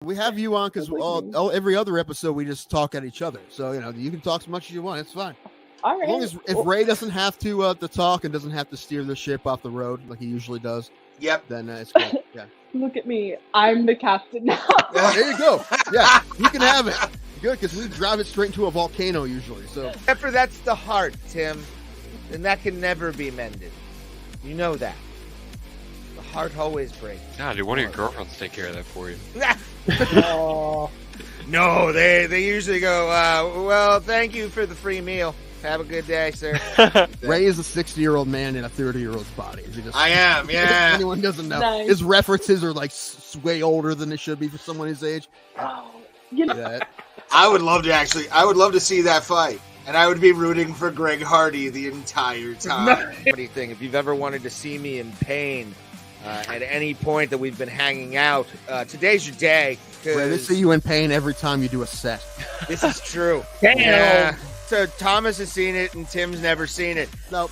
We have you on because every other episode we just talk at each other. So you can talk as much as you want. It's fine. All right. As long as if Ray doesn't have to talk and doesn't have to steer the ship off the road like he usually does. Yep. Then it's good. Yeah. Look at me. I'm the captain now. There you go. Yeah, you can have it. Good, because we drive it straight into a volcano usually. So Except for that's the heart, Tim. And that can never be mended. You know that. The heart always breaks. Nah, dude, one of your girlfriends take care of that for you. Oh. No, they usually go, well, thank you for the free meal. Have a good day, sir. Ray is a 60-year-old man in a 30-year-old's body. I am, yeah. If anyone doesn't know. Nice. His references are like way older than they should be for someone his age. Oh, you know, That. I would love to see that fight. And I would be rooting for Greg Hardy the entire time. Anything. If you've ever wanted to see me in pain at any point that we've been hanging out, today's your day. Ray, they see you in pain every time you do a set. This is true. Damn. Yeah. So Thomas has seen it and Tim's never seen it. No,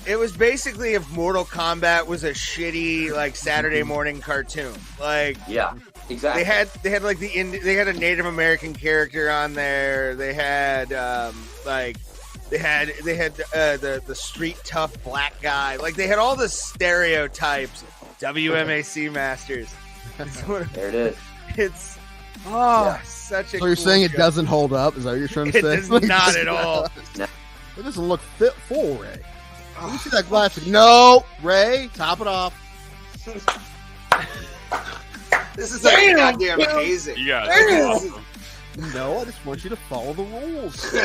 It was basically if Mortal Kombat was a shitty like Saturday morning cartoon. Like Yeah, exactly. they had like they had a Native American character on there. They had they had the street tough black guy. Like they had all the stereotypes. WMAC Masters. There it is. It's such a. So you're cool saying it show. doesn't hold up? Is that what you're trying to It say? does not at all. No. It doesn't look fit full, Ray. Let me see that glass. No, Ray, top it off. This is like goddamn amazing. You got No, I just want you to follow the rules.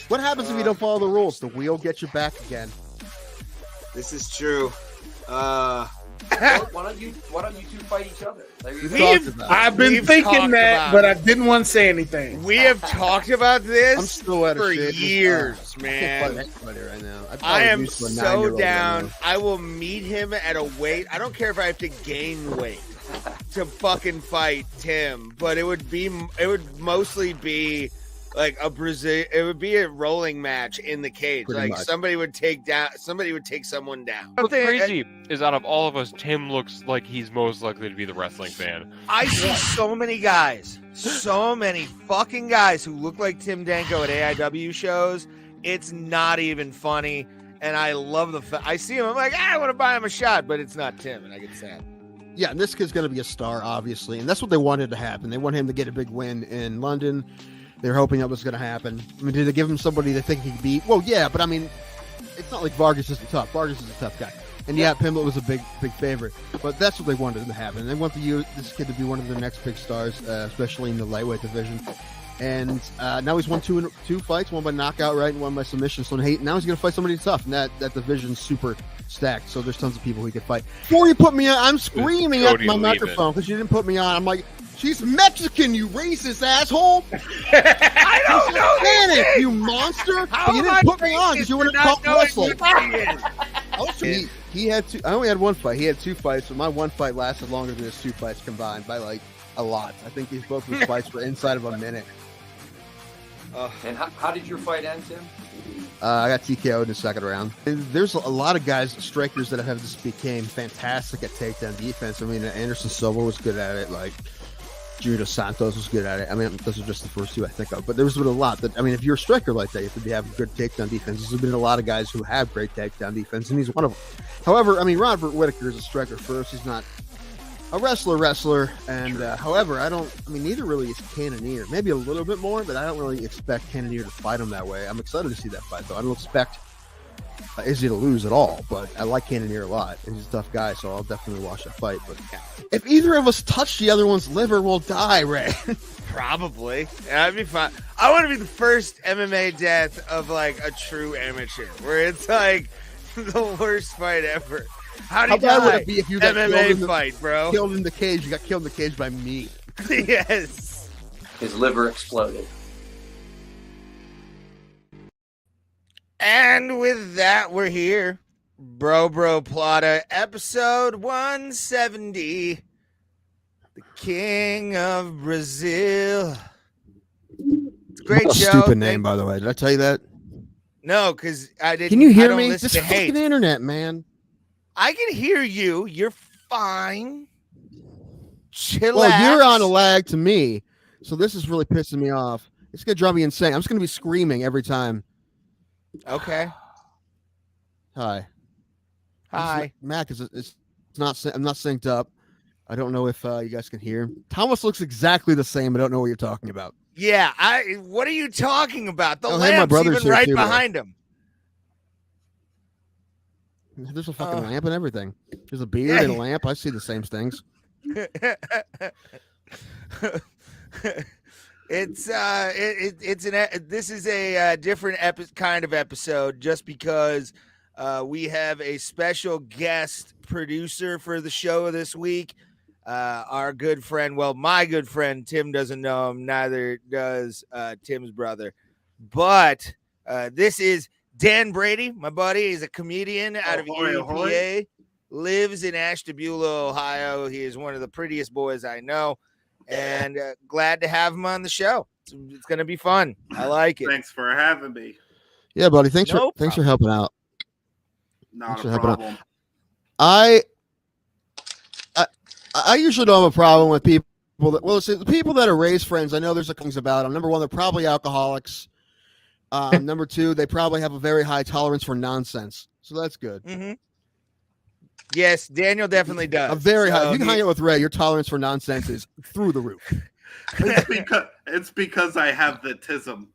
What happens if you don't follow the rules? The wheel gets you back again. This is true. Why don't you two fight each other? I've been We've thinking talked that, about but it. I didn't want to say anything. We have talked about I'm this still out of for shape. years, I can't fight man. anybody right now. I am used to a so 9-year-old right down. now. I will meet him at a weight. I don't care if I have to gain weight to fucking fight Tim, but it would mostly be like it would be a rolling match in the cage. Pretty like much. somebody would take someone down. What's crazy is out of all of us, Tim looks like he's most likely to be the wrestling fan. I see so many fucking guys who look like Tim Danko at AIW shows. It's not even funny. And I love I see him. I'm like, I want to buy him a shot, but it's not Tim. And I get sad. Yeah, and this kid's going to be a star, obviously. And that's what they wanted to happen. They want him to get a big win in London. They were hoping that was going to happen. I mean, did they give him somebody they think he could beat? Well, yeah, but I mean, it's not like Vargas isn't tough. Vargas is a tough guy. And yeah, Pimblett was a big favorite. But that's what they wanted to happen. They want this kid to be one of their next big stars, especially in the lightweight division. And now he's won two fights, one by knockout, right, and one by submission. So now he's going to fight somebody tough. And that division's super stacked. So there's tons of people he could fight. Before you put me on, I'm screaming at my microphone because you didn't put me on. I'm like, she's Mexican, you racist asshole. I don't know. Panic, you monster. But you didn't put me on because you wouldn't talk wrestling. He had two. I only had one fight. He had two fights, but my one fight lasted longer than his two fights combined by like a lot. I think both of his fights were inside of a minute. And how did your fight end, Tim? I got TKO'd in the second round. And there's a lot of guys, strikers that have just became fantastic at takedown defense. I mean, Anderson Silva was good at it. Like Junior Dos Santos was good at it. I mean, those are just the first two I think of. But there's been a lot that, I mean, if you're a striker like that, you have to have good takedown defense. There's been a lot of guys who have great takedown defense, and he's one of them. However, I mean, Robert Whittaker is a striker first. He's not a wrestler. And however, neither really is Cannonier. Maybe a little bit more, but I don't really expect Cannonier to fight him that way. I'm excited to see that fight, though. I don't expect Izzy to lose at all, but I like Cannonier a lot. And he's a tough guy, so I'll definitely watch that fight. But if either of us touch the other one's liver, we'll die, Ray. Probably. That'd be fine. I want to be the first MMA death of like a true amateur, where it's like the worst fight ever. How bad would it be if you got MMA fight, bro? Killed in the cage. You got killed in the cage by me. Yes. His liver exploded. And with that, we're here. Bro Plata, episode 170. The King of Brazil. It's a great What a show. stupid name, by the way. Did I tell you that? No, because I didn't. Can you I hear don't me? listen This to fucking hate. internet, man. I can hear you. You're fine. chillax. Well, you're on a lag to me, so this is really pissing me off. It's gonna drive me insane. I'm just gonna be screaming every time. Okay. Hi. Hi. Mac is it's not. I'm not synced up. I don't know if you guys can hear. Thomas looks exactly the same. I don't know what you're talking about. Yeah. What are you talking about? The Oh, hey, my lamp's brother's even here right too, bro. behind him. There's a fucking lamp and everything. There's a beard and a lamp. I see the same things. This is a different kind of episode just because we have a special guest producer for the show this week. Our good friend, well, my good friend Tim doesn't know him, neither does Tim's brother, but this is Dan Brady, my buddy. He's a comedian out of Erie, PA, lives in Ashtabula, Ohio. He is one of the prettiest boys I know, and glad to have him on the show. It's going to be fun. I like it. Thanks for having me. Yeah, buddy. Thanks No for helping out. Not Thanks a for helping out. problem. I usually don't have a problem with people that, well, see, the people that are raised friends, I know there's things about them. Number one, they're probably alcoholics. Number two, they probably have a very high tolerance for nonsense. So that's good. Mm-hmm. Yes, Daniel definitely does. A very high. So If you can hang out with Ray, your tolerance for nonsense is through the roof. It's because I have the tism.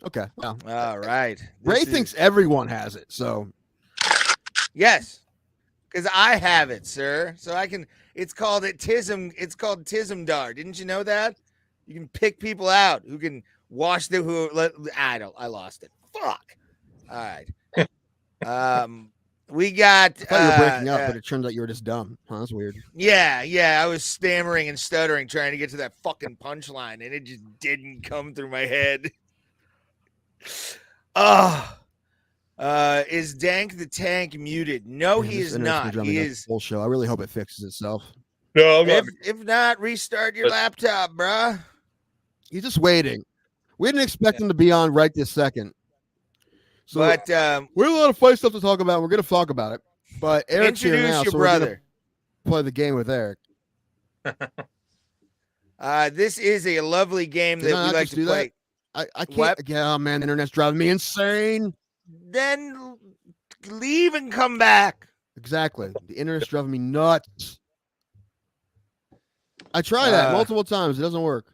Okay. Yeah. All right. Ray thinks everyone has it. So yes, because I have it, sir. So I can. It's called tism. It's called Tismdar. Didn't you know that? You can pick people out who can wash the who. I lost it. Fuck. All right. We got. I thought you were breaking up, but it turned out you were just dumb. Huh, that's weird. Yeah. I was stammering and stuttering trying to get to that fucking punchline, and it just didn't come through my head. Is Dank the Tank muted? No, Man, he this is internet's been not. driving He me is. full show. I really hope it fixes itself. No, I'm not. If not, restart your laptop, bruh. He's just waiting. We didn't expect him to be on right this second. So But we have a lot of fight stuff to talk about. We're going to talk about it. But Eric's here introduce now, your so we're gonna brother. play the game with Eric. This is a lovely game Did I that we not like just to do that? play. I can't. What? Yeah, man, the internet's driving me insane. Then leave and come back. Exactly. The internet's driving me nuts. I try that multiple times. It doesn't work.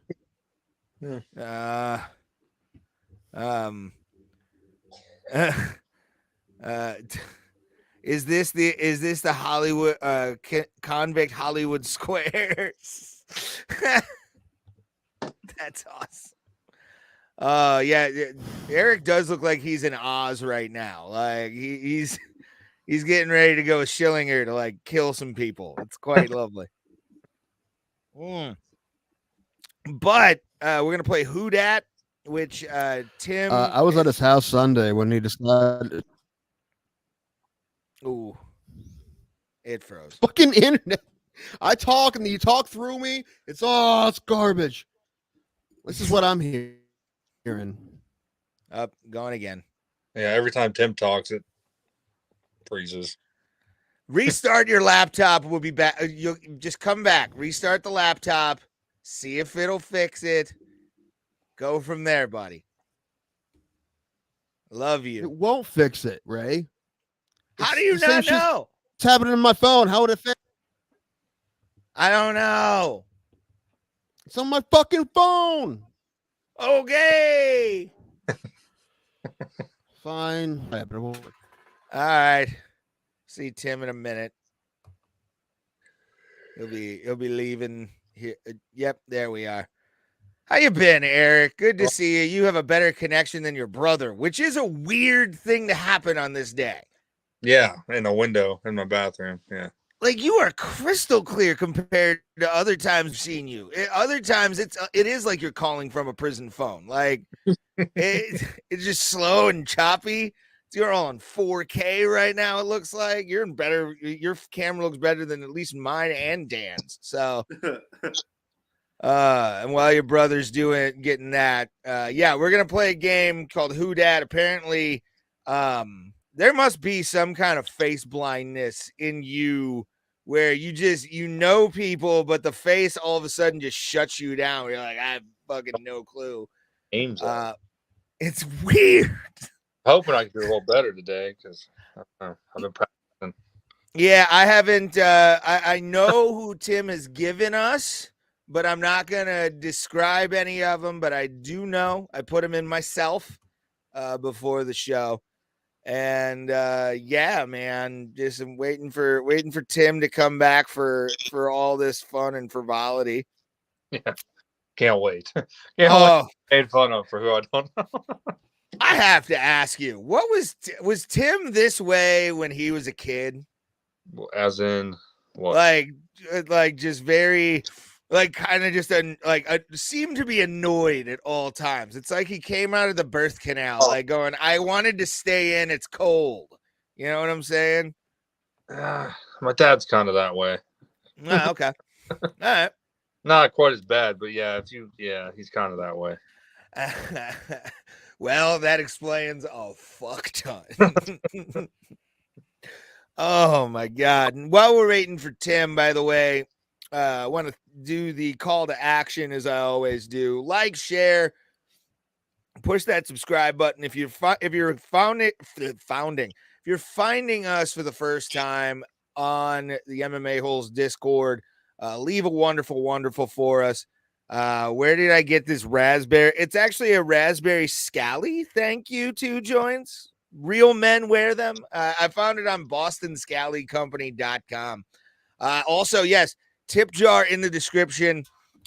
Is this the Hollywood convict Hollywood Squares? That's awesome. Yeah, Eric does look like he's in Oz right now. Like he's getting ready to go with Schillinger to like kill some people. It's quite lovely. But we're gonna play Who Dat, which Tim. I was at his house Sunday when he decided. Ooh, it froze. Fucking internet. I talk and you talk through me. It's garbage. This is what I'm hearing. Up, going again. Yeah, every time Tim talks, it freezes. Restart your laptop. We'll be back. You'll just come back. Restart the laptop. See if it'll fix it. Go from there, buddy. Love It you. won't fix it, Ray. How It's do you the same not shit- know? It's happening on my phone. How would it fix? I don't know. It's on my fucking phone. Okay. Fine. Yeah, but it won't work. All right. See Tim in a minute. He'll be leaving here. Yep, there we are. How you been, Eric? Good to see you. You have a better connection than your brother, which is a weird thing to happen on this day. Yeah, in a window in my bathroom. Yeah. Like you are crystal clear compared to other times I've seen you. Other times it is like you're calling from a prison phone. Like it's just slow and choppy. You're all on 4K right now. It looks like you're in better. Your camera looks better than at least mine and Dan's. So, and while your brother's getting that, yeah, we're gonna play a game called Who Dat. Apparently, there must be some kind of face blindness in you where you know people, but the face all of a sudden just shuts you down. You're like, I have fucking no clue. Aims at. It's weird. Hoping I can do a little better today because I've been practicing. Yeah, I haven't. I know who Tim has given us, but I'm not gonna describe any of them. But I do know I put them in myself before the show, and yeah, man, just I'm waiting for Tim to come back for all this fun and frivolity. Yeah, can't wait. Made fun of for who I don't know. I have to ask you, what was Tim this way when he was a kid? As in what? Like just very, like kind of just seemed to be annoyed at all times. It's like he came out of the birth canal, like going, "I wanted to stay in. It's cold." You know what I'm saying? My dad's kind of that way. Oh, okay, all right. Not quite as bad, but yeah, he's kind of that way. Well, that explains a fuck ton. Oh my God. And while we're waiting for Tim, by the way, I want to do the call to action as I always do. Like, share, push that subscribe button. If you're finding us for the first time on the MMA Holes Discord, leave a wonderful for us. Where did I get this raspberry? It's actually a raspberry scally. Thank you, 2 joints. Real men wear them. I found it on bostonscallycompany.com. Also, yes, tip jar in the description.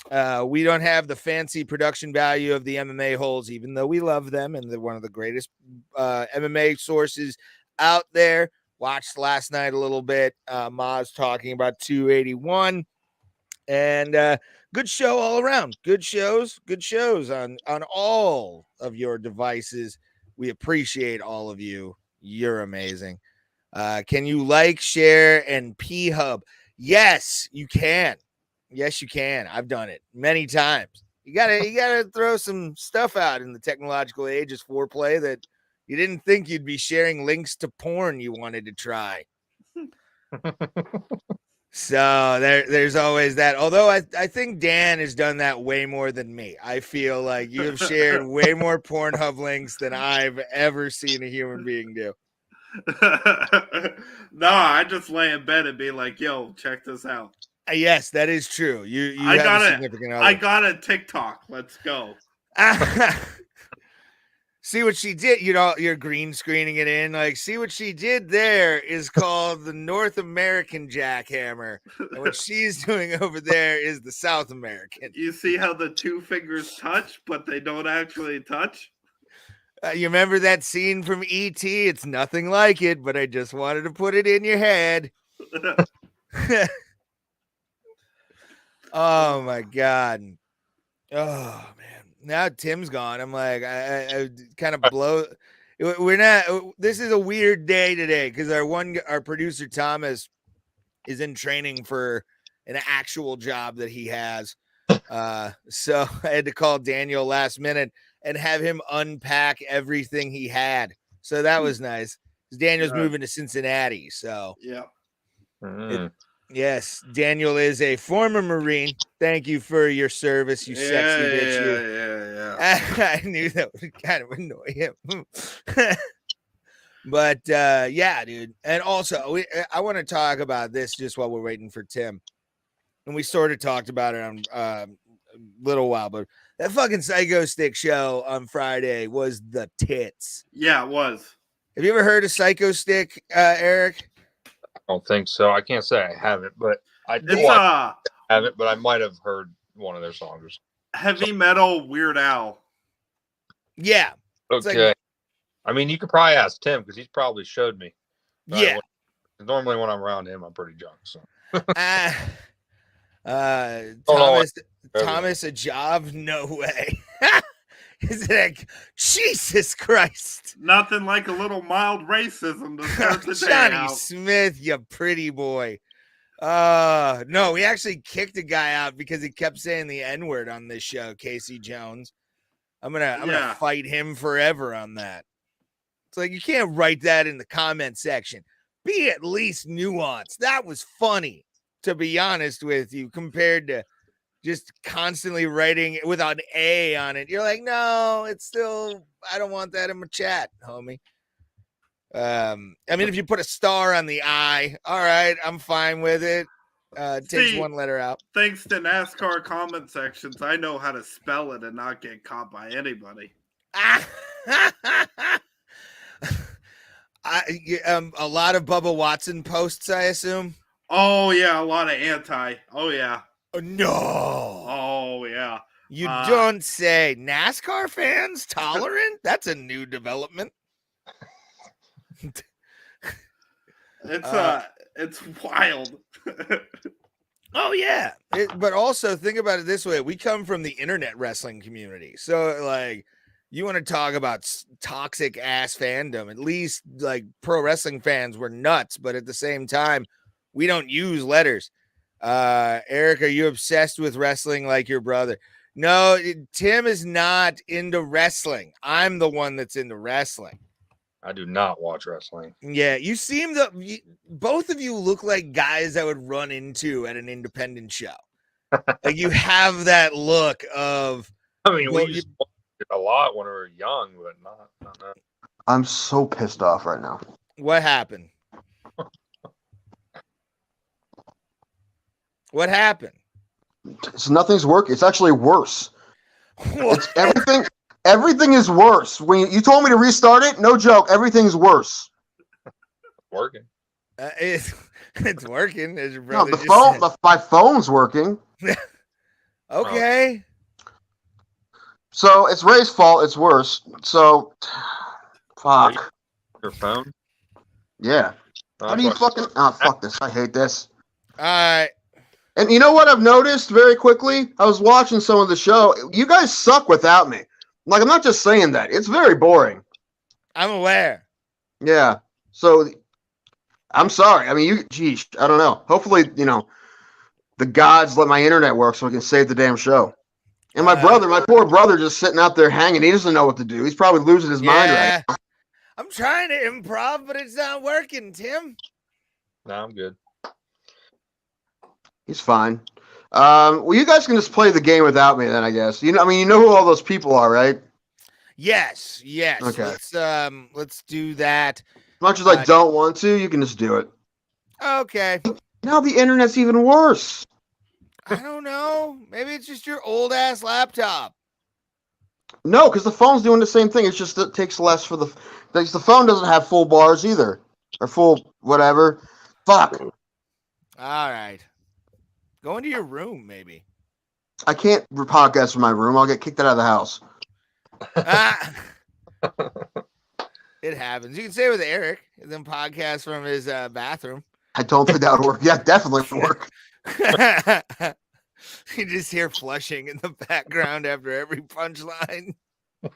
We don't have the fancy production value of the MMA Holes, even though we love them and they're one of the greatest MMA sources out there. Watched last night a little bit. Maz talking about 281. And good show all around. Good shows on all of your devices. We appreciate all of you. You're amazing. Can you like, share, and P-Hub? Yes, you can. Yes, you can. I've done it many times. You gotta throw some stuff out in the technological age as foreplay that you didn't think you'd be sharing links to porn you wanted to try. So there's always that. Although I think Dan has done that way more than me. I feel like you have shared way more Pornhub links than I've ever seen a human being do. No, I just lay in bed and be like, "Yo, check this out." Yes, that is true. I got a TikTok. Let's go. See what she did, you're green screening it in. Like, see what she did there is called the North American jackhammer. And what she's doing over there is the South American. You see how the 2 fingers touch, but they don't actually touch? You remember that scene from E.T.? It's nothing like it, but I just wanted to put it in your head. Oh, my God. Oh, man. Now Tim's gone. I'm like, I kind of blow. We're not. This is a weird day today because our producer Thomas is in training for an actual job that he has. So I had to call Daniel last minute and have him unpack everything he had. So that was nice. Daniel's moving to Cincinnati. So yeah. Yes, Daniel is a former Marine. Thank you for your service, you sexy bitch. Yeah. I knew that would kind of annoy him. But yeah, dude. And also, I want to talk about this just while we're waiting for Tim. And we sort of talked about it on a little while, but that fucking Psycho Stick show on Friday was the tits. Yeah, it was. Have you ever heard of Psycho Stick, Eric? I don't think so. I can't say I haven't, but I haven't, but I might have heard one of their songs. Heavy metal Weird Al. Yeah. Okay. Like, I mean, you could probably ask Tim because he's probably showed me. Yeah. Normally when I'm around him, I'm pretty drunk. So. Thomas, a job? No way. Is it like, Jesus Christ? Nothing like a little mild racism to start the day Johnny out. Smith, you pretty boy. No, we actually kicked a guy out because he kept saying the N-word on this show, Casey Jones. I'm gonna fight him forever on that. It's like, you can't write that in the comment section. Be at least nuanced. That was funny, to be honest with you, compared to just constantly writing it without an A on it. You're like, no, it's still, I don't want that in my chat, homie. I mean, if you put a star on the I, all right, I'm fine with it. It takes one letter out. Thanks to NASCAR comment sections, I know how to spell it and not get caught by anybody. A lot of Bubba Watson posts, I assume. Oh yeah, a lot of anti. Oh yeah. No. Oh yeah. You don't say. NASCAR fans tolerant? That's a new development. It's wild. Oh yeah. But also think about it this way. We come from the internet wrestling community. So like, you want to talk about toxic ass fandom, at least like pro wrestling fans were nuts, but at the same time, we don't use letters. Eric, are you obsessed with wrestling like your brother? No, Tim is not into wrestling. I'm the one that's into wrestling. I do not watch wrestling. Yeah, you seem both of you look like guys I would run into at an independent show. Like you have that look of. I mean, we used to watch it a lot when we were young, but not now. I'm so pissed off right now. What happened? What happened? Nothing's working. It's actually worse. It's everything is worse. When you told me to restart it, no joke, everything's worse. Working. It's working. As your brother my phone's working. Okay. So it's Ray's fault. It's worse. So, fuck. Your phone? Yeah. How do you fucking? Oh, fuck this. I hate this. All right. And you know what I've noticed very quickly? I was watching some of the show. You guys suck without me. Like, I'm not just saying that. It's very boring. I'm aware. Yeah. So, I'm sorry. I mean, I don't know. Hopefully, the gods let my internet work so I can save the damn show. And my poor brother, just sitting out there hanging. He doesn't know what to do. He's probably losing his mind right now. I'm trying to improv, but it's not working, Tim. No, I'm good. He's fine. Well, you guys can just play the game without me then, I guess. You know who all those people are, right? Yes. Okay. Let's do that. As much as I don't want to, you can just do it. Okay. Now the internet's even worse. I don't know. Maybe it's just your old ass laptop. No, because the phone's doing the same thing. It's just it takes less for the phone doesn't have full bars either, or full whatever. Fuck. All right. Go into your room, maybe. I can't podcast from my room. I'll get kicked out of the house. It happens. You can stay with Eric and then podcast from his bathroom. I don't think that would work. Yeah, definitely would work. You just hear flushing in the background after every punchline. I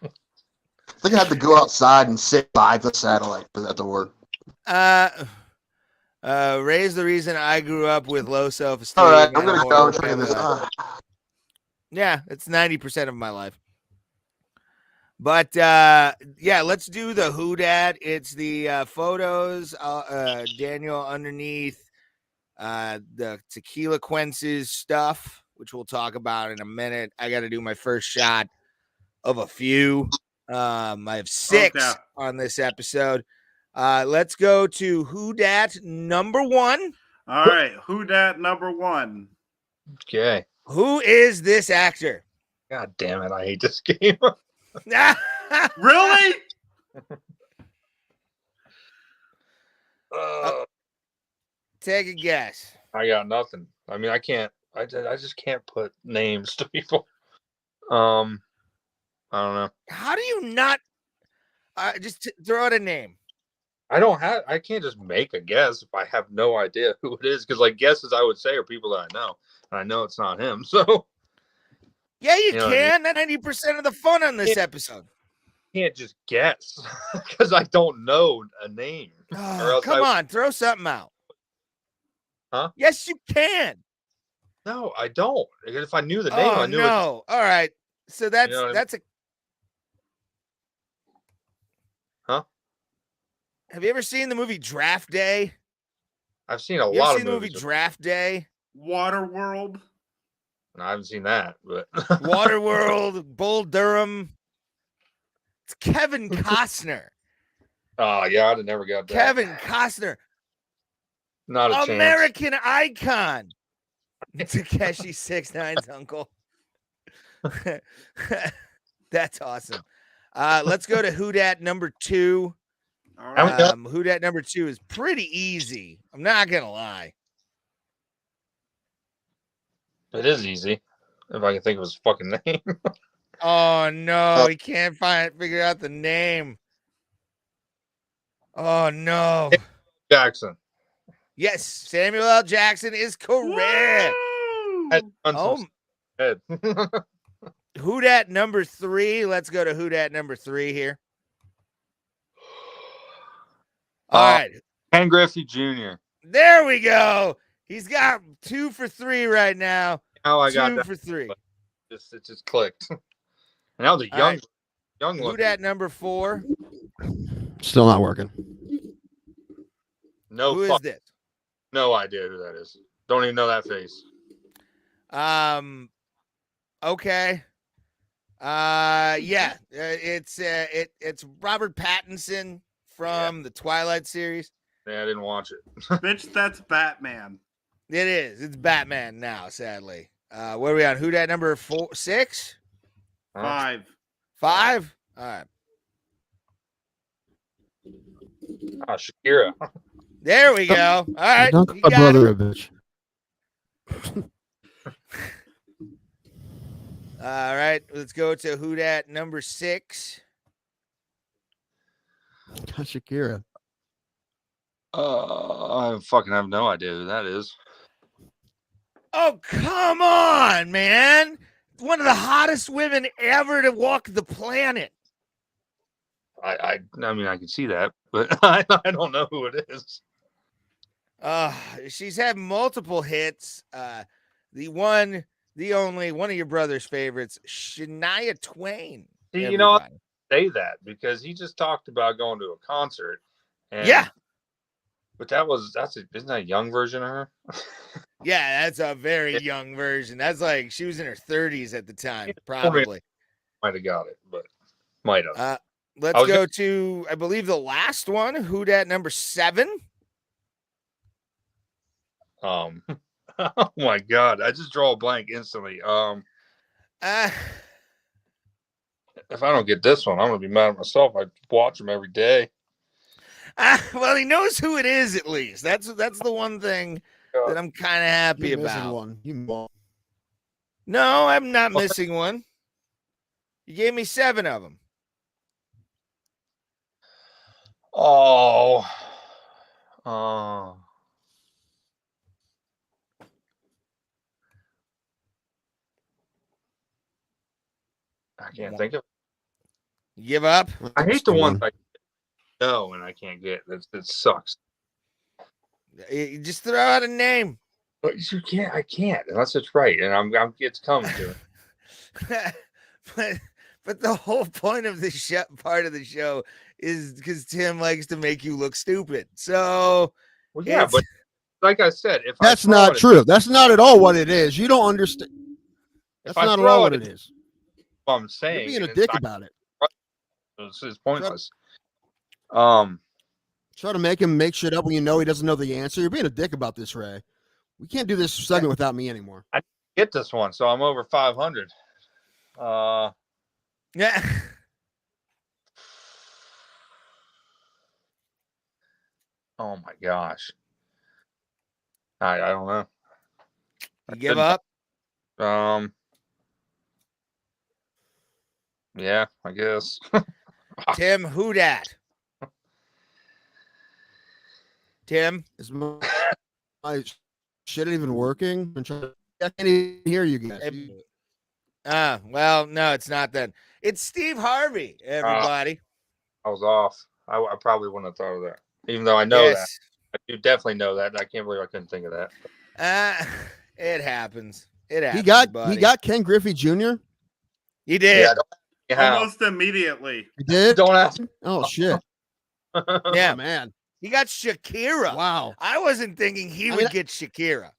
think I have to go outside and sit by the satellite for that to work. Ray's the reason I grew up with low self-esteem. All right, I'm gonna go and try this. Yeah, it's 90% of my life. But yeah, let's do the Who Dat. It's the photos. Daniel underneath the Tequila Quences stuff, which we'll talk about in a minute. I got to do my first shot of a few. I have 6 on this episode. Let's go to Who Dat number 1. All right, Who Dat number 1. Okay. Who is this actor? God damn it! I hate this game. Really? Take a guess. I got nothing. I mean, I can't. I just can't put names to people. I don't know. How do you not? Just throw out a name. I can't just make a guess if I have no idea who it is, because like guesses I would say are people that I know, and I know it's not him. So yeah, you know can. That's 90% of the fun on this episode. Can't just guess because I don't know a name. Oh, come on, throw something out. Huh? Yes, you can. No, I don't. If I knew the name, I knew it. All right. So that's You know that's a. Huh? Have you ever seen the movie Draft Day? I've seen a You ever lot of seen the movie movies. Draft Day? Waterworld. And I haven't seen that, but Waterworld, Bull Durham. It's Kevin Costner. oh yeah, I'd have never got that. Kevin Costner, Not a chance. American icon. Takeshi 6ix9ine's uncle. That's awesome. Let's go to Who Dat number 2. All How right. many- Who Dat number 2 is pretty easy. I'm not gonna lie. It is easy if I can think of his fucking name. Oh no, he can't figure out the name. Oh no. Jackson. Yes, Samuel L. Jackson is correct. Had done Oh, some head. Who Dat number 3. Let's go to Who Dat number 3 here. All right, Ken Griffey Jr. there we go. He's got 2 for 3 right now. How I 2 got that. for 3. It just clicked. And that was a All young, right. young Who look. Dat number 4. Still not working. No, Who is fuck, this? no idea who that is. Don't even know that face. Okay. Yeah. It's Robert Pattinson from the Twilight series. Yeah, I didn't watch it. Bitch, that's Batman. It is. It's Batman now, sadly. What are we on? Who Dat number 6? 5. 5? All right. Ah, Shakira. There we go. All right. Don't you call my got brother it. a bitch. All right. Let's go to Who Dat number 6. Shakira. I fucking have no idea who that is. Oh, come on, man. One of the hottest women ever to walk the planet. I mean, I can see that, but I don't know who it is. She's had multiple hits. The only one of your brother's favorites, Shania Twain. See, you know, everybody. say that because he just talked about going to a concert. And, Yeah. But isn't that a young version of her? Yeah, that's a very young version. That's like she was in her 30s at the time, probably. Might have got it, but might have. Let's go to, I believe, the last one. Who Dat number 7? Oh my god, I just draw a blank instantly. Uh, If I don't get this one, I'm gonna be mad at myself. I watch them every day. well, he knows who it is at least. That's the one thing that I'm kind of happy You're missing about. one. You won't. No, I'm not missing one. You gave me 7 of them. Oh, I can't think of. You give up? I hate the ones I know and I can't get. That sucks. You just throw out a name. But you can't. I can't unless it's right, and it's coming to it. but the whole point of the part of the show is because Tim likes to make you look stupid. So Well, yeah, it's- but like I said, if That's I throw not it, true. That's not at all what it is. You don't understand. If That's I not at throw all what it, it is. what I'm You're saying, being a and dick not- about it. it's pointless. Try to make him make shit up when you know he doesn't know the answer. You're being a dick about this, Ray. We can't do this segment without me anymore. Get this one, so I'm over 500. yeah. Oh my gosh. I don't know. You give up? Yeah, I guess. Tim, who dat? Tim? Is my shit even working? I can't even hear you guys. Well, no, it's not then. It's Steve Harvey, everybody. I was off. I probably wouldn't have thought of that. Even though I know that. Yes. I do definitely know that. I can't believe I couldn't think of that. It happens. It happens. He buddy. got Ken Griffey Jr. He did. Yeah, Almost immediately. He did. Don't ask. Oh shit. Yeah. Oh, man. He got Shakira. Wow. I wasn't thinking he would get Shakira.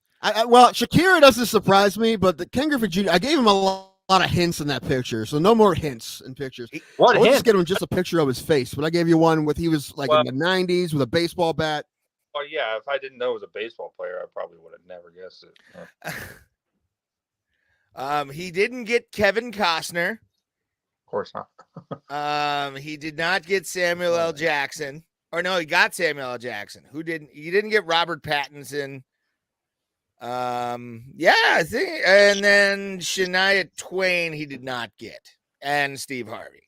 Well, Shakira doesn't surprise me, but the Ken Griffey Jr. I gave him a lot of hints in that picture, so no more hints in pictures. What I was hint? just getting just a picture of his face, but I gave you one with he was like in the 90s with a baseball bat. Well, yeah, if I didn't know it was a baseball player, I probably would have never guessed it. He didn't get Kevin Costner. Of course not. He did not get Samuel L. Jackson. Or no, he got Samuel L. Jackson. Who didn't? He didn't get Robert Pattinson. Yeah, I think, and then Shania Twain he did not get, and Steve Harvey.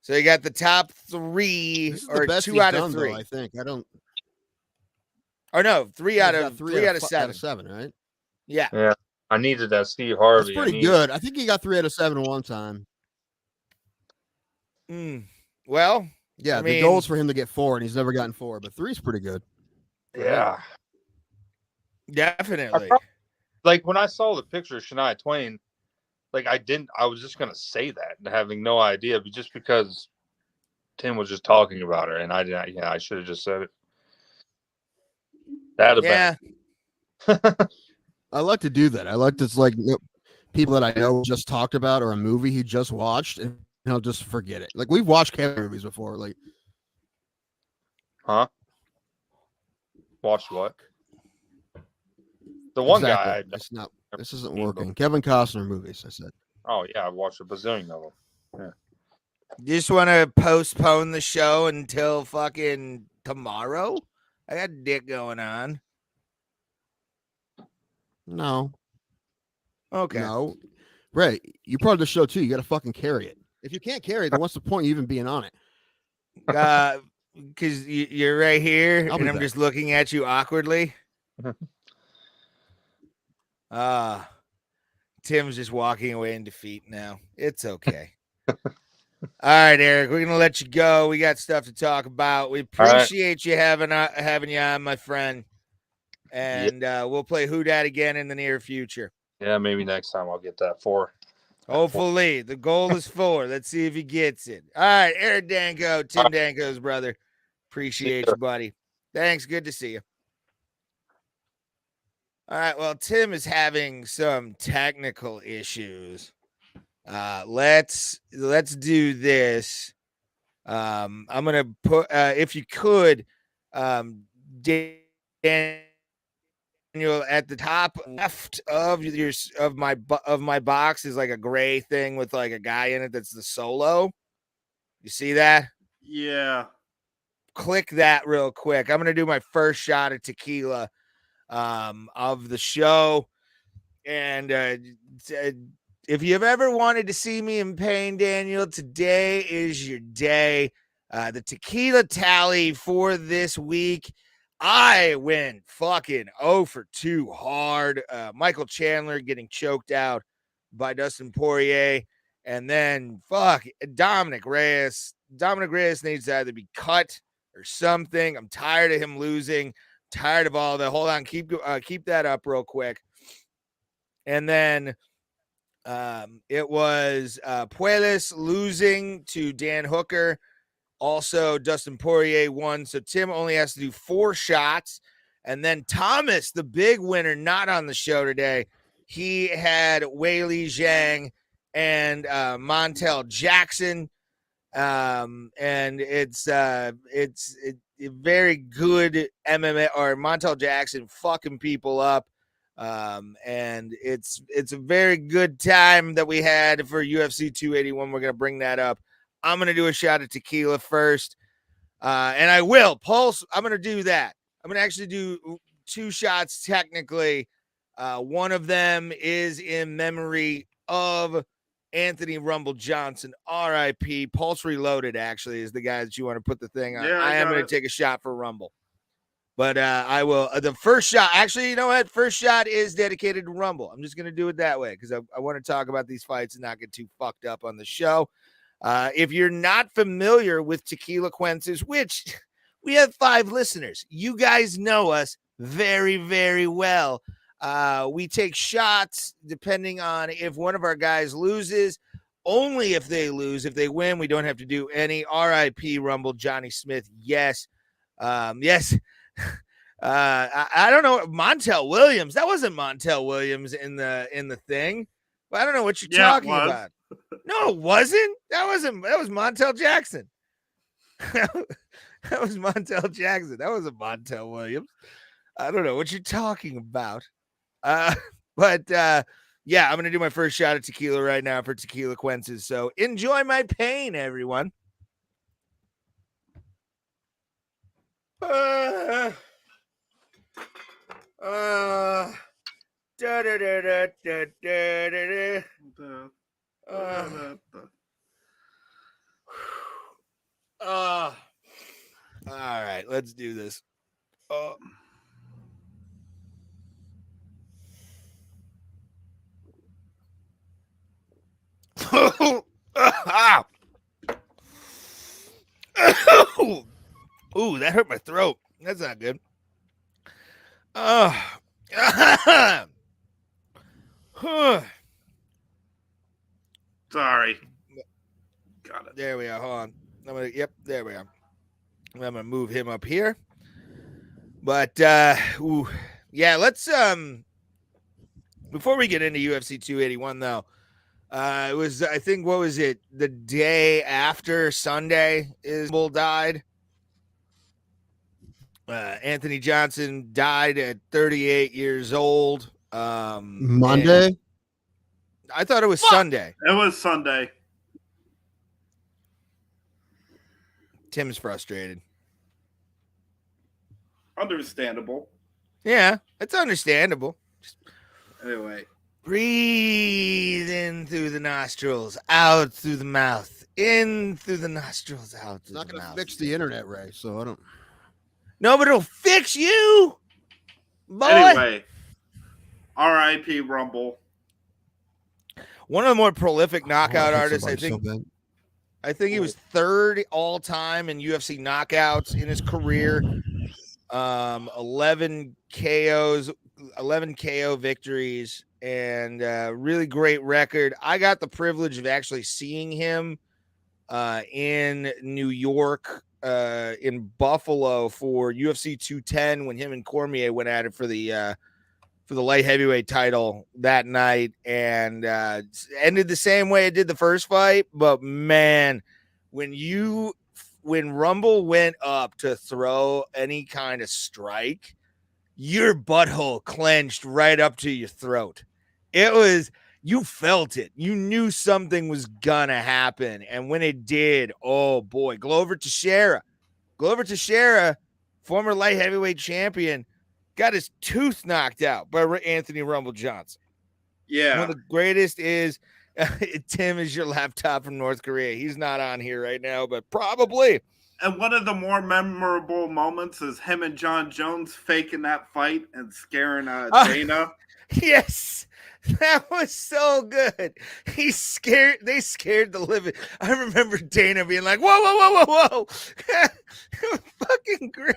So he got the top 3 This is or the best 2 he's out of done, 3. though, I think. I don't. Or no, 3 out He's of got 3 out of fi- 7. Out of 7, right? Yeah. Yeah, I needed that Steve That's Harvey. pretty good. I think he got 3 out of 7 one time. Well, Yeah, I the mean- goal is for him to get 4, and he's never gotten 4, but 3's pretty good. Yeah. definitely. Like when I saw the picture of Shania Twain, like I was just gonna say that, having no idea, but just because Tim was just talking about her, and I didn't. Yeah, I should have just said it. That'd have Yeah. I like to do that. I like to like people that I know just talked about or a movie he just watched, and he'll just forget it. Like we've watched Kevin movies before. Like, Huh? Watched what? The one exactly. guy. It's not. This isn't working. Kevin Costner movies. I said. Oh yeah, I've watched a bazillion of them. You just want to postpone the show until fucking tomorrow? I got dick going on. No. Okay. No. Right. You part of the show too. You got to fucking carry it. If you can't carry it, then what's the point of you even being on it? Because you're right here, I'll and be I'm back. just looking at you awkwardly. Tim's just walking away in defeat now. It's okay. All right, Eric, we're gonna let you go. We got stuff to talk about. We appreciate you having you on, my friend. And we'll play Who Dat again in the near future. Yeah, maybe next time I'll get that 4. Hopefully, the goal is 4. Let's see if he gets it. All right, Eric Danko, Tim Danko's brother. Appreciate you, buddy. Thanks. Good to see you. All right. Well, Tim is having some technical issues. Let's do this. I'm gonna put if you could, Daniel, at the top left of my box is like a gray thing with like a guy in it that's the solo. You see that? Yeah. Click that real quick. I'm gonna do my first shot of tequila of the show. And if you've ever wanted to see me in pain, Daniel, today is your day. The tequila tally for this week, I went fucking 0 for 2 hard. Michael Chandler getting choked out by Dustin Poirier. And then Dominic Reyes. Dominic Reyes needs to either be cut or something. I'm tired of him losing. Tired of all that. Hold on, keep that up real quick. And then it was Puelles losing to Dan Hooker. Also, Dustin Poirier won. So Tim only has to do 4 shots. And then Thomas, the big winner, not on the show today. He had Weili Zhang and Montel Jackson. And it's very good MMA, or Montel Jackson fucking people up. And it's a very good time that we had for UFC 281. We're going to bring that up. I'm going to do a shot of tequila first. And I will pulse. I'm going to do that. I'm going to actually do 2 shots. Technically, one of them is in memory of Anthony Rumble Johnson, RIP. Pulse Reloaded actually is the guy that you want to put the thing on. Yeah, I am going to take a shot for Rumble. But I will. The first shot, actually, you know what? First shot is dedicated to Rumble. I'm just going to do it that way because I want to talk about these fights and not get too fucked up on the show. If you're not familiar with Tequila Quences, which we have 5 listeners, you guys know us very, very well. We take shots depending on if one of our guys loses only if they lose. If they win, we don't have to do any. R.I.P. Rumble, Johnny Smith. Yes. Yes. I don't know. Montel Williams. That wasn't Montel Williams in the thing. But I don't know what you're talking about. No, it wasn't. That was Montel Jackson. That was Montel Jackson. That wasn't Montel Williams. I don't know what you're talking about. But yeah, I'm gonna do my first shot of tequila right now for Tequila Quences. So enjoy my pain, everyone. Da, da, da, da, da, da, da. All right, let's do this. Ooh, that hurt my throat. That's not good. Sorry. Got it. There we are. Hold on. There we are. I'm gonna move him up here. But yeah, let's before we get into UFC 281 though, it was, I think, what was it? The day after Sunday is Bull died. Anthony Johnson died at 38 years old. Monday? I thought it was Sunday. It was Sunday. Tim's frustrated. Understandable. Yeah, it's understandable. Anyway. Breathe in through the nostrils, out through the mouth, in through the nostrils, out It's through not the going to mouth. fix the internet, Ray, so I don't. No, but it'll fix you, boy. Anyway. R.I.P. Rumble. One of the more prolific knockout Oh, I hate artists, I somebody think. so bad. I think he was third all time in UFC knockouts in his career. 11 KOs, 11 KO victories, and really great record. I got the privilege of actually seeing him in New York, in Buffalo for UFC 210 when him and Cormier went at it for the light heavyweight title that night, and ended the same way it did the first fight. But man, when Rumble went up to throw any kind of strike, your butthole clenched right up to your throat. It was, you felt it. You knew something was gonna happen, and when it did, oh boy, Glover Teixeira, former light heavyweight champion, got his tooth knocked out by Anthony Rumble Johnson. Yeah. One of the greatest is Tim is your laptop from North Korea. He's not on here right now, but probably. And one of the more memorable moments is him and John Jones faking that fight and scaring Dana. Yes, that was so good. They scared the living. I remember Dana being like, whoa, whoa, whoa, whoa, whoa. It was fucking great.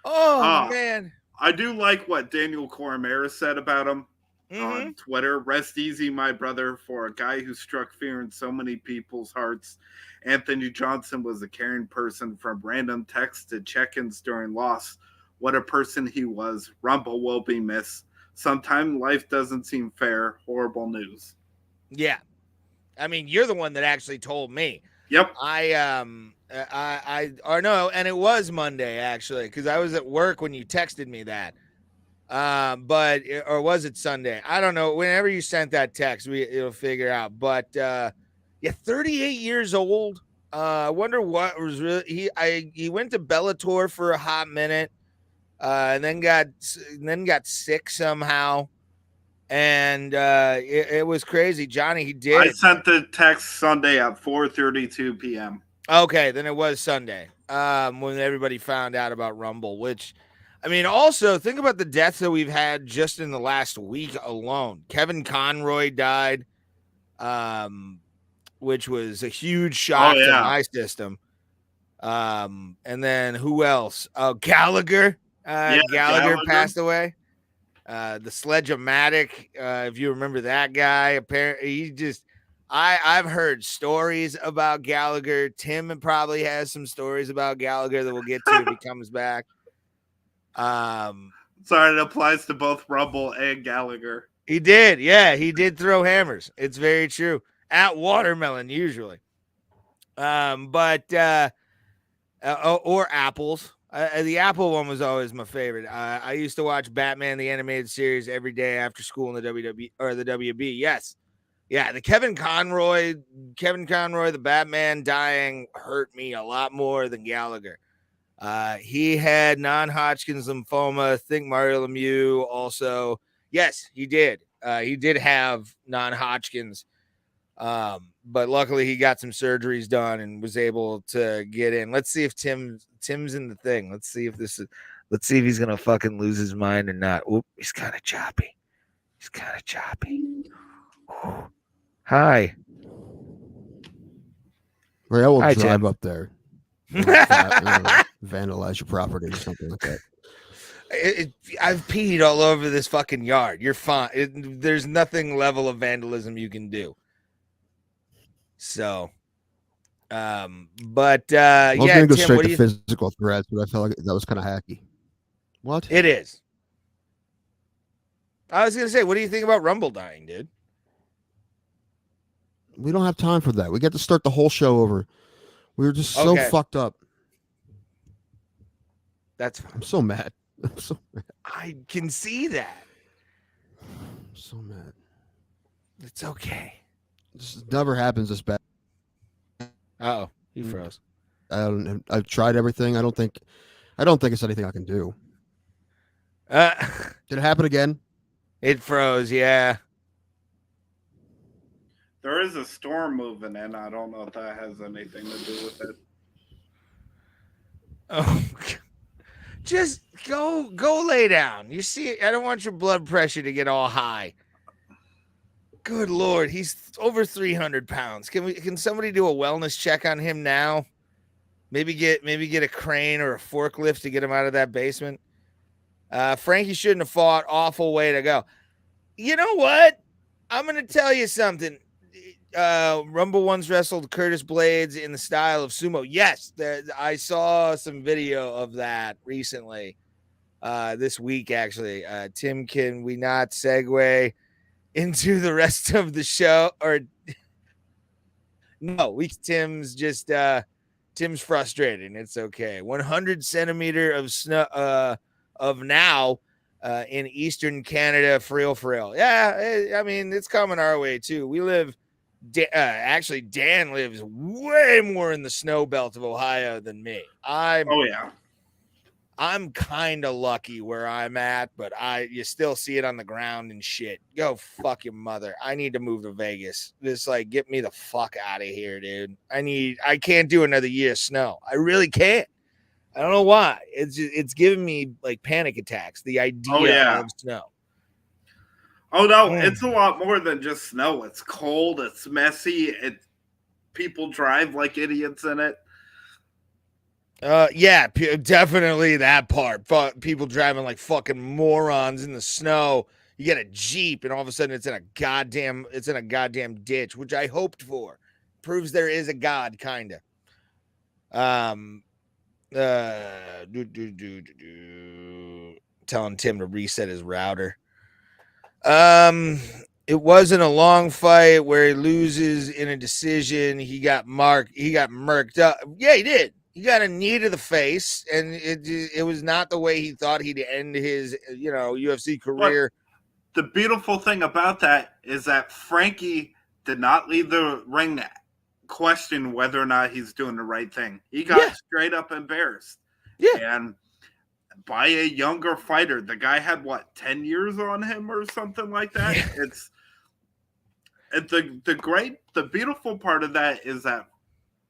Oh, man. I do like what Daniel Cormier said about him on Twitter. Rest easy, my brother, for a guy who struck fear in so many people's hearts. Anthony Johnson was a caring person, from random texts to check-ins during loss. What a person he was. Rumble will be missed. Sometimes life doesn't seem fair. Horrible news. Yeah. I mean, you're the one that actually told me. Yep. And it was Monday actually, because I was at work when you texted me that. Or was it Sunday? I don't know. Whenever you sent that text, it'll figure out. But yeah, 38 years old. I wonder what was really he went to Bellator for a hot minute, and then got sick somehow. And it was crazy. Johnny, he did. I sent the text Sunday at 4:32 p.m. Okay, then it was Sunday when everybody found out about Rumble, which, I mean, also think about the deaths that we've had just in the last week alone. Kevin Conroy died, which was a huge shock to my system. And then who else? Oh, Gallagher. Gallagher passed away. The Sledge-O-Matic, if you remember that guy, apparently I've heard stories about Gallagher. Tim probably has some stories about Gallagher that we'll get to if he comes back. Sorry, it applies to both Rumble and Gallagher. He did, yeah, he did throw hammers. It's very true. At Watermelon, usually. Or apples. The apple one was always my favorite. I used to watch Batman the animated series every day after school in the WWE or the WB. Yes, yeah. The Kevin Conroy, the Batman dying hurt me a lot more than Gallagher. He had non-Hodgkin's lymphoma. I think Mario Lemieux also. Yes, he did. He did have non-Hodgkin's. But luckily he got some surgeries done and was able to get in. Let's see if Tim's in the thing. Let's see if he's gonna fucking lose his mind or not. Oop, he's kind of choppy. Ooh. Hi. Right, I will Hi, drive Tim. up there. Vandalize your property or something like that. I've peed all over this fucking yard. You're fine. There's nothing level of vandalism you can do. So, I was gonna go Tim, straight what do to you? physical threats, but I felt like that was kind of hacky. What? It is. I was gonna say, what do you think about Rumble dying, dude? We don't have time for that. We get to start the whole show over. We were just so Okay. fucked up. That's fine. I'm so mad. I'm so mad. I can see that. I'm so mad. It's okay. This never happens this bad. Oh, he froze. I've tried everything. I don't think it's anything I can do. Did it happen again? It froze. Yeah. There is a storm moving in. I don't know if that has anything to do with it. Oh, just go lay down. You see, I don't want your blood pressure to get all high. Good Lord, he's over 300 pounds. Can somebody do a wellness check on him now? Maybe get a crane or a forklift to get him out of that basement. Frankie shouldn't have fought. Awful way to go. You know what? I'm gonna tell you something. Rumble once wrestled Curtis Blades in the style of sumo. Yes, I saw some video of that recently. This week, actually. Tim, can we not segue into the rest of the show? Or no, Tim's frustrated. It's okay. 100 centimeter of snow of now in eastern Canada, for real. Yeah, I mean, it's coming our way too. We live. Actually, Dan lives way more in the snow belt of Ohio than me. I'm kind of lucky where I'm at, but you still see it on the ground and shit. Go fuck your mother. I need to move to Vegas. Just get me the fuck out of here, dude. I can't do another year of snow. I really can't. I don't know why. It's giving me panic attacks. The idea of snow. Oh no, it's a lot more than just snow. It's cold, it's messy, people drive like idiots in it. Yeah, definitely that part. People driving like fucking morons in the snow. You get a Jeep and all of a sudden it's in a goddamn ditch, which I hoped for. Proves there is a God, kinda. Telling Tim to reset his router. It wasn't a long fight where he loses in a decision. He got murked up. Yeah, he did. He got a knee to the face, and it was not the way he thought he'd end his UFC career. But the beautiful thing about that is that Frankie did not leave the ring question whether or not he's doing the right thing. He got straight up embarrassed. Yeah. And by a younger fighter, the guy had 10 years on him or something like that. Yeah. It's the beautiful part of that is that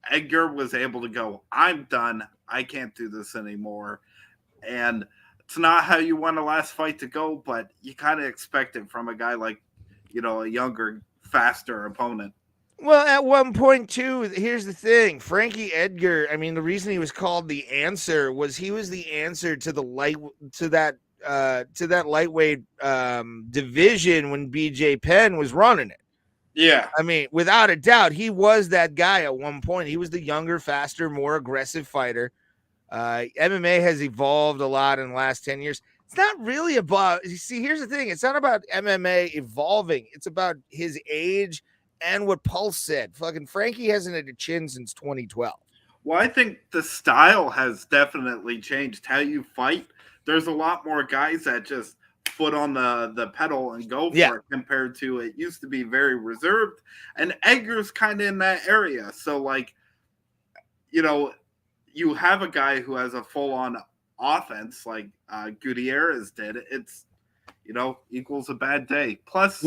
Edgar was able to go, I'm done. I can't do this anymore. And it's not how you want a last fight to go, but you kind of expect it from a guy like, a younger, faster opponent. Well, at one point too, here's the thing. Frankie Edgar, I mean, the reason he was called the answer was he was the answer to that lightweight division when BJ Penn was running it. Yeah. I mean, without a doubt, he was that guy at one point. He was the younger, faster, more aggressive fighter. MMA has evolved a lot in the last 10 years. It's not really about, you see, here's the thing. It's not about MMA evolving. It's about his age and what Pulse said. Fucking Frankie hasn't had a chin since 2012. Well, I think the style has definitely changed. How you fight, there's a lot more guys that just foot on the pedal and go for it compared to it used to be very reserved. And Edgar's kind of in that area. So, like, you know, you have a guy who has a full-on offense like Gutierrez did. It's, you know, equals a bad day. Plus,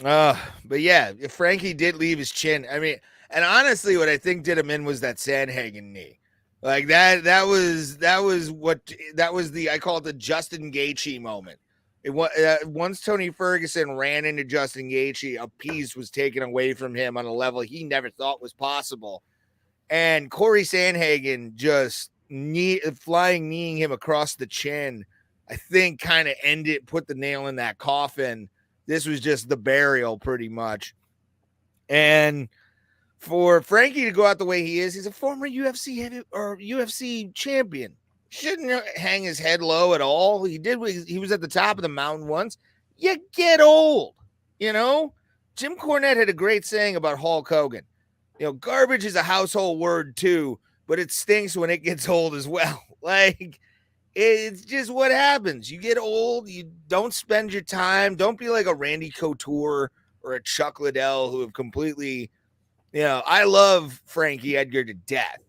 but yeah, Frankie did leave his chin. I mean, and honestly, what I think did him in was that Sandhagen knee. Like that was the, I call it the Justin Gaethje moment. It was once Tony Ferguson ran into Justin Gaethje, a piece was taken away from him on a level he never thought was possible. And Corey Sandhagen just flying kneeing him across the chin, I think kind of put the nail in that coffin. This was just the burial pretty much. And for Frankie to go out the way he is, he's a former UFC champion. Shouldn't hang his head low at all. He was at the top of the mountain once. You get old, you know? Jim Cornette had a great saying about Hulk Hogan. You know, garbage is a household word too, but it stinks when it gets old as well. Like, it's just what happens. You get old, you don't spend your time. Don't be like a Randy Couture or a Chuck Liddell who have completely, you know, I love Frankie Edgar to death,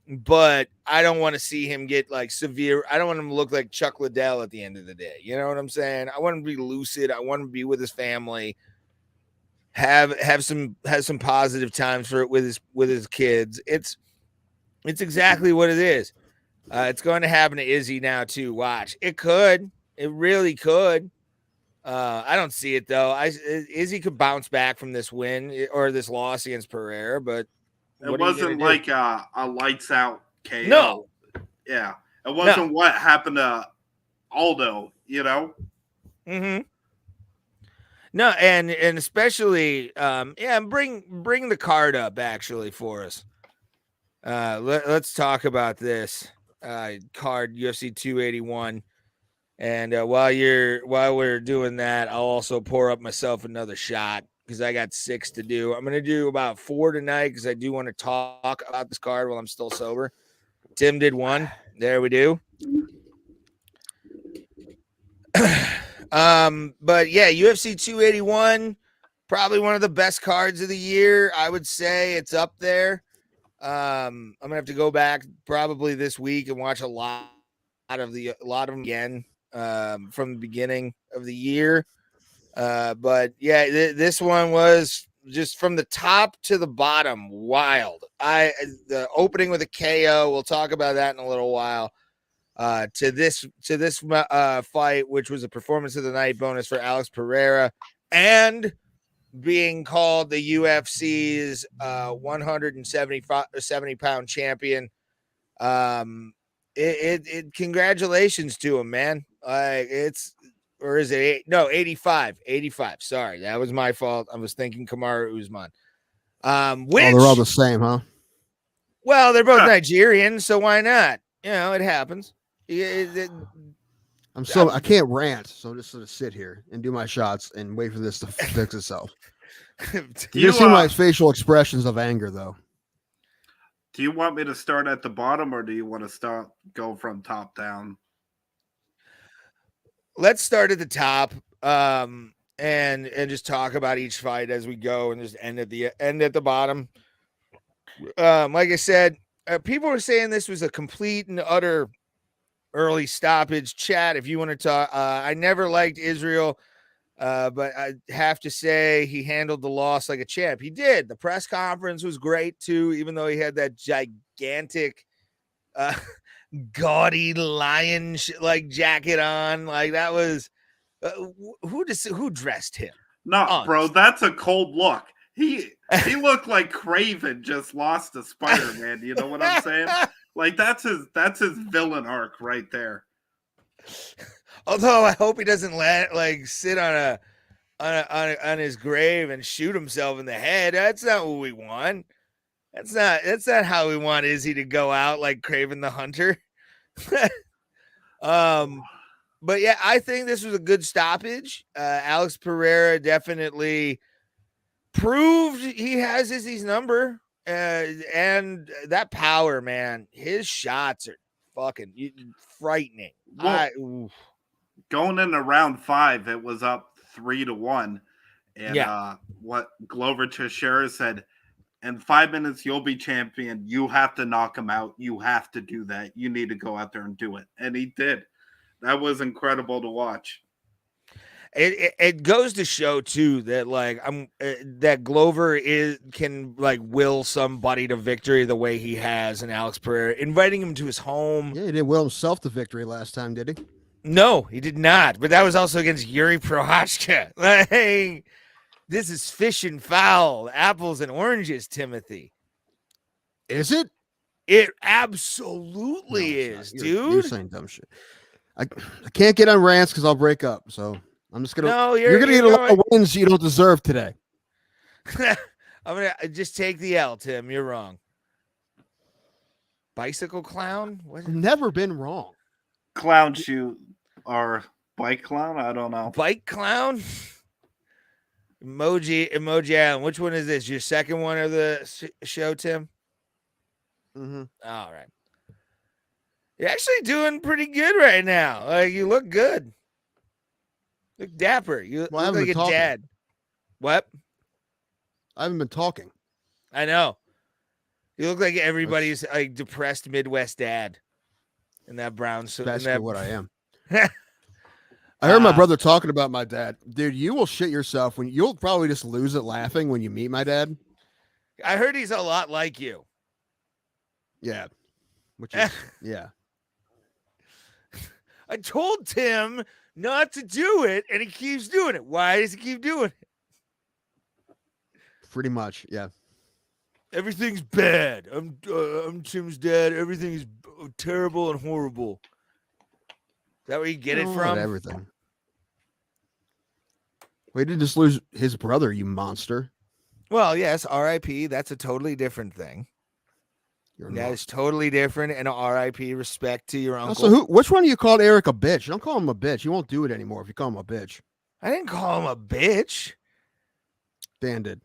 but I don't want to see him get like severe. I don't want him to look like Chuck Liddell at the end of the day. You know what I'm saying? I want him to be lucid. I want him to be with his family. Have some positive times for it with his kids. It's exactly what it is. It's going to happen to Izzy now too. Watch. It really could. I don't see it though. Izzy could bounce back from this win or this loss against Pereira, but it wasn't like a lights out KO. No. Yeah. It wasn't what happened to Aldo, you know? Mm-hmm. No, and especially, bring the card up actually for us. Let's talk about this card, UFC 281. And while we're doing that, I'll also pour up myself another shot because I got 6 to do. I'm gonna do about 4 tonight because I do want to talk about this card while I'm still sober. Tim did 1. There we do. But yeah, UFC 281, probably one of the best cards of the year. I would say it's up there. I'm gonna have to go back probably this week and watch a lot of them again from the beginning of the year. But yeah, this one was just from the top to the bottom wild. The opening with a KO, we'll talk about that in a little while. To this fight, which was a performance of the night bonus for Alex Pereira, and being called the UFC's 170-pound champion. Congratulations to him, man. Is it 85? 85. Sorry, that was my fault. I was thinking Kamaru Usman. They're all the same, huh? Well, they're both Nigerian, so why not? You know, it happens. I can't rant, so I'm just gonna sit here and do my shots and wait for this to fix itself. You see my facial expressions of anger, though. Do you want me to start at the bottom, or do you want to go from top down? Let's start at the top, and just talk about each fight as we go, and just end at the bottom. Like I said, people were saying this was a complete and utter early stoppage. Chat, if you want to talk, I never liked Israel, but I have to say he handled the loss like a champ. He did. The press conference was great too, even though he had that gigantic, gaudy lion like jacket on. Like that was who dressed him? No, bro, that's a cold look. He looked like Craven just lost to Spider-Man. You know what I'm saying? Like that's his villain arc right there. Although I hope he doesn't sit on on his grave and shoot himself in the head. That's not what we want. That's not how we want Izzy to go out like Craven the Hunter. But yeah, I think this was a good stoppage. Alex Pereira definitely proved he has Izzy's number, and that power, man. His shots are fucking frightening. Well, going into round 5, it was up 3-1, and what Glover Teixeira said, in 5 minutes you'll be champion. You have to knock him out. You have to do that. You need to go out there and do it, and he did. That was incredible to watch. It goes to show too that like that Glover can like will somebody to victory the way he has in Alex Pereira, inviting him to his home. Yeah, he didn't will himself to victory last time, did he? No, he did not. But that was also against Yuri Prohashka. Like, this is fish and fowl, apples and oranges, Timothy. Is it? It absolutely is, dude. You're saying dumb shit. I can't get on rants because I'll break up. So I'm just gonna. No, you're gonna get a lot of wins you don't deserve today. I'm gonna just take the L, Tim. You're wrong. Bicycle clown? What? I've never been wrong. Clown shoe or bike clown? I don't know. Bike clown? Emoji Island. Which one is this? Your second one of the show, Tim? Mm-hmm. All right. You're actually doing pretty good right now. Like, you look good. Look dapper. You look like a dad. What? I haven't been talking. I know. You look like everybody's like depressed Midwest dad in that brown suit. That's what I am. I heard my brother talking about my dad. Dude, you will shit yourself when you'll probably just lose it laughing when you meet my dad. I heard he's a lot like you. Yeah. Which is, yeah. I told Tim not to do it, and he keeps doing it. Why does he keep doing it? Pretty much, yeah. Everything's bad. I'm Tim's dad. Everything is terrible and horrible. Is that where you get it from? Everything. We didn't just lose his brother, you monster. Well, yes, R.I.P. That's a totally different thing. That is totally different, and R.I.P. Respect to your uncle. So which one of you called Eric a bitch? Don't call him a bitch. He won't do it anymore if you call him a bitch. I didn't call him a bitch. Dan did.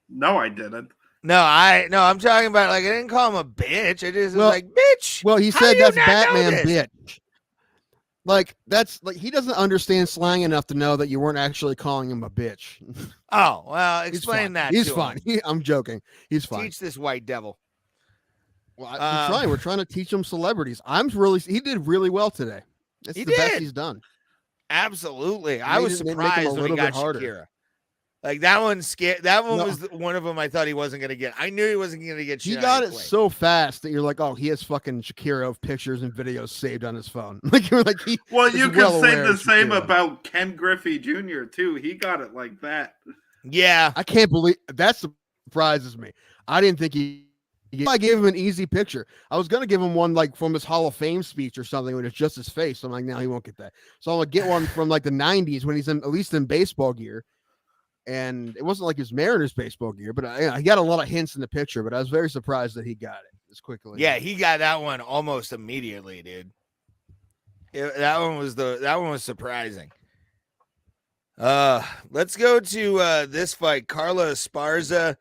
No, I didn't. No, I'm talking about like I didn't call him a bitch. I just was like, bitch. Well, he said that's Batman bitch. Like that's like he doesn't understand slang enough to know that you weren't actually calling him a bitch. Oh, well, explain that. He's fine. I'm joking. He's fine. Teach this white devil. Well, I'm trying. We're trying to teach him celebrities. He did really well today. That's the best he's done. Absolutely. I was surprised when he got Shakira. Like that one scared. That one was one of them I thought he wasn't going to get. I knew he wasn't going to get. He got it so fast that you're like, oh, he has fucking Shakira pictures and videos saved on his phone. Like you're like, you can say the same about Ken Griffey Jr. too. He got it like that. Yeah, I can't believe that surprises me. I didn't think I gave him an easy picture. I was gonna give him one like from his Hall of Fame speech or something when it's just his face. I'm like, no, he won't get that. So I'm gonna get one from like the '90s when he's at least in baseball gear. And it wasn't like his Mariners baseball gear, but I got a lot of hints in the picture. But I was very surprised that he got it as quickly. Yeah, he got that one almost immediately, dude. That one was surprising. Let's go to this fight. Carla Esparza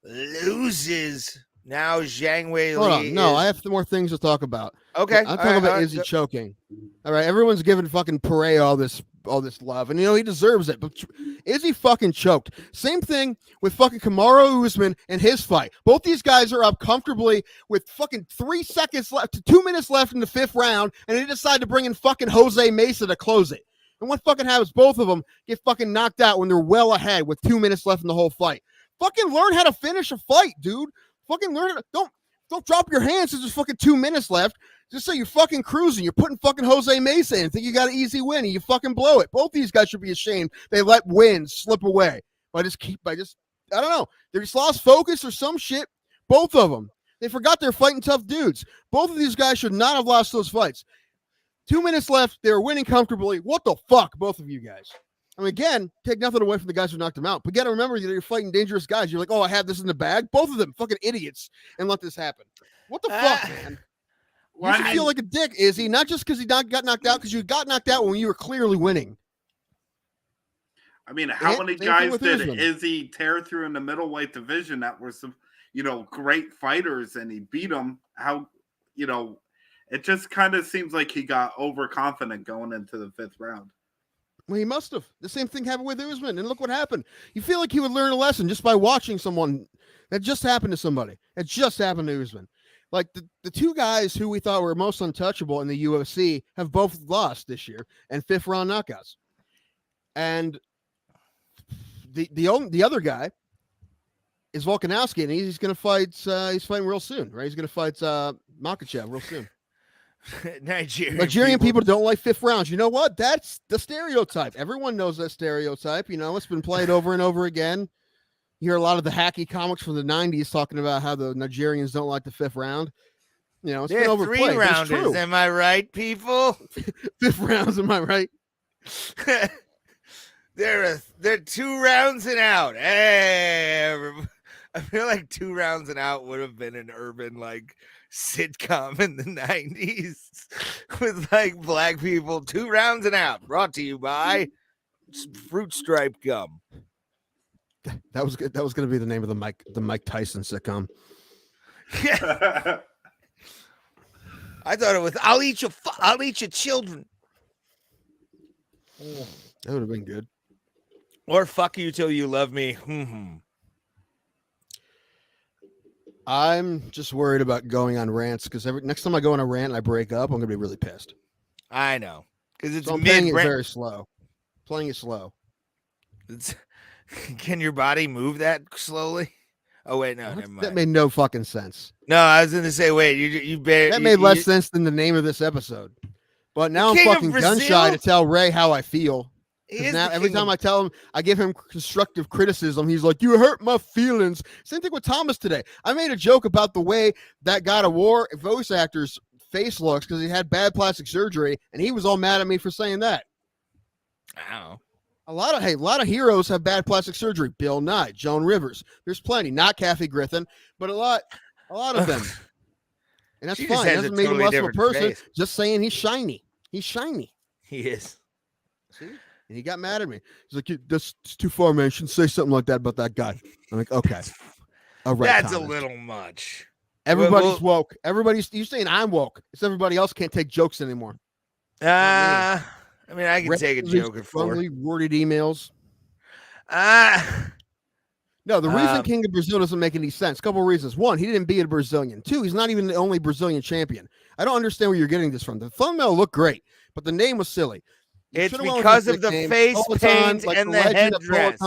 loses. Now Zhang Wei Li. No, I have more things to talk about. Okay, I'm talking about Izzy choking. All right, everyone's giving fucking Pereira all this love, and he deserves it. But Izzy fucking choked. Same thing with fucking Kamaru Usman and his fight. Both these guys are up comfortably with fucking 3 seconds left, 2 minutes left in the 5th round, and they decide to bring in fucking Jose Mesa to close it. And what fucking happens? Both of them get fucking knocked out when they're well ahead with 2 minutes left in the whole fight. Fucking learn how to finish a fight, dude. Fucking learn it. Don't drop your hands. There's just fucking 2 minutes left. Just say you're fucking cruising. You're putting fucking Jose Mesa in. Think you got an easy win and you fucking blow it. Both these guys should be ashamed. They let wins slip away I don't know. They just lost focus or some shit. Both of them. They forgot they're fighting tough dudes. Both of these guys should not have lost those fights. 2 minutes left. They were winning comfortably. What the fuck, both of you guys? I mean, again, take nothing away from the guys who knocked him out. But you got to remember that you're fighting dangerous guys. You're like, oh, I have this in the bag. Both of them fucking idiots and let this happen. What the fuck, man? You should feel like a dick, Izzy, not just because he got knocked out, because you got knocked out when you were clearly winning. I mean, how many same guys thing with did Usman. Izzy tear through in the middleweight division that were some, great fighters, and he beat them? How, it just kind of seems like he got overconfident going into the 5th round. Well, he must have. The same thing happened with Usman, and look what happened. You feel like he would learn a lesson just by watching someone that just happened to somebody. It just happened to Usman. Like the two guys who we thought were most untouchable in the UFC have both lost this year and 5th round knockouts. And the other guy is Volkanovski, and he's going to fight. He's fighting real soon, right? He's going to fight Makhachev real soon. Nigerian people don't like 5th rounds. You know what? That's the stereotype. Everyone knows that stereotype. It's been played over and over again. You hear a lot of the hacky comics from the 90s talking about how the Nigerians don't like the 5th round. It's been overplayed. 3 rounders, am I right, people? 5th rounds, am I right? They're 2 rounds and out. Hey, I feel like 2 rounds and out would have been an urban sitcom in the 90s with black people. 2 rounds and out. Brought to you by Fruit Stripe Gum. That was good. That was going to be the name of the Mike Tyson sitcom. I thought it was I'll eat your children. That would have been good. Or fuck you till you love me. I'm just worried about going on rants because next time I go on a rant and I break up, I'm going to be really pissed. I know. Because it's I'm playing it very slow. Playing it slow. Can your body move that slowly? Oh, wait, no, never mind. That made no fucking sense. No, I was going to say, wait, you better. That made less sense than the name of this episode. But now I'm fucking gun shy to tell Ray how I feel. Now every time I tell him, I give him constructive criticism, he's like, you hurt my feelings. Same thing with Thomas today. I made a joke about the way that God of War voice actor's face looks because he had bad plastic surgery, and he was all mad at me for saying that. Wow. A lot of heroes have bad plastic surgery. Bill Nye, Joan Rivers. There's plenty. Not Kathy Griffin, but a lot of them. And that's fine. It doesn't make him less of a person. Face. Just saying he's shiny. He's shiny. He is. See? And he got mad at me. He's like, that's too far, man. You shouldn't say something like that about that guy. I'm like, okay. All right. That's Thomas. A little much. Everybody's woke. You're saying I'm woke. It's everybody else can't take jokes anymore. I can take a joke at 4. Worded emails. No, the reason King of Brazil doesn't make any sense. A couple of reasons. 1, he didn't beat a Brazilian. 2, he's not even the only Brazilian champion. I don't understand where you're getting this from. The thumbnail looked great, but the name was silly. It's because of the face paint and the headdress.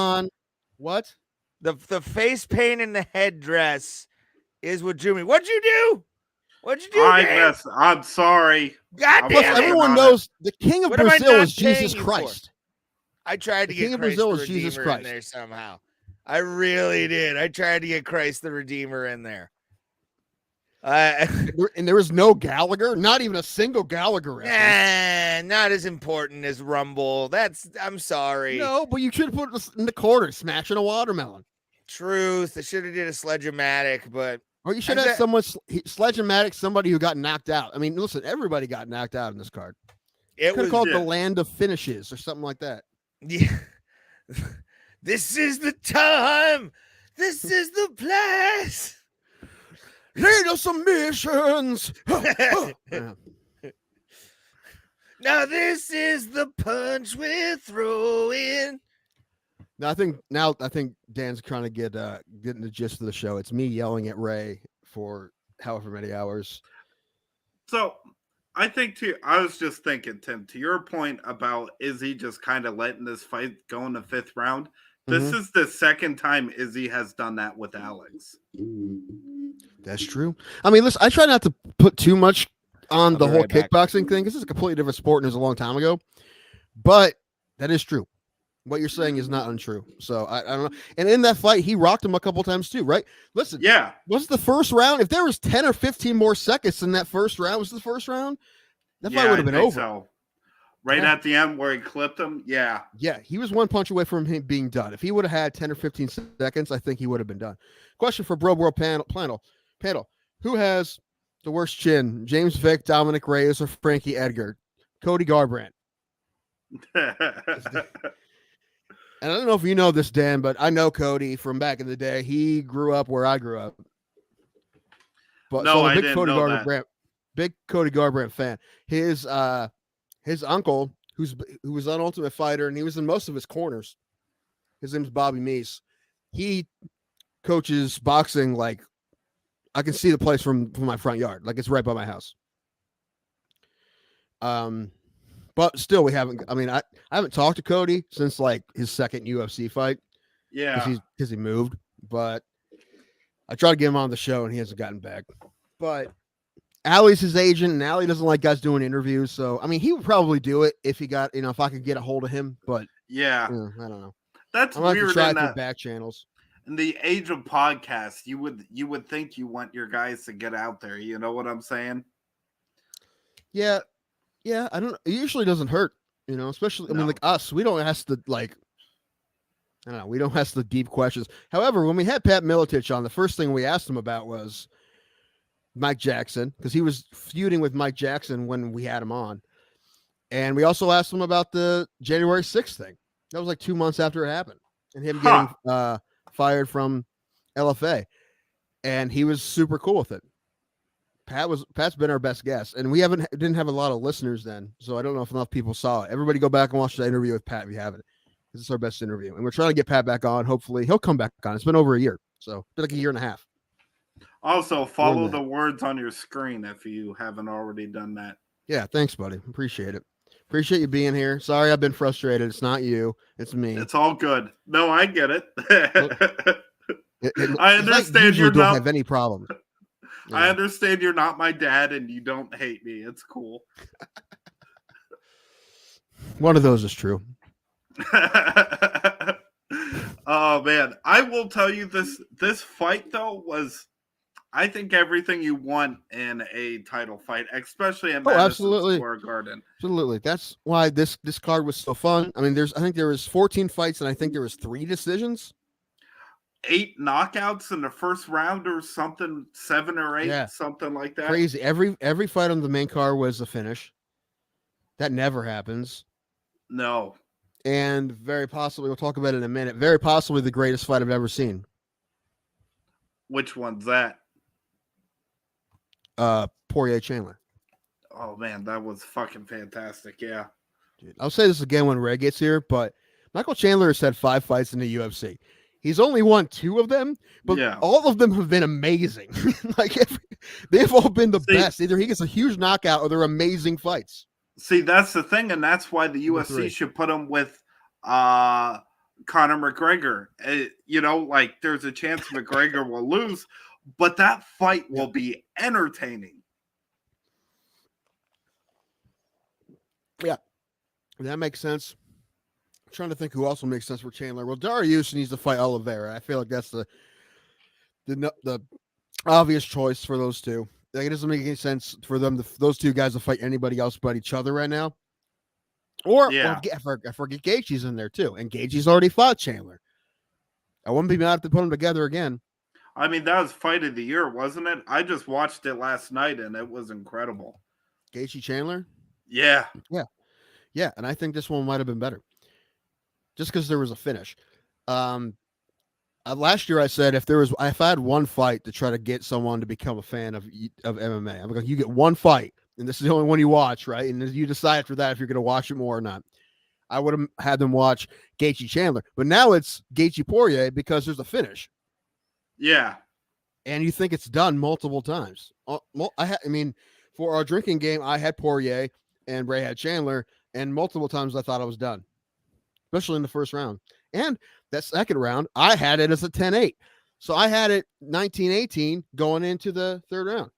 What? The face paint and the headdress is what drew me. What'd you do? I'm sorry. God damn it. Everyone knows the King of Brazil is Jesus Christ. I tried to get King of Brazil is Jesus Christ in there somehow. I really did. I tried to get Christ the Redeemer in there. And there was no Gallagher, not even a single Gallagher reference. Not as important as Rumble. I'm sorry. No, but you should have put it in the corner, smashing a watermelon. Truth. I should have did a Sledge-O-Matic, but or you should have someone Sledge-O-Matic, somebody who got knocked out. I mean, listen, everybody got knocked out in this card. It could have called the Land of Finishes or something like that. Yeah. This is the time. This is the place. Lead of submissions. Now this is the punch we're throwing. I think Dan's trying to get getting the gist of the show. It's me yelling at Ray for however many hours. So I think I was just thinking, Tim, to your point about Izzy just kind of letting this fight go in the 5th round. This is the second time Izzy has done that with Alex. That's true. I mean, listen, I try not to put too much on the whole kickboxing thing. This is a completely different sport and it was a long time ago. But that is true. What you're saying is not untrue. So I don't know. And in that fight, he rocked him a couple times too, right? Listen, yeah. Was the first round? If there was 10 or 15 more seconds in that first round, was the first round? That fight would have been over. So. Right Yeah. at the end where he clipped him. Yeah. Yeah, he was one punch away from him being done. If he would have had 10 or 15 seconds, I think he would have been done. Question for Bro World panel. Who has the worst chin? James Vick, Dominic Reyes, or Frankie Edgar? Cody Garbrandt. And I don't know if you know this, Dan, but I know Cody from back in the day. He grew up where I grew up. But No, so I'm a I big didn't Cody know that. Garbrandt, big Cody Garbrandt fan. His uncle, who was an Ultimate Fighter, and he was in most of his corners. His name's Bobby Meese. He coaches boxing like I can see the place from my front yard, like it's right by my house. But still, we haven't. I mean, I haven't talked to Cody since like his second UFC fight. Yeah. because he moved. But I tried to get him on the show, and he hasn't gotten back. But Allie's his agent, and Allie doesn't like guys doing interviews. So I mean, he would probably do it if he got, if I could get a hold of him. But Yeah. I don't know. That's I'm gonna have to weird try in through that. back channels. In the age of podcasts, you would think you want your guys to get out there. You know what I'm saying? Yeah, I don't. It usually doesn't hurt, especially. I mean, No. like us, we don't ask the I don't know. We don't ask the deep questions. However, when we had Pat Miletich on, the first thing we asked him about was Mike Jackson, because he was feuding with Mike Jackson when we had him on, and we also asked him about the January 6th thing. That was like 2 months after it happened, and him getting fired from LFA, and he was super cool with it. Pat's been our best guest, and we didn't have a lot of listeners then, so I don't know if enough people saw it. Everybody go back and watch the interview with Pat if you haven't. This is our best interview, and we're trying to get Pat back on. Hopefully, he'll come back on. It's been over a year, so it's been like a year and a half. Also, More follow than the that. words on your screen if you haven't already done that. Yeah, thanks, buddy. Appreciate it. Appreciate you being here. Sorry, I've been frustrated. It's not you, it's me. It's all good. No, I get it. It's I like understand usually you're don't not. have any problem. I Yeah. understand you're not my dad and you don't hate me. It's cool. One of those is true. Oh man, I will tell you this fight though was, I think, everything you want in a title fight, especially in Madison absolutely. Square Garden. Absolutely. That's why this card was so fun. I mean, I think there was 14 fights, and I think there was 3 decisions. 8 knockouts in the first round or something, 7 or 8, Yeah. something like that. Crazy. Every fight on the main card was a finish. That never happens. No. And very possibly, we'll talk about it in a minute, very possibly the greatest fight I've ever seen. Which one's that? Poirier Chandler. Oh man, that was fucking fantastic. Yeah. Dude, I'll say this again when Ray gets here, but Michael Chandler has had 5 fights in the UFC. He's only won 2 of them, but Yeah. all of them have been amazing. They've all been the See- best. Either he gets a huge knockout or they're amazing fights. See, that's the thing, and that's why the Number UFC 3. should put him with Conor McGregor. There's a chance McGregor will lose, but that fight will be entertaining. That makes sense. I'm trying to think who else will make sense for Chandler. Well, Dariush needs to fight Oliveira. I feel like that's the obvious choice for those two. Like, it doesn't make any sense for them those two guys to fight anybody else but each other right now. Or Yeah. I forget Gaethje's in there too, and Gaethje's already fought Chandler. I wouldn't be mad if they put them together again. I mean, that was fight of the year, wasn't it? I just watched it last night, and it was incredible. Gaethje Chandler. Yeah. Yeah, and I think this one might have been better, just because there was a finish. Last year I said if I had one fight to try to get someone to become a fan of MMA, I'm like, you get one fight, and this is the only one you watch, right? And you decide after that if you're going to watch it more or not. I would have had them watch Gaethje Chandler, but now it's Gaethje Poirier because there's a finish, Yeah. and you think it's done multiple times. I mean, for our drinking game, I had Poirier and Ray had Chandler, and multiple times I thought I was done, especially in the first round. And that second round, I had it as a 10-8. So I had it 19-18 going into the third round.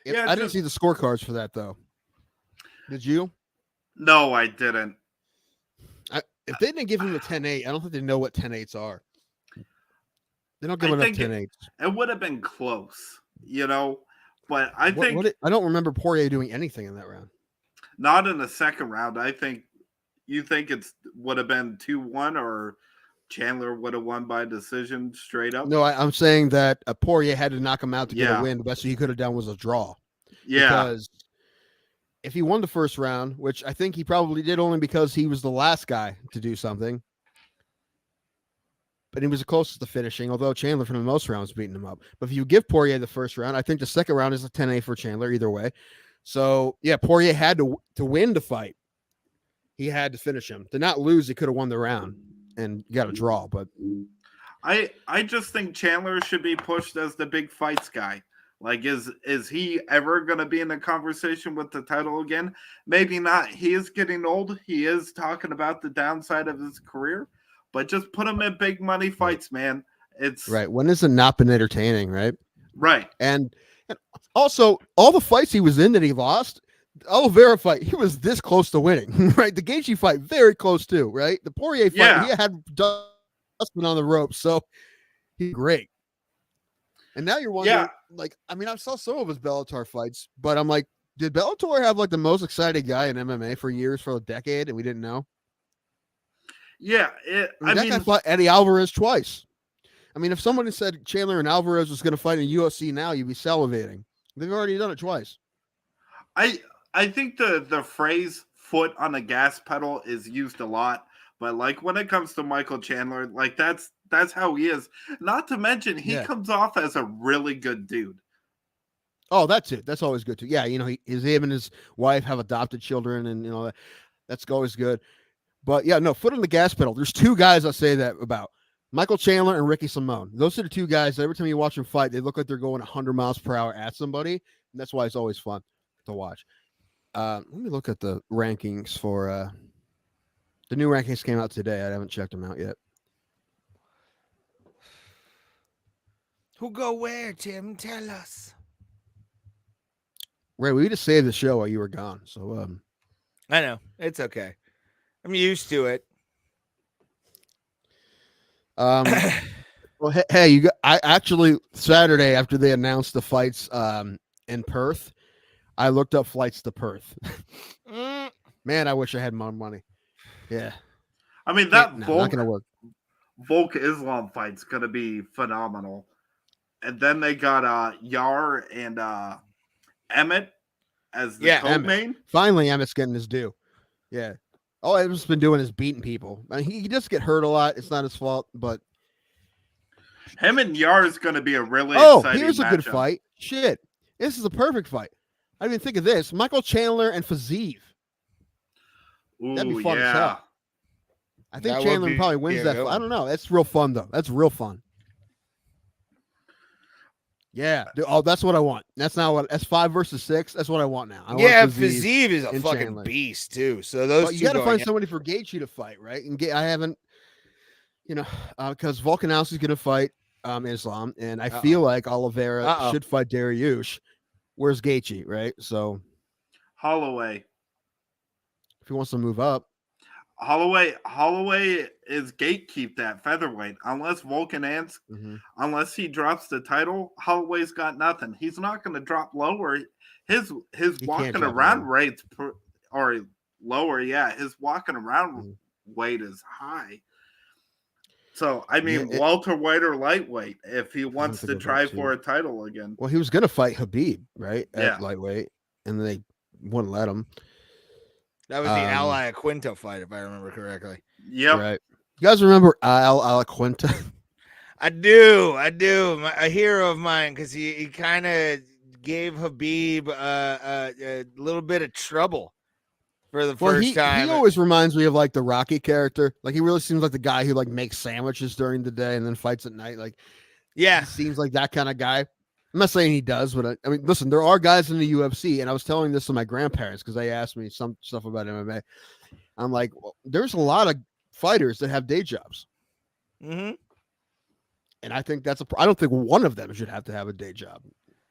Yeah, I didn't see the scorecards for that, though. Did you? No, I didn't. If they didn't give him a 10-8, I don't think they know what 10-8s are. They don't give I enough think 10-8s. It would have been close, but I think I don't remember Poirier doing anything in that round. Not in the second round. I think you think it's would have been 2-1 or Chandler would have won by decision straight up. No, I'm saying that Poirier had to knock him out to get Yeah. a win. The best he could have done was a draw. Yeah. Because if he won the first round, which I think he probably did only because he was the last guy to do something, but he was the closest to finishing, although Chandler for the most rounds beating him up. But if you give Poirier the first round, I think the second round is a 10-8 for Chandler either way. So, yeah, Poirier had to win the fight. He had to finish him. To not lose, he could have won the round and got a draw. But I just think Chandler should be pushed as the big fights guy. Like, is he ever going to be in a conversation with the title again? Maybe not. He is getting old. He is talking about the downside of his career. But just put him in big money fights, man. It's right. When has it not been entertaining, right? Right. And also, all the fights he was in that he lost, the Oliveira fight, he was this close to winning, right? The Gaethje fight, very close too, right? The Poirier fight, he had Dustin on the ropes, so he's great. And now you're wondering, like, I mean, I saw some of his Bellator fights, but I'm like, did Bellator have like the most exciting guy in MMA for years, for a decade, and we didn't know? Yeah, I mean, that guy fought Eddie Alvarez twice. I mean, if somebody said Chandler and Alvarez was going to fight in UFC now, you'd be salivating. They've already done it twice. I think the phrase "foot on the gas pedal" is used a lot, but like when it comes to Michael Chandler, like that's how he is. Not to mention he comes off as a really good dude. Oh, that's it. That's always good too. Yeah, you know, him and his wife have adopted children, and you know that's always good. But yeah, no, foot on the gas pedal. There's two guys I say that about: Michael Chandler and Ricky Simone. Those are the two guys that every time you watch them fight, they look like they're going 100 miles per hour at somebody, and that's why it's always fun to watch. Let me look at the rankings for the new rankings came out today. I haven't checked them out yet. Who go where, Tim? Tell us. Ray, we just saved the show while you were gone, so I know it's okay. I'm used to it. Well, hey, you got, I actually Saturday after they announced the fights in Perth, I looked up flights to Perth. Man, I wish I had more money. Yeah, I mean that not gonna work. Volk Islam fight's gonna be phenomenal, and then they got Yar and Emmett as the co-main. Finally, Emmett's getting his due. Yeah. All Emmett's been doing is beating people. I mean, he does get hurt a lot. It's not his fault, but him and Yar is going to be a really exciting here's a matchup. good fight. Shit, this is a perfect fight. I didn't even think of this. Michael Chandler and Fiziev. That'd be fun as hell. I think Chandler probably wins that fight. I don't know. That's real fun though. That's real fun. Yeah. Oh, that's what I want. That's not what. That's 5 versus 6. That's what I want now. Fiziev is a fucking Chandler. beast too. So those you got to find somebody for Gaethje to fight, right? And I haven't, you know, because Volkanovski's going to fight Islam, and I feel like Oliveira should fight Dariush. Where's Gaethje, right? So Holloway, if he wants to move up, Holloway is gatekeep that featherweight. Unless Volkanovski, unless he drops the title, Holloway's got nothing. He's not going to drop lower. His walking around rates or lower. Yeah, his walking around weight is high. So I mean, welterweight or lightweight, if he wants to try for a title again. Well, he was going to fight Khabib, right? At lightweight, and they wouldn't let him. That was the Al Iaquinta fight, if I remember correctly. Yep. Right. You guys remember Al Iaquinta? I do. A hero of mine, because he kind of gave Khabib a little bit of trouble for the first time. He always reminds me of like the Rocky character. Like he really seems like the guy who like makes sandwiches during the day and then fights at night. Like, he seems like that kind of guy. I'm not saying he does, but I mean, listen, there are guys in the UFC, and I was telling this to my grandparents because they asked me some stuff about MMA. I'm like, well, there's a lot of fighters that have day jobs. Mm-hmm. And I think I don't think one of them should have to have a day job.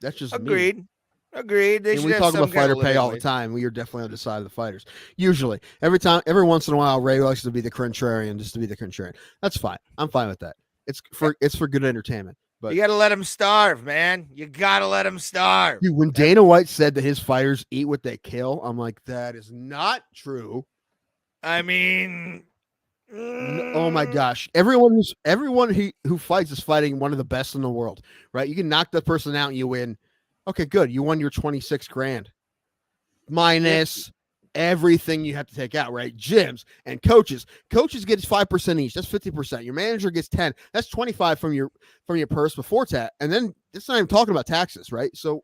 That's just Agreed. Me. Agreed. And we talk about fighter pay all the time. We are definitely on the side of the fighters. Usually, every once in a while, Ray likes to be the contrarian, just to be the contrarian. That's fine. I'm fine with that. It's for good entertainment. But You got to let him starve, man. You got to let him starve. dude, when Dana White said that his fighters eat what they kill, I'm like, that is not true. I mean, Oh my gosh! Everyone who fights is fighting one of the best in the world, right? You can knock that person out and you win. Okay, good. You won your 26 grand minus everything you have to take out, right? Gyms and coaches. Coaches gets 5% each. That's 50%. Your manager gets 10. That's 25 from your purse before tax. And then it's not even talking about taxes, right? So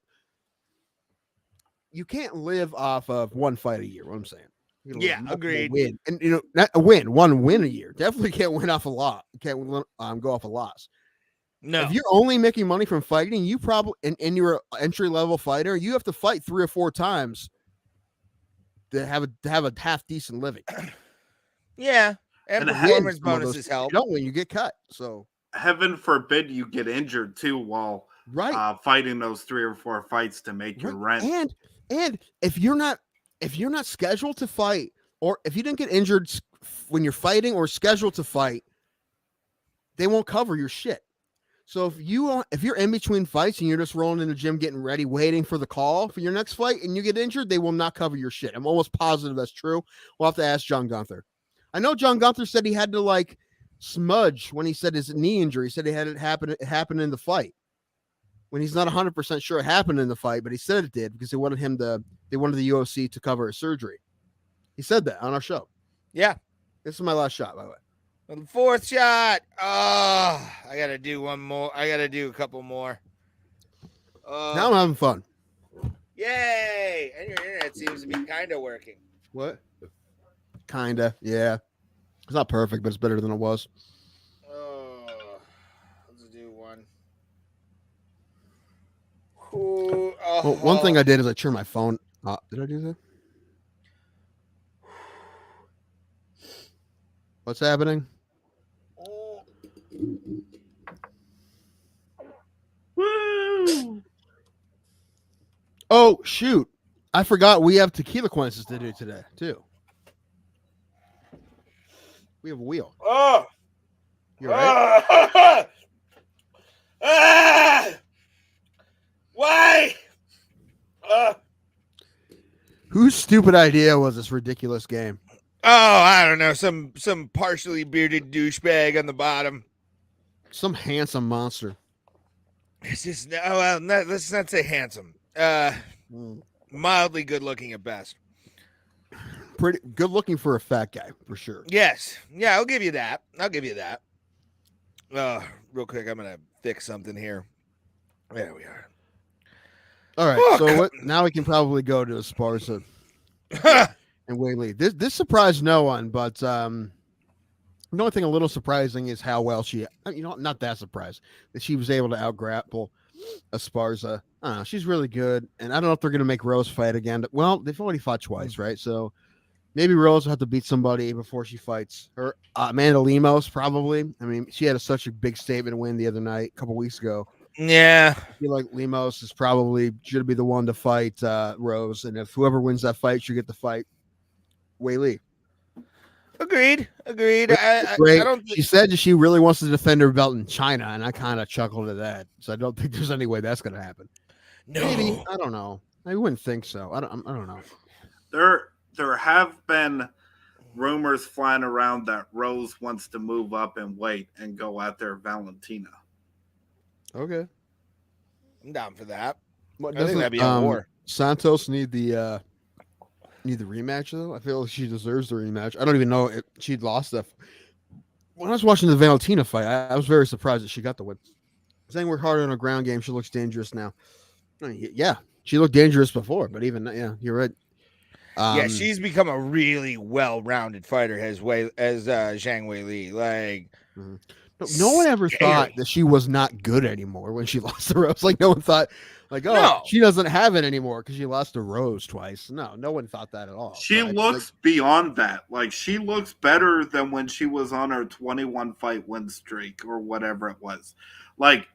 you can't live off of one fight a year. What I'm saying. Yeah, agreed. Win. And not a win, one win a year. Definitely can't win off a lot. Can't go off a loss. No. If you're only making money from fighting, you probably and you're an entry level fighter, you have to fight 3 or 4 times to have a half decent living. Yeah, and performance bonuses help. You don't win, you get cut. So heaven forbid you get injured too while fighting those 3 or 4 fights to make your rent. And if you're not scheduled to fight, or if you didn't get injured when you're fighting or scheduled to fight, they won't cover your shit. So if you're in between fights and you're just rolling in the gym, getting ready, waiting for the call for your next fight, and you get injured, they will not cover your shit. I'm almost positive that's true. We'll have to ask John Gunther. I know John Gunther said he had to smudge when he said his knee injury. He said he had it happen in the fight. When he's not 100% sure it happened in the fight, but he said it did because they wanted the UFC to cover his surgery. He said that on our show. Yeah. This is my last shot, by the way. The 4th shot. Oh, I got to do one more. I got to do a couple more. Now I'm having fun. Yay. And your internet seems to be kind of working. What? Kinda, yeah. It's not perfect, but it's better than it was. Let's do one. Well, one thing I did is I turned my phone. Did I do that? What's happening? Woo! Oh shoot! I forgot we have tequila coins to do today too. We have a wheel. Oh, You're right. Why? Whose stupid idea was this ridiculous game? Oh, I don't know. Some partially bearded douchebag on the bottom. Some handsome monster. It's just let's not say handsome. Mildly good looking at best. Pretty good looking for a fat guy for sure. Yes. Yeah, I'll give you that. Real quick, I'm gonna fix something here. There we are. All right. So now we can probably go to Esparza and Weili. This surprised no one, but the only thing a little surprising is how well she, not that surprised that she was able to out-grapple Esparza. I don't know, she's really good, and I don't know if they're going to make Rose fight again. Well, they've already fought twice, right? So maybe Rose will have to beat somebody before she fights her. Amanda Lemos, probably. I mean, she had such a big statement win the other night, a couple weeks ago. Yeah. I feel like Lemos is probably should be the one to fight Rose, and if whoever wins that fight should get the fight Weili. Agreed. I don't think... She said that she really wants to defend her belt in China, and I kind of chuckled at that. So I don't think there's any way that's going to happen. No. Maybe. I don't know. I wouldn't think so. I don't know. There have been rumors flying around that Rose wants to move up in weight and go after Valentina. Okay. I'm down for that. What, I think that'd be a war. Santos need the rematch though? I feel like she deserves the rematch. I don't even know if she'd lost that. When I was watching the Valentina fight, I was very surprised that she got the win. Saying we're harder on her ground game, she looks dangerous now. I mean, yeah, she looked dangerous before, but even you're right. Yeah, she's become a really well-rounded fighter as Zhang Weili. Like, no one ever thought that she was not good anymore when she lost to Rose. Like, no one thought, she doesn't have it anymore because she lost to Rose twice. No one thought that at all. She looks beyond that. Like, she looks better than when she was on her 21 fight win streak or whatever it was. Like,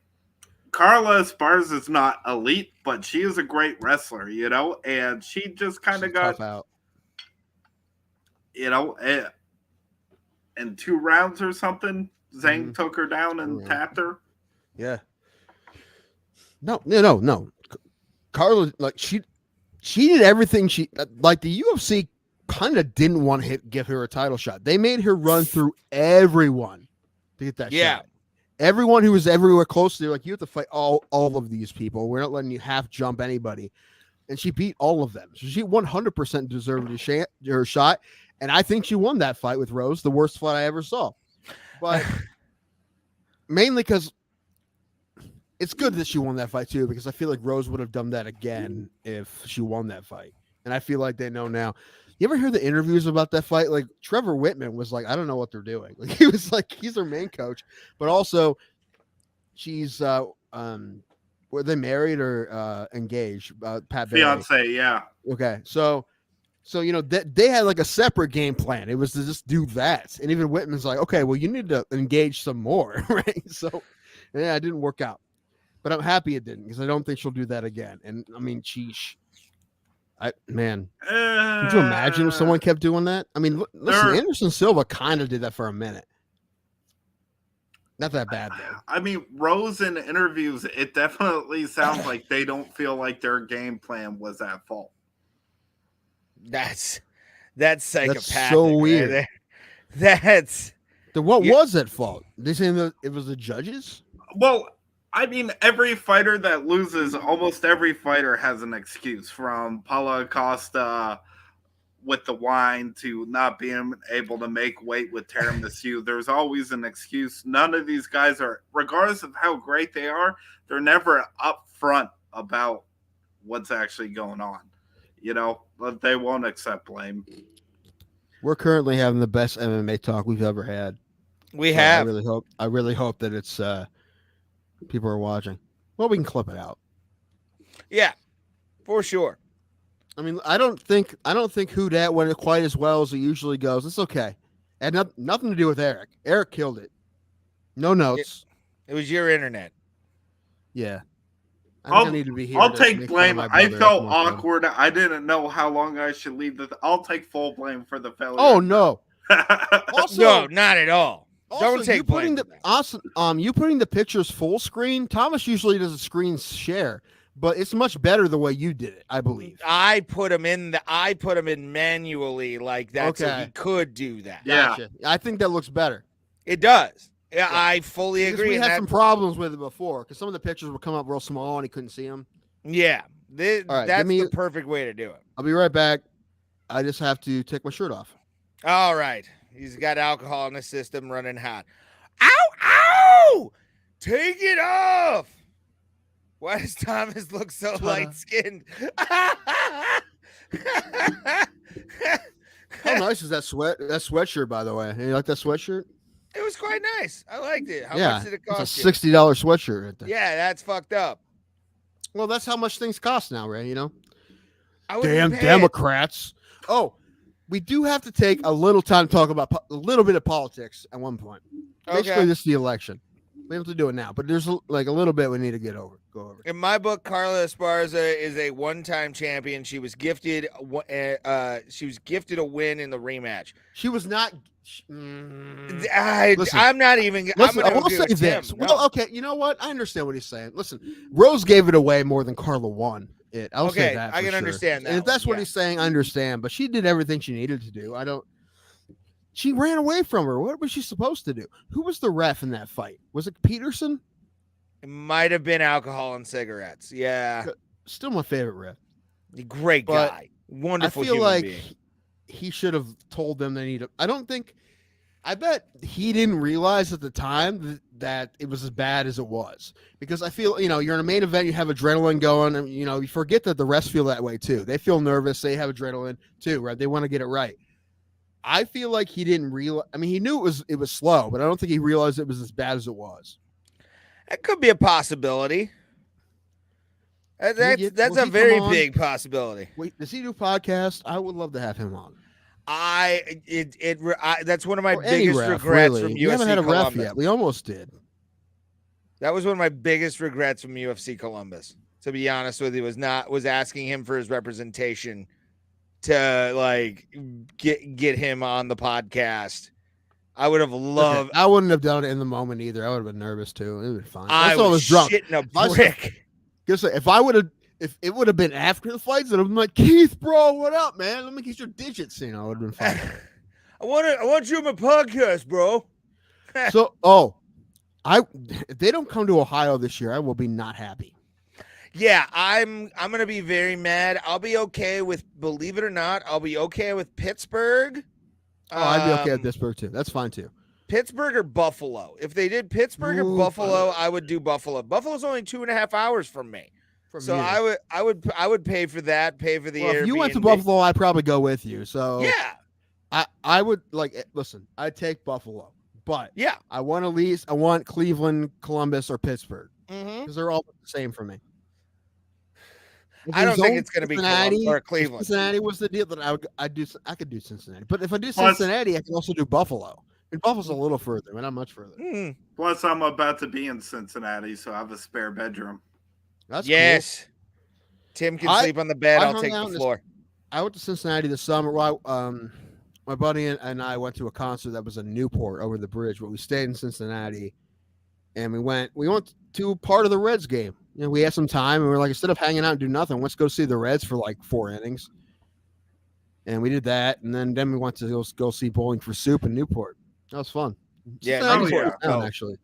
Carla Esparza is not elite, but she is a great wrestler, and she just kind of got out. In 2 rounds or something, Zhang took her down and tapped her. Yeah. No. Carla, like she did everything like the UFC kind of didn't want to give her a title shot. They made her run through everyone to get that shot. Everyone who was everywhere close to her, like, you have to fight all of these people. We're not letting you half jump anybody. And she beat all of them. So she 100% deserved her shot. And I think she won that fight with Rose, the worst fight I ever saw. But mainly because it's good that she won that fight too, because I feel like Rose would have done that again if she won that fight. And I feel like they know now. You ever hear the interviews about that fight? Like, Trevor Whitman was like, I don't know what they're doing. Like, he was like, he's their main coach, but also she's were they married or engaged? Pat Bailey. Fiance, yeah. Okay, so you know that they had like a separate game plan. It was to just do that, and even Whitman's like, okay, well, you need to engage some more, right? So yeah, it didn't work out, but I'm happy it didn't, because I don't think she'll do that again. And I mean, could you imagine if someone kept doing that? I mean, listen, Anderson Silva kind of did that for a minute. Not that bad though. I mean, Rose in interviews, it definitely sounds like they don't feel like their game plan was at fault. That's psychopathic. That's so weird. That's what was at fault? They saying that it was the judges? Well, I mean, every fighter that loses, almost every fighter has an excuse, from Paulo Costa with the wine to not being able to make weight with tiramisu. There's always an excuse. None of these guys are, regardless of how great they are, they're never upfront about what's actually going on. You know, but they won't accept blame. We're currently having the best MMA talk we've ever had. We have. I really hope that it's people are watching. Well, we can clip it out. Yeah, for sure. I mean, I don't think Who Dat went quite as well as it usually goes. It's okay. It had nothing to do with Eric. Eric killed it. No notes. It was your internet. Yeah. I'll need to be here. I'll take blame. I felt awkward. I didn't know how long I should leave this. I'll take full blame for the failure. Oh no. Also, no, not at all. Don't take blame. You putting the pictures full screen. Thomas usually does a screen share, but it's much better the way you did it, I believe. I put him in manually like that, so he could do that. Yeah, gotcha. I think that looks better. It does. Yeah, I fully agree. We had some problems with it before, because some of the pictures would come up real small and he couldn't see them. Yeah, that's the perfect way to do it. I'll be right back. I just have to take my shirt off. All right. He's got alcohol in the system running hot. Ow! Ow! Take it off! Why does Thomas look so light-skinned? How nice is that sweatshirt, by the way? You like that sweatshirt? It was quite nice. I liked it. How much did it cost? It's a $60 sweatshirt right there. Yeah, that's fucked up. Well, that's how much things cost now, Ray, you know? Damn Democrats. Oh, we do have to take a little time to talk about a little bit of politics at one point. Basically, this is the election. We have to do it now, but there's like a little bit we need to go over. In my book, Carla Esparza is a one-time champion. She was gifted a win in the rematch. She was not. I'm not even. Listen, I will say this. No. Well, okay, you know what? I understand what he's saying. Listen, Rose gave it away more than Carla won it. I'll say that. I can understand that. And if that's what he's saying, I understand. But she did everything she needed to do. She ran away from her. What was she supposed to do? Who was the ref in that fight? Was it Peterson? It might have been alcohol and cigarettes. Yeah. Still my favorite ref. Great guy. Wonderful human being. I feel like he should have told them they need to. I bet he didn't realize at the time that it was as bad as it was. Because I feel, you're in a main event, you have adrenaline going, and, you forget that the rest feel that way too. They feel nervous. They have adrenaline too, right? They want to get it right. I feel like he didn't realize. I mean, he knew it was slow, but I don't think he realized it was as bad as it was. That could be a possibility. That's a very big possibility. Wait, does he do podcasts? I would love to have him on. That's one of my biggest regrets from UFC. We haven't had a Columbus. ref yet. We almost did. That was one of my biggest regrets from UFC Columbus. To be honest with you, was asking him for his representation to get him on the podcast. I would have loved. I wouldn't have done it in the moment either. I would have been nervous too. It would be fine. I was drunk. Shitting a brick. Guess what? If it would have been after the fights, I'd have been like, Keith, bro, what up, man? Let me get your digits. You know, it would have been fine. I want you on my podcast, bro. So, if they don't come to Ohio this year, I will be not happy. Yeah, I'm gonna be very mad. I'll be okay with, believe it or not, I'll be okay with Pittsburgh. Oh, I'd be okay with Pittsburgh too. That's fine too. Pittsburgh or Buffalo. If they did Pittsburgh or Buffalo, I would do Buffalo. Buffalo's only 2.5 hours from me. I would pay for that, pay for the Airbnb. If you went to Buffalo, I'd probably go with you. So yeah, I would listen, I'd take Buffalo, but yeah, I want Cleveland, Columbus, or Pittsburgh mm-hmm. because they're all the same for me. I don't think it's going to be Columbus or Cleveland. Cincinnati was the deal that I could do Cincinnati, but if I do Cincinnati, I can also do Buffalo. And Buffalo's a little further, but not much further. Mm. Plus, I'm about to be in Cincinnati, so I have a spare bedroom. That's yes. Cool. Tim can sleep on the bed. I'll take the floor. I went to Cincinnati this summer. My buddy and I went to a concert that was in Newport over the bridge, but we stayed in Cincinnati, and we went to part of the Reds game. You know, we had some time, and we were like, instead of hanging out and do nothing, let's go see the Reds for like 4 innings. And we did that, and then we went to go see Bowling for Soup in Newport. That was fun. Yeah, Newport actually.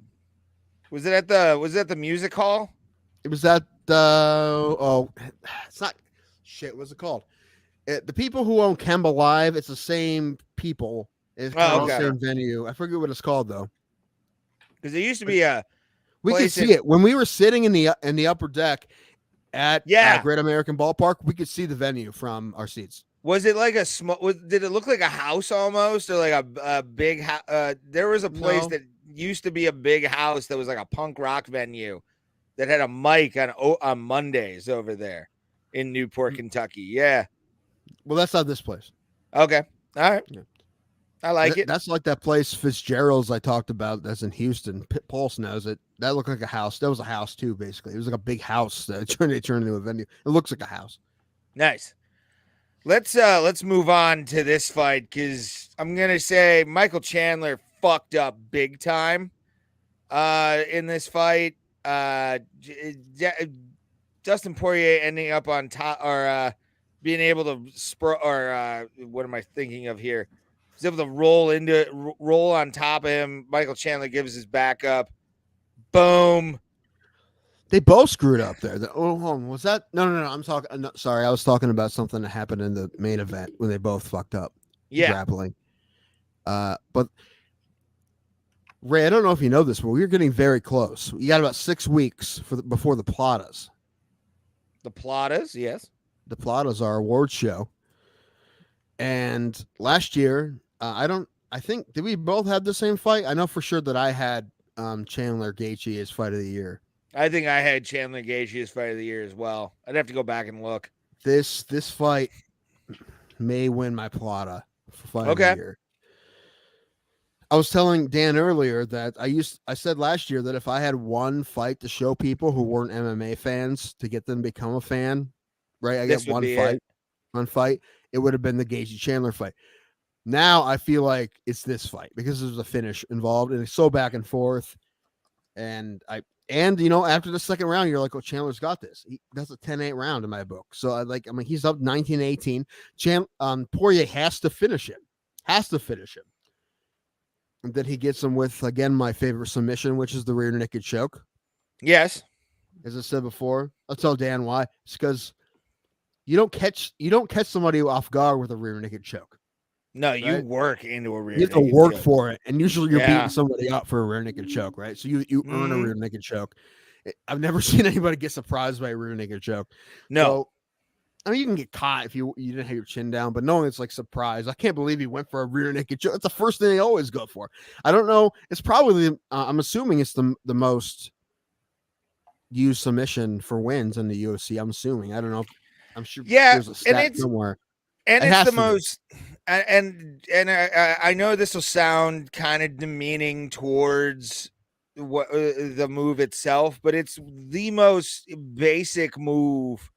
Was it at the music hall? It was at the it's not shit. What's it called? The people who own Kemba Live. It's the same people. It's the same venue. I forget what it's called though. Because there used to be a. We could see it when we were sitting in the upper deck at Great American Ballpark. We could see the venue from our seats. Was it like a small? Did it look like a house almost, or like a big house? There was a place that used to be a big house that was like a punk rock venue that had a mic on Mondays over there in Newport, Kentucky. Yeah. Well, that's not this place. Okay. All right. Yeah. I like it. That's like that place Fitzgerald's I talked about. That's in Houston. Pulse knows it. That looked like a house. That was a house too, basically. It was like a big house that they turned into a venue. It looks like a house. Nice. Let's move on to this fight because I'm gonna say Michael Chandler fucked up big time in this fight. Dustin Poirier ending up on top or being able to what am I thinking of here? He's able to roll on top of him. Michael Chandler gives his back up. Boom. They both screwed up there. Was that? No. I'm talking. No, sorry, I was talking about something that happened in the main event when they both fucked up. Yeah, grappling. But Ray, I don't know if you know this, but we're getting very close. You got about 6 weeks before the Platas. The Platas, yes. The Platas are award show. And last year, I think did we both have the same fight? I know for sure that I had Chandler Gaethje as fight of the year. I think I had Chandler Gaethje as fight of the year as well. I'd have to go back and look. This fight may win my Plata for fight of the year. I was telling Dan earlier that I said last year that if I had one fight to show people who weren't MMA fans to get them to become a fan, right? I get one fight, it would have been the Gaethje Chandler fight. Now I feel like it's this fight because there's a finish involved and it's so back and forth. And you know, after the second round, you're like, oh, Chandler's got this. That's a 10-8 round in my book. So he's up 19-18. Poirier has to finish him. And then he gets him with, again, my favorite submission, which is the rear naked choke. Yes. As I said before, I'll tell Dan why. It's because you don't catch somebody off guard with a rear naked choke. No, right? You work into a rear naked choke. You have to work for it. And usually you're beating somebody up for a rear naked choke, right? So you earn a rear naked choke. I've never seen anybody get surprised by a rear naked choke. No. So, I mean, you can get caught if you didn't have your chin down, but no one's like surprised. I can't believe he went for a rear naked choke. That's the first thing they always go for. I don't know. It's probably, I'm assuming it's the most used submission for wins in the UFC. I'm assuming. I don't know. I'm sure there's a stat somewhere. And it's the most, and I know this will sound kind of demeaning towards what the move itself, but it's the most basic move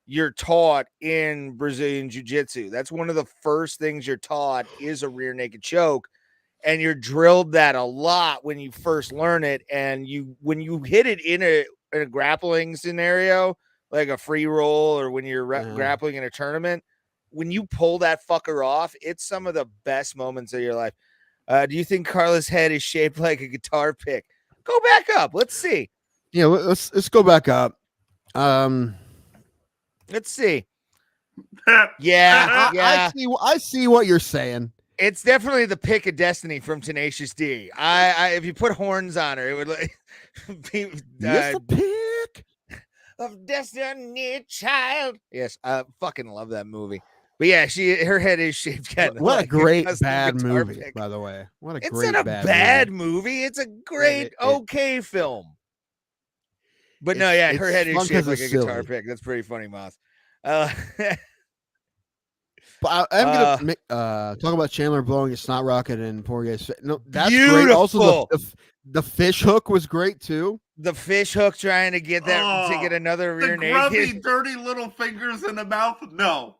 you're taught in Brazilian Jiu-Jitsu. That's one of the first things you're taught is a rear naked choke. And you're drilled that a lot when you first learn it. And when you hit it in a grappling scenario, like a free roll, or when you're Yeah. grappling in a tournament, when you pull that fucker off, it's some of the best moments of your life. Do you think Carla's head is shaped like a guitar pick? Go back up. Let's see. Yeah, let's go back up. Let's see. Yeah, yeah. I see what you're saying. It's definitely the pick of destiny from Tenacious D. I if you put horns on her, it would like be Yes, the pick. of destiny, child. Yes, I fucking love that movie. But yeah, her head is shaped kind of What like a great custom bad guitar movie, pick. by the way. What a It's great not a bad movie. movie. It's a great, okay film. But no, It's- yeah, her it's head is fun shaped 'cause like a it's guitar silly. pick. That's pretty funny, Moss. But I'm gonna talk about Chandler blowing his snot rocket and Poirier's. No, that's great. Also, Beautiful. the fish hook was great too. The fish hook trying to get that to get another The rear grubby, naked. dirty little fingers in the mouth. No,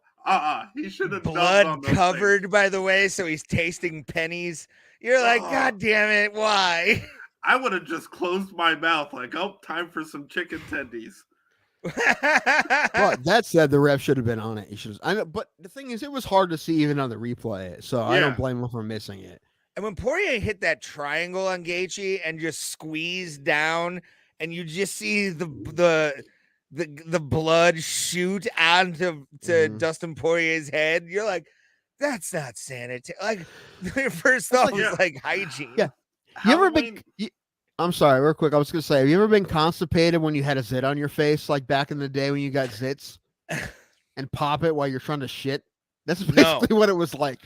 He should have Blood covered, by the way, so he's tasting pennies. You're like, Oh. God damn it, why? I would have just closed my mouth, like, oh, time for some chicken tendies. But that said, the ref should have been on it. He should have. I know, but the thing is, it was hard to see even on the replay. So I Yeah. don't blame him for missing it. And when Poirier hit that triangle on Gaethje and just squeezed down, and you just see the blood shoot onto Dustin Poirier's head, you're like, that's not sanitary. Like, your first thought was like hygiene. Yeah. You ever been? I'm sorry, real quick. I was gonna say, have you ever been constipated when you had a zit on your face, like back in the day when you got zits, and pop it while you're trying to shit? That's basically what it was like.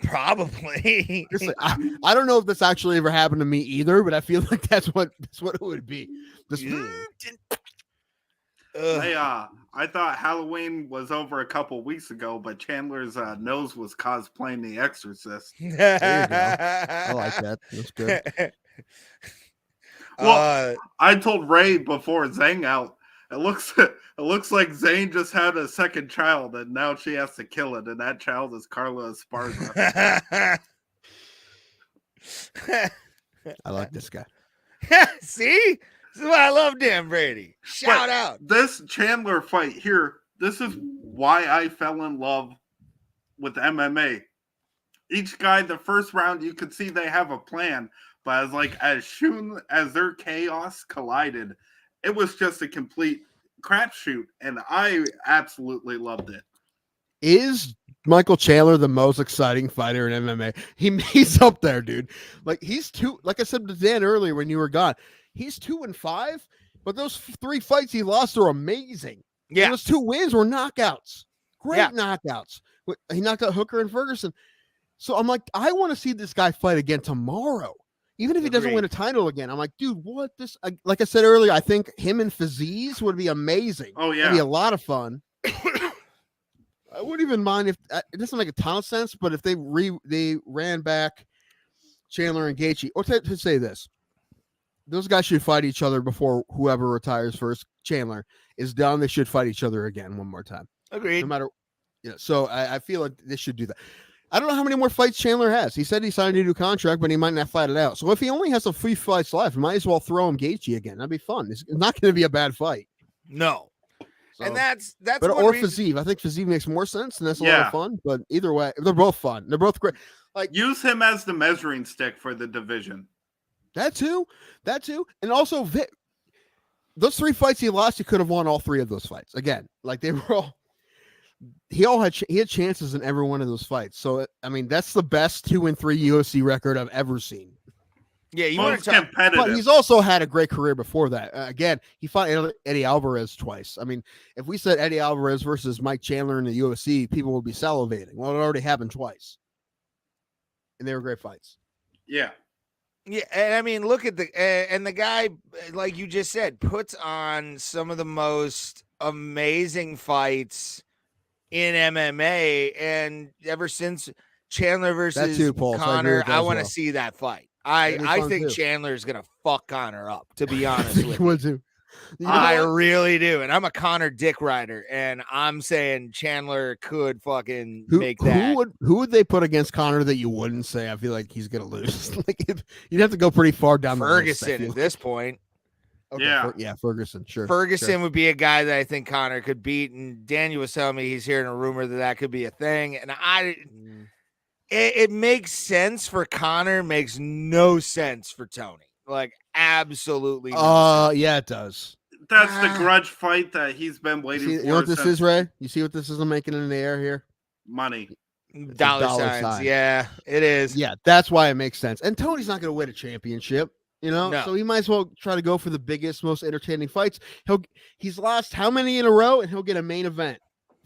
Probably. I don't know if this actually ever happened to me either, but I feel like that's what it would be. Just, I thought Halloween was over a couple weeks ago, but Chandler's nose was cosplaying The Exorcist. there you go. I like that. That's good. Well, I told Ray before Zhang out. It looks like Zane just had a second child, and now she has to kill it, and that child is Carla Esparza. I like this guy. See, this is why I love Dan Brady. Shout But out. This Chandler fight here. This is why I fell in love with MMA. Each guy, the first round, you could see they have a plan, but as soon as their chaos collided, it was just a complete crapshoot, and I absolutely loved it. Is Michael Chandler the most exciting fighter in MMA? He's up there, dude. Like like I said to Dan earlier when you were gone, he's 2-5, but those 3 fights he lost are amazing. Yeah. And those 2 wins were knockouts. Great knockouts. He knocked out Hooker and Ferguson. So I'm like, I want to see this guy fight again tomorrow. Even if he doesn't win a title again, I'm like, dude, what this? Like I said earlier, I think him and Fazeez would be amazing. Oh, yeah. It'd be a lot of fun. I wouldn't even mind if it doesn't make a ton of sense, but if they ran back Chandler and Gaethje, or to say this, those guys should fight each other before whoever retires first. Chandler is done. They should fight each other again one more time. Agreed. No matter, so I feel like they should do that. I don't know how many more fights Chandler has. He said he signed a new contract, but he might not fight it out. So if he only has some 3 fights left, might as well throw him Gaethje again. That'd be fun. It's not going to be a bad fight. No. So, And that's but one or reason- Fazeev. I think Fazeev makes more sense, and that's a lot of fun. But either way, they're both fun. They're both great. Like use him as the measuring stick for the division. That too, and also those 3 fights he lost, he could have won all 3 of those fights again. Like they were all. He had chances in every one of those fights. So I mean, that's the best 2-3 UFC record I've ever seen. Yeah, you Most want to talk. competitive. But he's also had a great career before that. Again, he fought Eddie Alvarez twice. I mean, if we said Eddie Alvarez versus Mike Chandler in the UFC, people would be salivating. Well, it already happened twice, and they were great fights. Yeah. Yeah, and I mean, look at the guy, like you just said, puts on some of the most amazing fights in MMA, and ever since Chandler versus too, Paul, so I agree Connor, with that I as want to well. see that fight. That'd be I fun, think too. Chandler's gonna fuck Connor up, to be honest with You you. would too. You know I what? really do, and I'm a Connor dick rider, and I'm saying Chandler could fucking Who, make that. who would they put against Connor that you wouldn't say? I feel like he's gonna lose. Like you'd have to go pretty far down the list, I Ferguson feel at this point. Okay, Yeah. Ferguson, sure. Ferguson sure. would be a guy that I think Connor could beat. And Daniel was telling me he's hearing a rumor that could be a thing. And it makes sense for Connor, makes no sense for Tony. Like, absolutely no sense. Yeah, it does. That's the grudge fight that he's been waiting See, for. you know what this since is, Ray? You see what this is making in the air here? money. Dollar dollar signs. sign. Yeah, it is. Yeah, that's why it makes sense. And Tony's not going to win a championship, you know, No. so he might as well try to go for the biggest, most entertaining fights. He's lost how many in a row, and he'll get a main event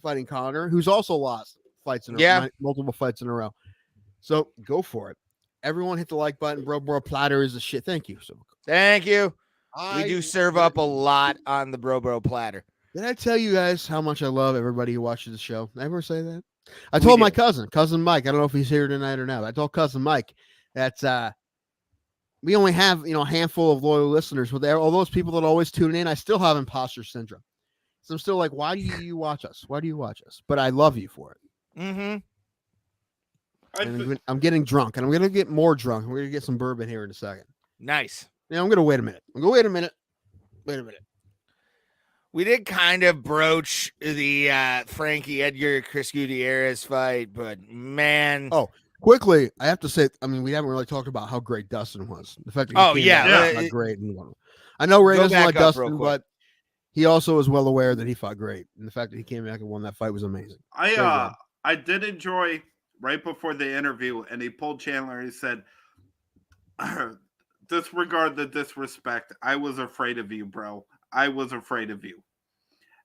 fighting Connor, who's also lost fights in multiple fights in a row. So go for it. Everyone hit the like button. Bro Platter is the shit. Thank you. So Thank you. We do serve up a lot on the Bro Platter. Did I tell you guys how much I love everybody who watches the show? Did I ever say that? I told my cousin Mike. I don't know if he's here tonight or not. I told cousin Mike that we only have a handful of loyal listeners. But all those people that always tune in, I still have imposter syndrome. So I'm still like, why do you watch us? Why do you watch us? But I love you for it. Mm-hmm. And I'm getting drunk, and I'm gonna get more drunk. We're gonna get some bourbon here in a second. Nice. Yeah, I'm gonna wait a minute. Wait a minute. We did kind of broach the Frankie Edgar Chris Gutierrez fight, but man. Oh, quickly, I have to say, I mean, we haven't really talked about how great Dustin was. The fact that he came out, not great. I know Ray doesn't like Dustin, but he also was well aware that he fought great, and the fact that he came back and won that fight was amazing. I did enjoy right before the interview, and he pulled Chandler and he said, disregard the disrespect. I was afraid of you, bro. I was afraid of you.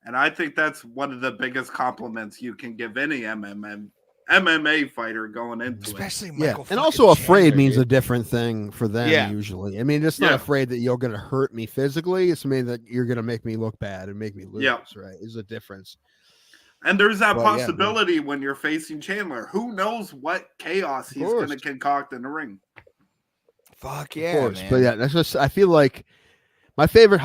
And I think that's one of the biggest compliments you can give any MMA fighter going into Especially it. Michael and also afraid Chandler, means a different thing for them usually. I mean, it's not Yeah. afraid that you're going to hurt me physically. It's mean that you're going to make me look bad and make me lose, right? Is a difference. And there's that possibility when you're facing Chandler. Who knows what chaos he's going to concoct in the ring. Fuck yeah, Of course. man. But yeah, that's just, I feel like my favorite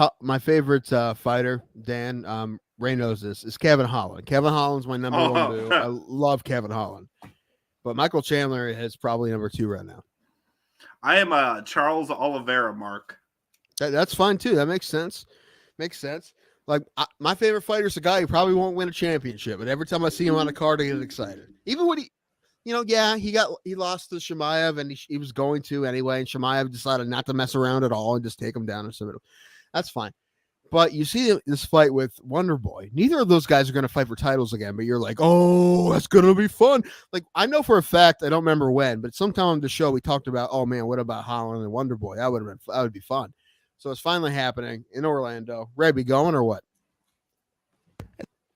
fighter, Dan, Ray knows this, is Kevin Holland. Kevin Holland's my number one dude. I love Kevin Holland. But Michael Chandler is probably number 2 right now. I am a Charles Oliveira mark. That's fine too. That makes sense. Like my favorite fighter is a guy who probably won't win a championship, but every time I see him on a card, I get excited. Even when he lost to Chimaev, and he was going to anyway, and Chimaev decided not to mess around at all and just take him down or something. That's fine. But you see this fight with Wonder Boy. Neither of those guys are going to fight for titles again, but you're like, oh, that's going to be fun. Like, I know for a fact, I don't remember when, but sometime on the show we talked about, oh man, what about Holland and Wonder Boy? That would be fun. So it's finally happening in Orlando. Ray, be going or what?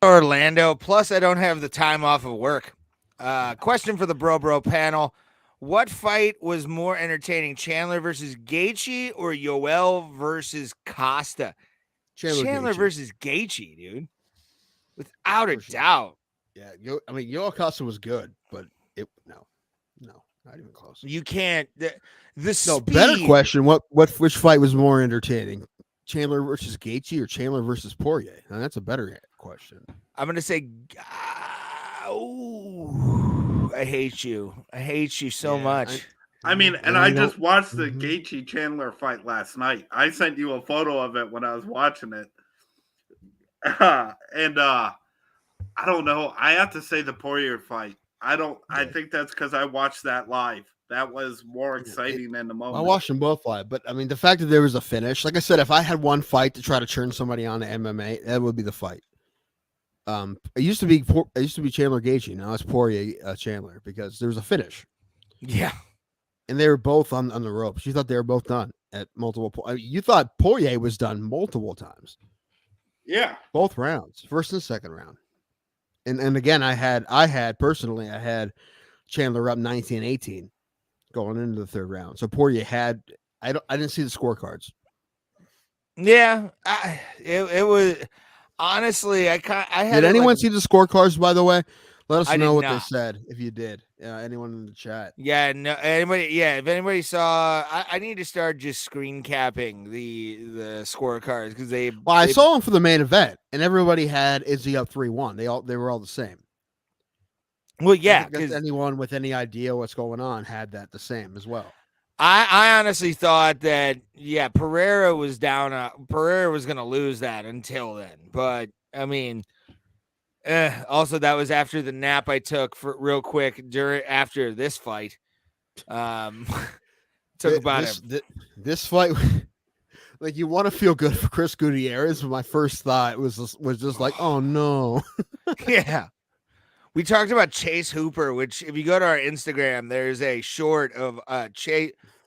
Orlando. Plus, I don't have the time off of work. Question for the Bro panel. What fight was more entertaining, Chandler versus Gaethje or Yoel versus Costa? Chandler versus Gaethje, dude. Without a doubt. Yeah, Yoel Costa was good, but no, not even close. You can't. The speed. Better question. Which fight was more entertaining? Chandler versus Gaethje or Chandler versus Poirier? And that's a better question. I'm gonna say, I hate you. I hate you so much. I just watched the Gaethje Chandler fight last night. I sent you a photo of it when I was watching it, and I don't know. I have to say the Poirier fight. I think that's because I watched that live. That was more exciting in the moment. I watched them both live, but I mean, the fact that there was a finish, like I said, if I had one fight to try to turn somebody on to MMA, that would be the fight. It used to be Chandler Gaethje. Now it's Poirier Chandler because there was a finish. Yeah, and they were both on the ropes. You thought they were both done at multiple points. You thought Poirier was done multiple times. Yeah, both rounds, first and second round. And again, I had Chandler up 19-18 going into the third round. So Poirier had I didn't see the scorecards. Yeah, it was honestly I had. Did anyone see the scorecards? By the way, let us know what not. they said if you did. Anyone in the chat? Yeah, no. Anybody? Yeah, if anybody saw, I need to start just screen capping the scorecards because they. Well, I saw them for the main event, and everybody had Izzy up 3-1. They were all the same. Well, yeah, because anyone with any idea what's going on had that the same as well. I honestly thought that Pereira was down. Pereira was going to lose that until then, but I mean, also that was after the nap I took for real quick after this fight. Took about this fight. Like, you want to feel good for Chris Gutierrez, but my first thought was just like, oh no. Yeah. We talked about Chase Hooper, which if you go to our Instagram, there's a short of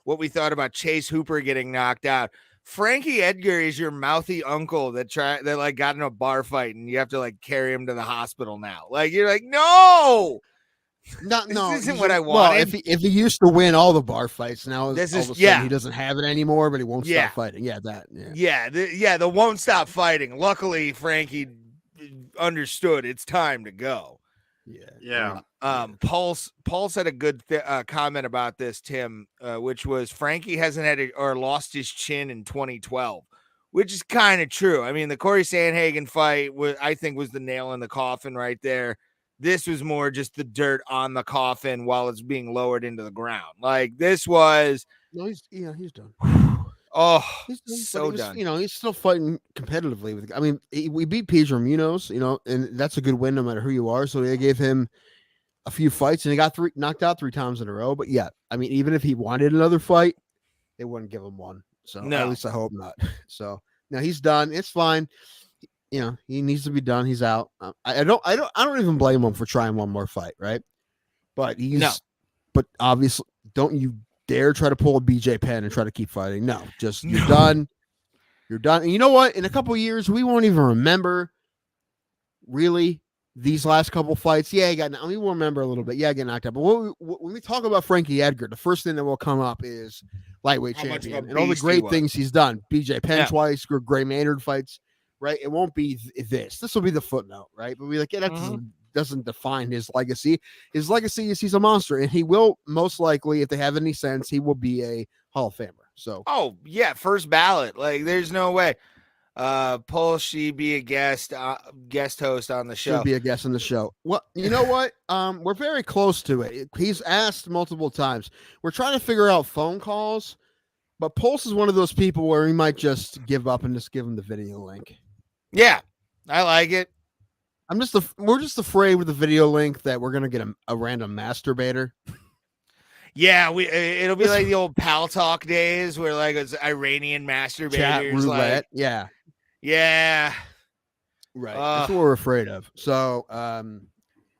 what we thought about Chase Hooper getting knocked out. Frankie Edgar is your mouthy uncle that got in a bar fight and you have to like carry him to the hospital now. Like, you're like, no. No, this isn't what I wanted. Well, if he used to win all the bar fights, now this all is of a sudden he doesn't have it anymore, but he won't stop fighting. Yeah, that. Yeah, the won't stop fighting. Luckily, Frankie understood it's time to go. Yeah. Pulse had a good comment about this, Tim, which was Frankie hasn't had or lost his chin in 2012, which is kind of true. I mean, the Corey Sandhagen fight I think was the nail in the coffin right there. This was more just the dirt on the coffin while it's being lowered into the ground. Like, this was. No, he's done. Oh, he's done, so done. He's still fighting competitively with. I mean, we beat Pedro Munoz, and that's a good win no matter who you are. So they gave him a few fights, and he got knocked out 3 times in a row. But yeah, I mean, even if he wanted another fight, they wouldn't give him one. So at least I hope not. So now he's done. It's fine. He needs to be done. He's out. I don't even blame him for trying one more fight, right? But but obviously, don't you dare try to pull a BJ Penn and try to keep fighting. No, you're done. You're done. And you know what? In a couple of years, we won't even remember really these last couple fights. Yeah, we will remember a little bit. Yeah, I get knocked out. But when we talk about Frankie Edgar, the first thing that will come up is lightweight champion and all the great things he's done. BJ Penn twice, Gray Maynard fights. Right, it won't be this. This will be the footnote, right? But we that doesn't define his legacy. His legacy is he's a monster, and he will most likely, if they have any sense, he will be a Hall of Famer. So, first ballot. Like, there's no way. Paul, she be a guest host on the show. Should be a guest on the show. Well, you know what? We're very close to it. He's asked multiple times. We're trying to figure out phone calls, but Pulse is one of those people where we might just give up and just give him the video link. Yeah, I like it. We're just afraid with the video link that we're gonna get a random masturbator. Yeah, it'll be like the old Pal Talk days where like it's Iranian masturbators, chat roulette. Yeah, right. That's what we're afraid of. So,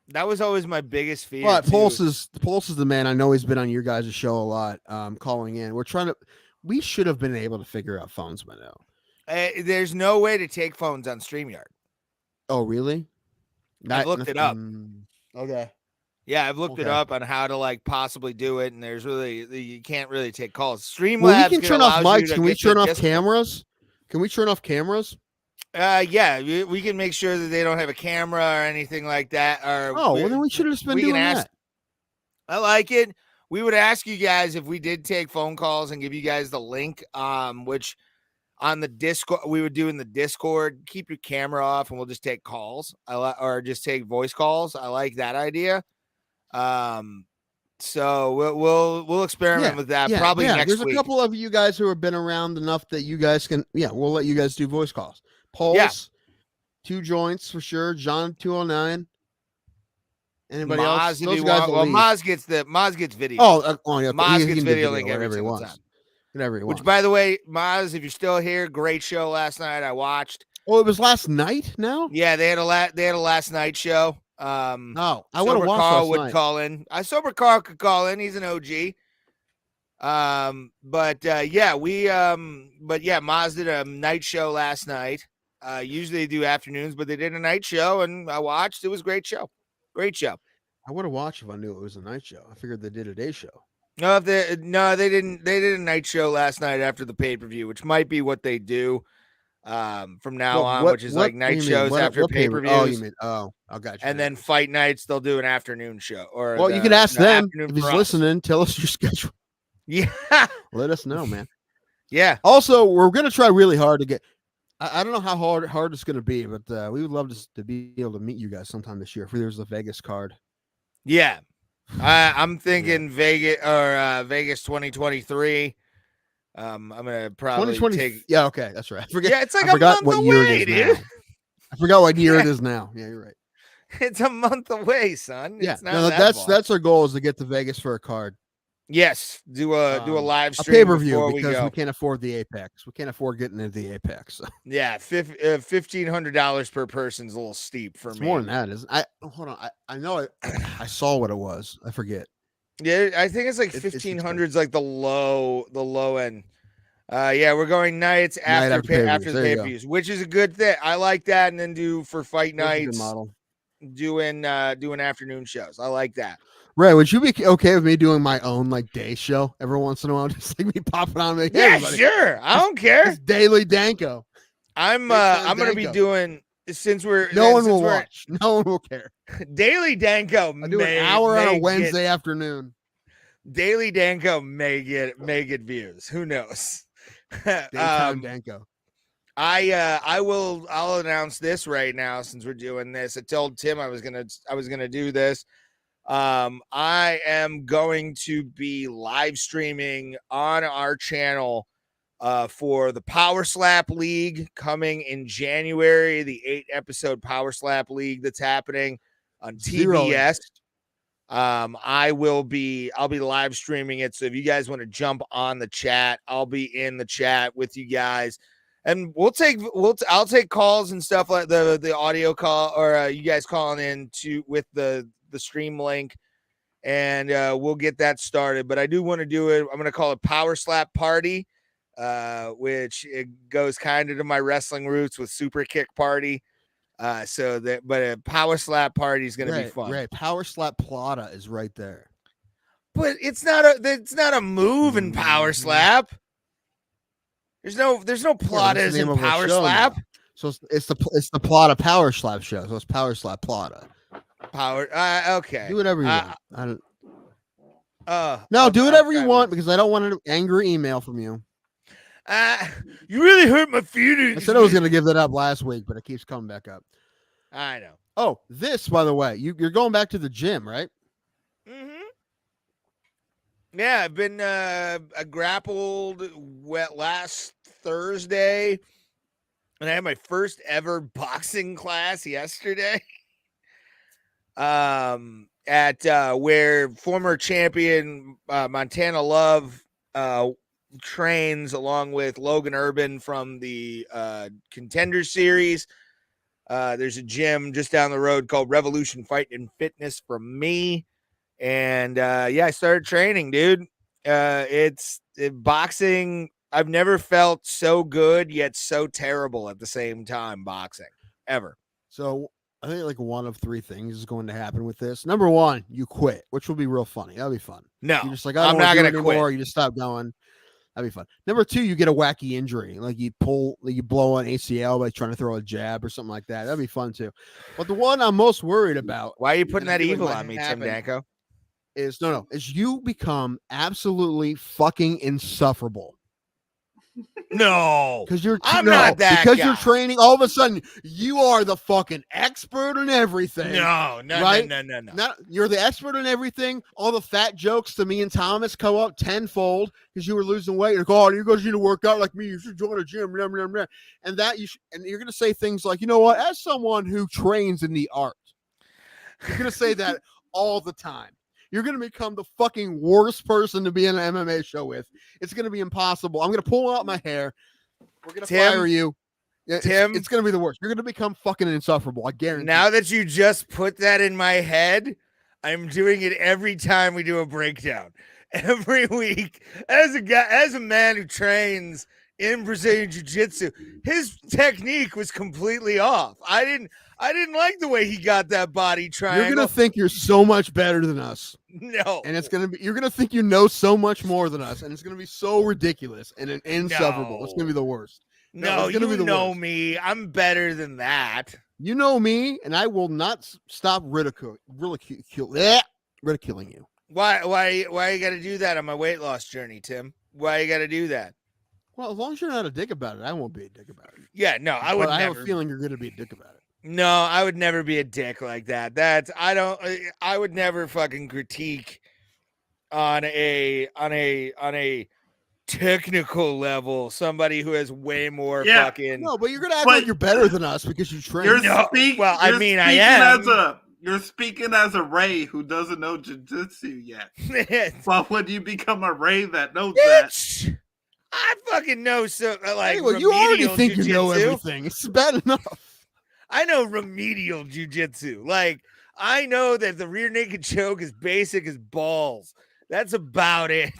that was always my biggest fear. But Pulse is the man. I know he's been on your guys' show a lot, calling in. We should have been able to figure out phones by now. There's no way to take phones on StreamYard. Oh, really? I've looked it up. Okay. Yeah, I've looked it up on how to like possibly do it, and there's you can't really take calls. Streamlabs. Well, we can turn off mics. Can we turn off cameras? Can we turn off cameras? Yeah, we can make sure that they don't have a camera or anything like that. Well, then we should have just been doing that. I like it. We would ask you guys if we did take phone calls and give you guys the link, which on the Discord we would do in the Discord. Keep your camera off, and we'll just take calls. Or just take voice calls. I like that idea. So we'll experiment with that probably next week. There's a couple of you guys who have been around enough that you guys can. Yeah, we'll let you guys do voice calls. Pulse, 2 joints for sure. John 209. Anybody else? Those guys Maz gets video. Maz gets video link every single time. Which, by the way, Maz, if you're still here, great show last night. I watched. Oh, it was last night. Now, yeah, they had a last night show. I would have watched Carl would call in. Sober Carl could call in. He's an OG. But Maz did a night show last night. Usually they do afternoons, but they did a night show, and I watched. It was a great show. Great show. I would have watched if I knew it was a night show. I figured they did a day show. No, they didn't. They did a night show last night after the pay-per-view, which might be what they do from now on, which is like night shows after pay-per-views. I got you. And then fight nights, they'll do an afternoon show. You can ask them if he's listening. Tell us your schedule. Yeah, let us know, man. Yeah. Also, we're gonna try really hard to get. I don't know how hard it's gonna be, but we would love to be able to meet you guys sometime this year if there's a Vegas card. Yeah. I'm thinking Vegas 2023. I'm gonna probably 2020. take. Yeah, okay, that's right. I forget. Yeah, it's like I a forgot month what year away, it is dude. now. I forgot what year Yeah. it is now. Yeah, you're right. It's a month away, son. Yeah, It's not no, that far. that's our goal is to get to Vegas for a card. Yes, do a live A stream pay-per-view before we because go. we can't afford the Apex. We can't afford getting into the Apex. So. Yeah, $1,500 per person's a little steep for It's me. more than that, isn't it? Hold on. I know I saw what it was. I forget. Yeah, I think it's like It's 1,500's like the low end. Yeah, we're going nights Night after after after the pay-per-views. There you go. pay-per-views, which is a good thing. I like that, and then do for fight That's a good nights, model. doing afternoon shows. I like that. Ray, would you be okay with me doing my own like day show every once in a while? Just like me popping on. Like, hey, Yeah, everybody, sure. I don't care. it's Daily Danko. I'm Big time gonna be Danko. doing since we're No one will we're- watch. No one will care. Daily Danko. I do an hour on a Wednesday afternoon. Daily Danko may get views. Who knows? Daytime Danko. I'll announce this right now since we're doing this. I told Tim I was gonna do this. I am going to be live streaming on our channel for the Power Slap League coming in January, the 8-episode Power Slap League that's happening on TBS. I'll be live streaming it. So if you guys want to jump on the chat, I'll be in the chat with you guys. And I'll take calls and stuff like the audio call or you guys calling in with the stream link, and we'll get that started. But I do want to do it. I'm going to call it Power Slap Party, which it goes kind of to my wrestling roots with Super Kick Party. But a Power Slap Party is going to be fun. Right, Power Slap Plata is right there. But it's not a move in Power Slap. There's no Platas in Power Slap. Now. So it's the Plata Power Slap show. So it's Power Slap Plata. Okay. Do whatever you want. I don't. No, do whatever you want because I don't want an angry email from you. You really hurt my feelings. I said I was going to give that up last week, but it keeps coming back up. I know. Oh, this, by the way, you're going back to the gym, right? Mm-hmm. Yeah, I've been I grappled last Thursday, and I had my first ever boxing class yesterday. At where former champion Montana Love trains along with Logan Urban from the Contender Series. There's a gym just down the road called Revolution Fight and Fitness from me. And I started training, dude. It's boxing. I've never felt so good yet so terrible at the same time boxing ever. So I think like one of three things is going to happen with this. Number one, you quit, which will be real funny. That'll be fun. No, you're just like, I'm not going to to quit. You just stop going. That'd be fun. Number two, you get a wacky injury, like you blow an ACL by trying to throw a jab or something like that. That'd be fun too. But the one I'm most worried about. Why are you putting that evil might on me, Tim happen Danko? Is you become absolutely insufferable. No, because you're not that because guy. you're training. All of a sudden, you are the fucking expert in everything. No, right? No. You're the expert in everything. All the fat jokes to me and Thomas go up tenfold because you were losing weight. You're like, oh, you guys need to work out like me. You should join a gym. Blah, blah, blah. And that and you're gonna say things like, you know what? As someone who trains in the art, you're gonna say that all the time. You're going to become the fucking worst person to be in an MMA show with. It's going to be impossible. I'm going to pull out my hair. We're going to fire you. Yeah, Tim, it's going to be the worst. You're going to become fucking insufferable. I guarantee. Now that you just put that in my head, I'm doing it every time we do a breakdown. Every week, as a man who trains in Brazilian Jiu-Jitsu, his technique was completely off. I didn't like the way he got that body triangle. You're gonna think you're so much better than us. No, and you're gonna think you know so much more than us, and it's gonna be so ridiculous and insufferable. No. It's gonna be the worst. No, it's gonna you be the know worst. me. I'm better than that. You know me, and I will not stop ridiculing you. Why you got to do that on my weight loss journey, Tim? Why you got to do that? Well, as long as you're not a dick about it, I won't be a dick about it. Yeah, no, I would I never. have a feeling you're going to be a dick about it. No, I would never be a dick like that. I would never fucking critique on a technical level somebody who has way more Yeah. fucking No, but you're gonna act But- like you're better than us because you train. You're No, well, I you're mean, I speaking am. You're speaking as a Ray who doesn't know jujitsu yet. But when you become a Ray that knows that, Bitch! I fucking know so like Anyway, you already remedial think you know jujitsu. everything. It's bad enough. I know remedial jujitsu. Like I know that the rear naked choke is basic as balls. That's about it.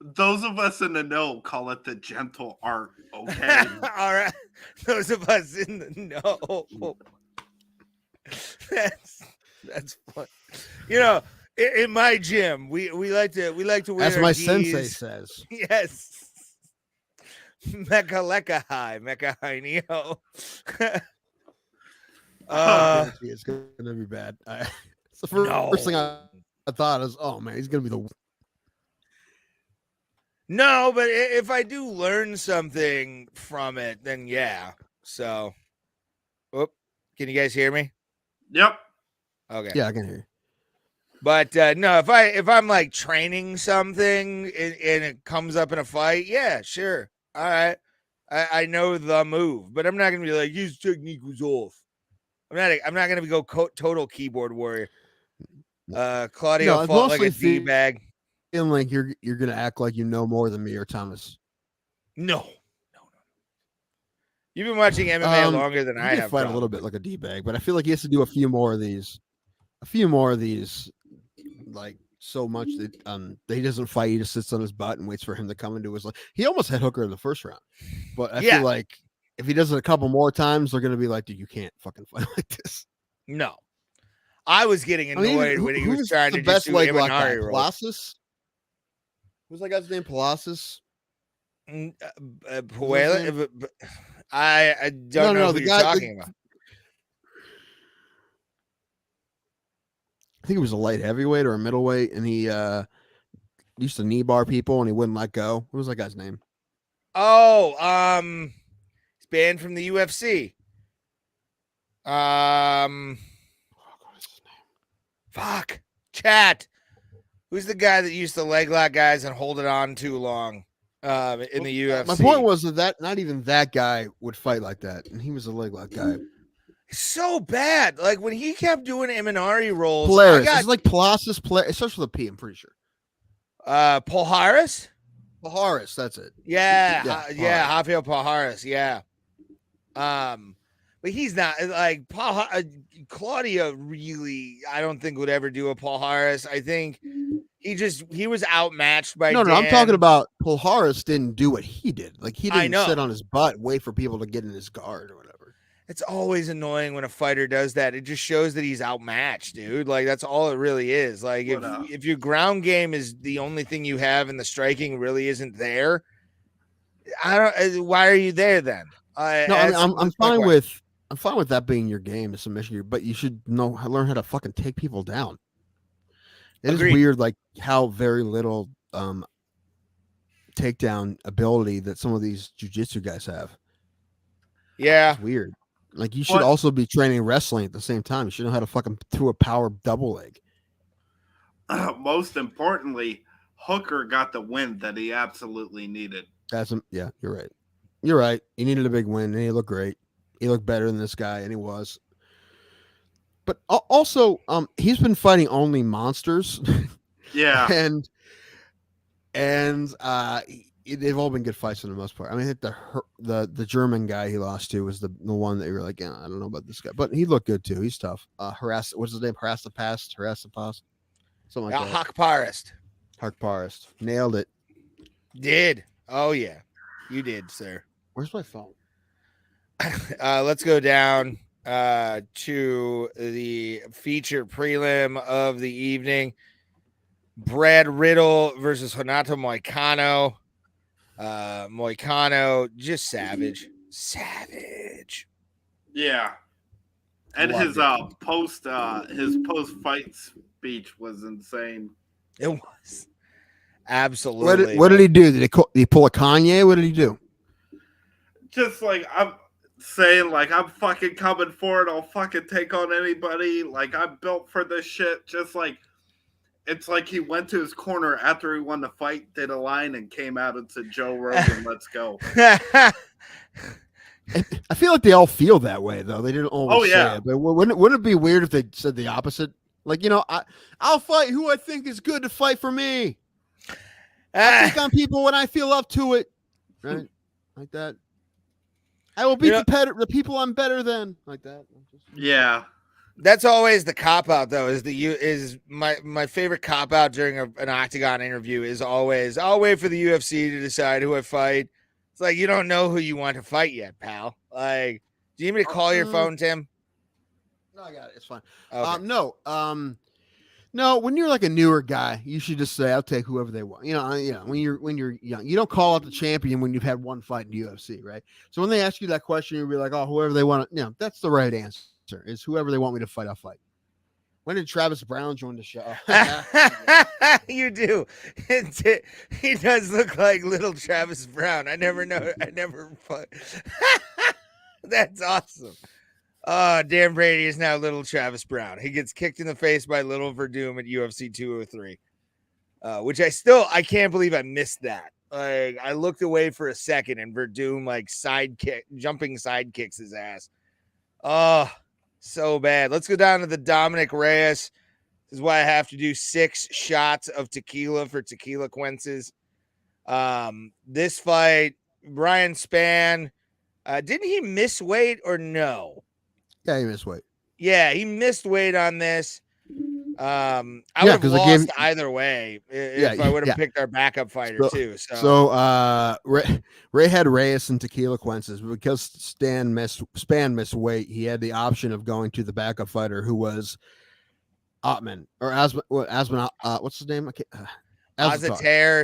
those of us in the know call it the gentle art. Okay. All right, those of us in the know. That's fun. You know, in my gym, we like to wear. As my our sensei gis. says. Yes. Mecha leka high, mecha high neo. It's gonna be bad. It's the first thing I thought is, oh man, he's gonna be the. No, but if I do learn something from it, then yeah. So, whoop, can you guys hear me? Yep. Okay. Yeah, I can hear you. But no, if I'm like training something and it comes up in a fight, yeah, sure, all right, I know the move, but I'm not gonna be like his technique was off. I'm not gonna go total keyboard warrior. Claudio No, fought like a mostly d-bag. Feeling like you're gonna act like you know more than me or Thomas. No. You've been watching MMA longer than He I can have. fight a little bit like a d-bag, but I feel like he has to do a few more of these, like so much that he doesn't fight. He just sits on his butt and waits for him to come into his life. He almost had Hooker in the first round, but I feel like if he does it a couple more times, they're gonna be like, dude, you can't fucking fight like this. No. I was getting annoyed when he was trying to just do leg lock guy? Imanari rolls. Colossus? Who's that guy's name? Colossus? Puella? I don't know who you're talking about. I think he was a light heavyweight or a middleweight, and he used to knee bar people and he wouldn't let go. What was that guy's name? Oh, he's banned from the UFC. Fuck. Chat. Who's the guy that used to leg lock guys and hold it on too long in the UFC? My point was that not even that guy would fight like that, and he was a leg lock guy. So bad. Like when he kept doing Imanari rolls. Polaris. It's like Colossus. It starts with a P, I'm pretty sure. Paul-Harris? Paul-Harris, that's it. Yeah, Rafael Paul-Harris, yeah. But he's not like Claudia really, I don't think would ever do a Paul-Harris. I think he was outmatched by No, Dan. I'm talking about Paul-Harris didn't do what he did. Like he I didn't know. sit on his butt, wait for people to get in his guard or whatever. It's always annoying when a fighter does that. It just shows that he's outmatched, dude. Like that's all it really is. Like if your ground game is the only thing you have and the striking really isn't there, why are you there then? No, I mean, I'm fine with that being your game, the submission, but you should learn how to fucking take people down. It Agreed. is weird, like how very little takedown ability that some of these jiu-jitsu guys have. Yeah, it's weird. Like you should also be training wrestling at the same time. You should know how to fucking do a power double leg. Most importantly, Hooker got the win that he absolutely needed. Yeah, you're right. You're right. He needed a big win, and he looked great. He looked better than this guy, and he was. But also, he's been fighting only monsters. Yeah, and they've all been good fights for the most part. I mean, I think the German guy he lost to was the one that you were like, yeah, I don't know about this guy, but he looked good too. He's tough. What's his name? Harass the past, something like that. Hak Parist nailed it. Did. Oh yeah, you did, sir. Where's my phone? Let's go down to the feature prelim of the evening. Brad Riddle versus Renato Moicano. Moicano, just savage. Yeah. And his post fight speech was insane. It was. Absolutely. What did he do? Did he pull a Kanye? What did he do? Just like saying like I'm fucking coming for it, I'll fucking take on anybody, like I'm built for this shit. Just like it's like he went to his corner after he won the fight, did a line, and came out and said, "Joe Rogan, let's go." I feel like they all feel that way, though. They didn't always Oh, yeah. say it. But wouldn't it be weird if they said the opposite? Like, I'll fight who I think is good to fight for me. I take on people when I feel up to it. Right? Like that. I will beat the people I'm better than. Like that. Yeah. That's always the cop out, though. Is my favorite cop out during an Octagon interview is always, I'll wait for the UFC to decide who I fight. It's like, you don't know who you want to fight yet, pal. Like, do you need me to call your phone, Tim? No, I got it. It's fine. Okay. No. When you're like a newer guy, you should just say, "I'll take whoever they want." When you're young, you don't call out the champion when you've had one fight in the UFC, right? So when they ask you that question, you'll be like, "Oh, whoever they want." That's the right answer. Is whoever they want me to fight, I'll fight. When did Travis Brown join the show? You do. He does look like little Travis Brown. I never. That's awesome. Dan Brady is now little Travis Brown. He gets kicked in the face by little Verdum at UFC 203, which I can't believe I missed that. Like, I looked away for a second and Verdum jumping sidekicks his ass. Oh, so bad. Let's go down to the Dominic Reyes. This is why I have to do 6 shots of tequila for Tequila Quences. This fight, Brian Spann, didn't he miss weight or no? Yeah, he missed weight. Yeah, he missed weight on this. I would have lost either way if I would have picked our backup fighter too. So Ray had Reyes and Tequila Quences, but because Spann missed weight, he had the option of going to the backup fighter, who was Ottman or Asman. What's his name? Azatar.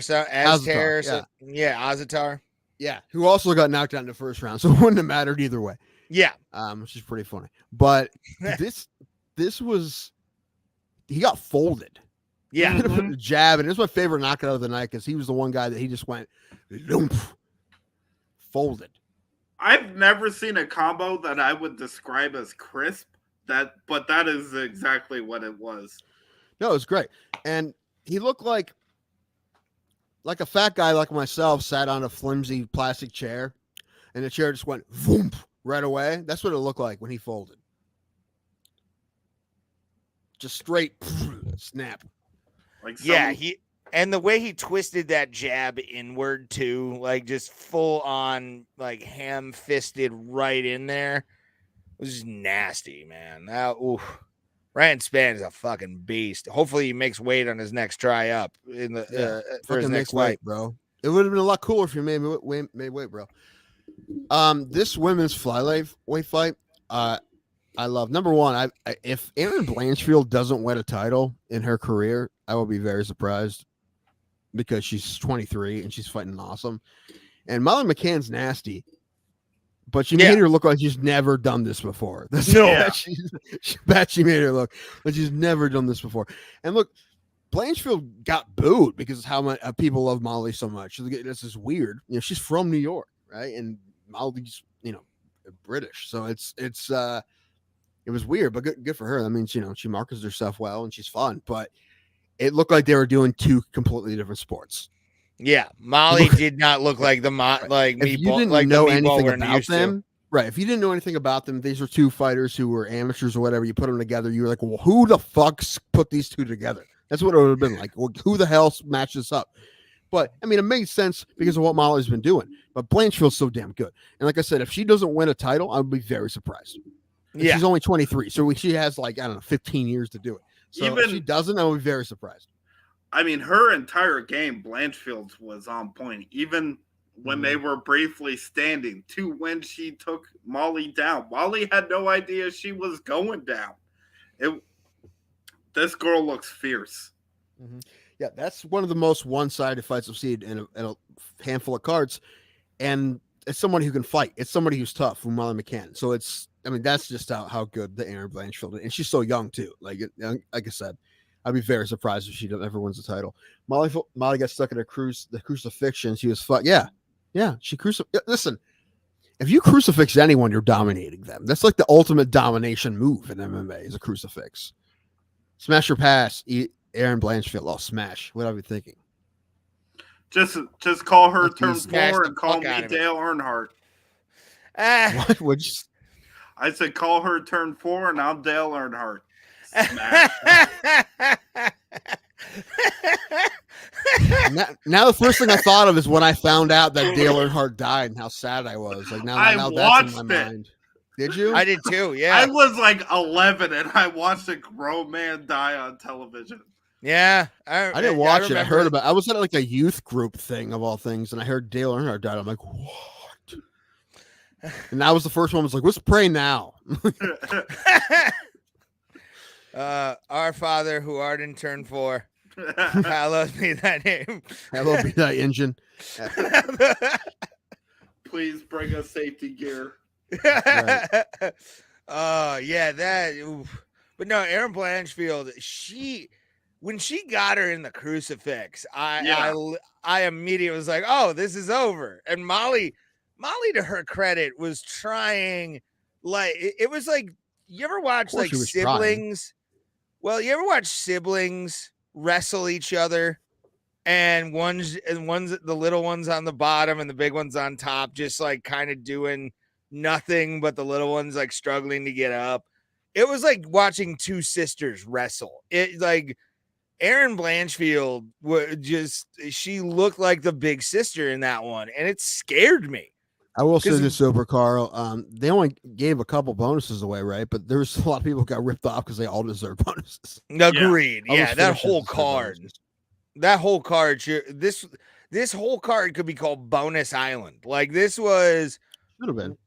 Azatar. Yeah, who also got knocked out in the first round, so it wouldn't have mattered either way. Yeah, which is pretty funny. But this was, he got folded. Yeah, a jab, and it was my favorite knockout of the night because he was the one guy that he just went folded. I've never seen a combo that I would describe as crisp. But that is exactly what it was. No, it was great, and he looked like a fat guy like myself sat on a flimsy plastic chair, and the chair just went voom right away. That's what it looked like when he folded. Just straight snap. And the way he twisted that jab inward too, like just full on, like ham-fisted right in there, was just nasty, man. Ryan Spann is a fucking beast. Hopefully he makes weight on his next try up in the for his next fight, bro. It would have been a lot cooler if you made weight, bro. This women's flyweight fight, I love. Number one, if Erin Blanchfield doesn't win a title in her career, I will be very surprised because she's 23 and she's fighting awesome. And Molly McCann's nasty, but she made her look like she's never done this before. That's bad. She made her look like she's never done this before. And look, Blanchfield got booed because how much people love Molly so much. This is weird. She's from New York, right? And Molly's, British, so it was weird, but good for her. That means she markets herself well and she's fun. But it looked like they were doing 2 completely different sports. Yeah, Molly did not look like the like if meatball. You didn't like know the anything about them, right? If you didn't know anything about them, these are 2 fighters who were amateurs or whatever. You put them together, you were like, well, who the fuck put these 2 together? That's what it would have been like. Well, who the hell matched this up? But I mean, it makes sense because of what Molly's been doing. But Blanchfield's so damn good. And like I said, if she doesn't win a title, I would be very surprised. Yeah. She's only 23, so she has 15 years to do it. So if she doesn't, I would be very surprised. I mean, her entire game, Blanchfield's, was on point. Even when they were briefly standing, to when she took Molly down. Molly had no idea she was going down. This girl looks fierce. Mm-hmm. Yeah, that's one of the most one-sided fights I've seen in a handful of cards. And it's somebody who can fight. It's somebody who's tough, from Molly McCann. So that's just how good the Erin Blanchfield is. And she's so young, too. Like I said, I'd be very surprised if she ever wins the title. Molly got stuck in the crucifixion. She was fucked. Yeah. She crucified. Listen, if you crucifix anyone, you're dominating them. That's like the ultimate domination move in MMA is a crucifix. Smash or pass, Aaron Blanchfield. Oh, smash. What are we thinking? Just call her Let's turn use- 4 and call me out of it. Dale Earnhardt. Ah. What would you? I said call her turn 4 and I'm Dale Earnhardt. Smash. Now the first thing I thought of is when I found out that Dale Earnhardt died and how sad I was. Like now that's in my watched it. mind. Did you? I did too. Yeah. I was like 11 and I watched a grown man die on television. Yeah. I didn't watch it. I remember heard about. I was at like a youth group thing of all things, and I heard Dale Earnhardt died. I'm like, what? And that was the first one. I was like, let's pray now. Our Father who art in turn 4. Hallowed be thy name. Hello, be thy engine. Please bring us safety gear. Oh yeah, that. Oof. But no, Aaron Blanchfield. When she got her in the crucifix, I immediately was like, oh, this is over. And Molly, to her credit, was trying. Like it was like, you ever watch like she was siblings? Well, you ever watch siblings wrestle each other? And one's the little one's on the bottom and the big one's on top, just like kind of doing nothing, but the little one's like struggling to get up. It was like watching two sisters wrestle. It like Aaron Blanchfield she looked like the big sister in that one, and it scared me. I will say this over, Carl. They only gave a couple bonuses away, right? But there was a lot of people who got ripped off because they all deserve bonuses. Agreed. All Yeah, those that finishes whole deserve card. bonuses. That whole card, this whole card could be called Bonus Island. Like this was, Should have been.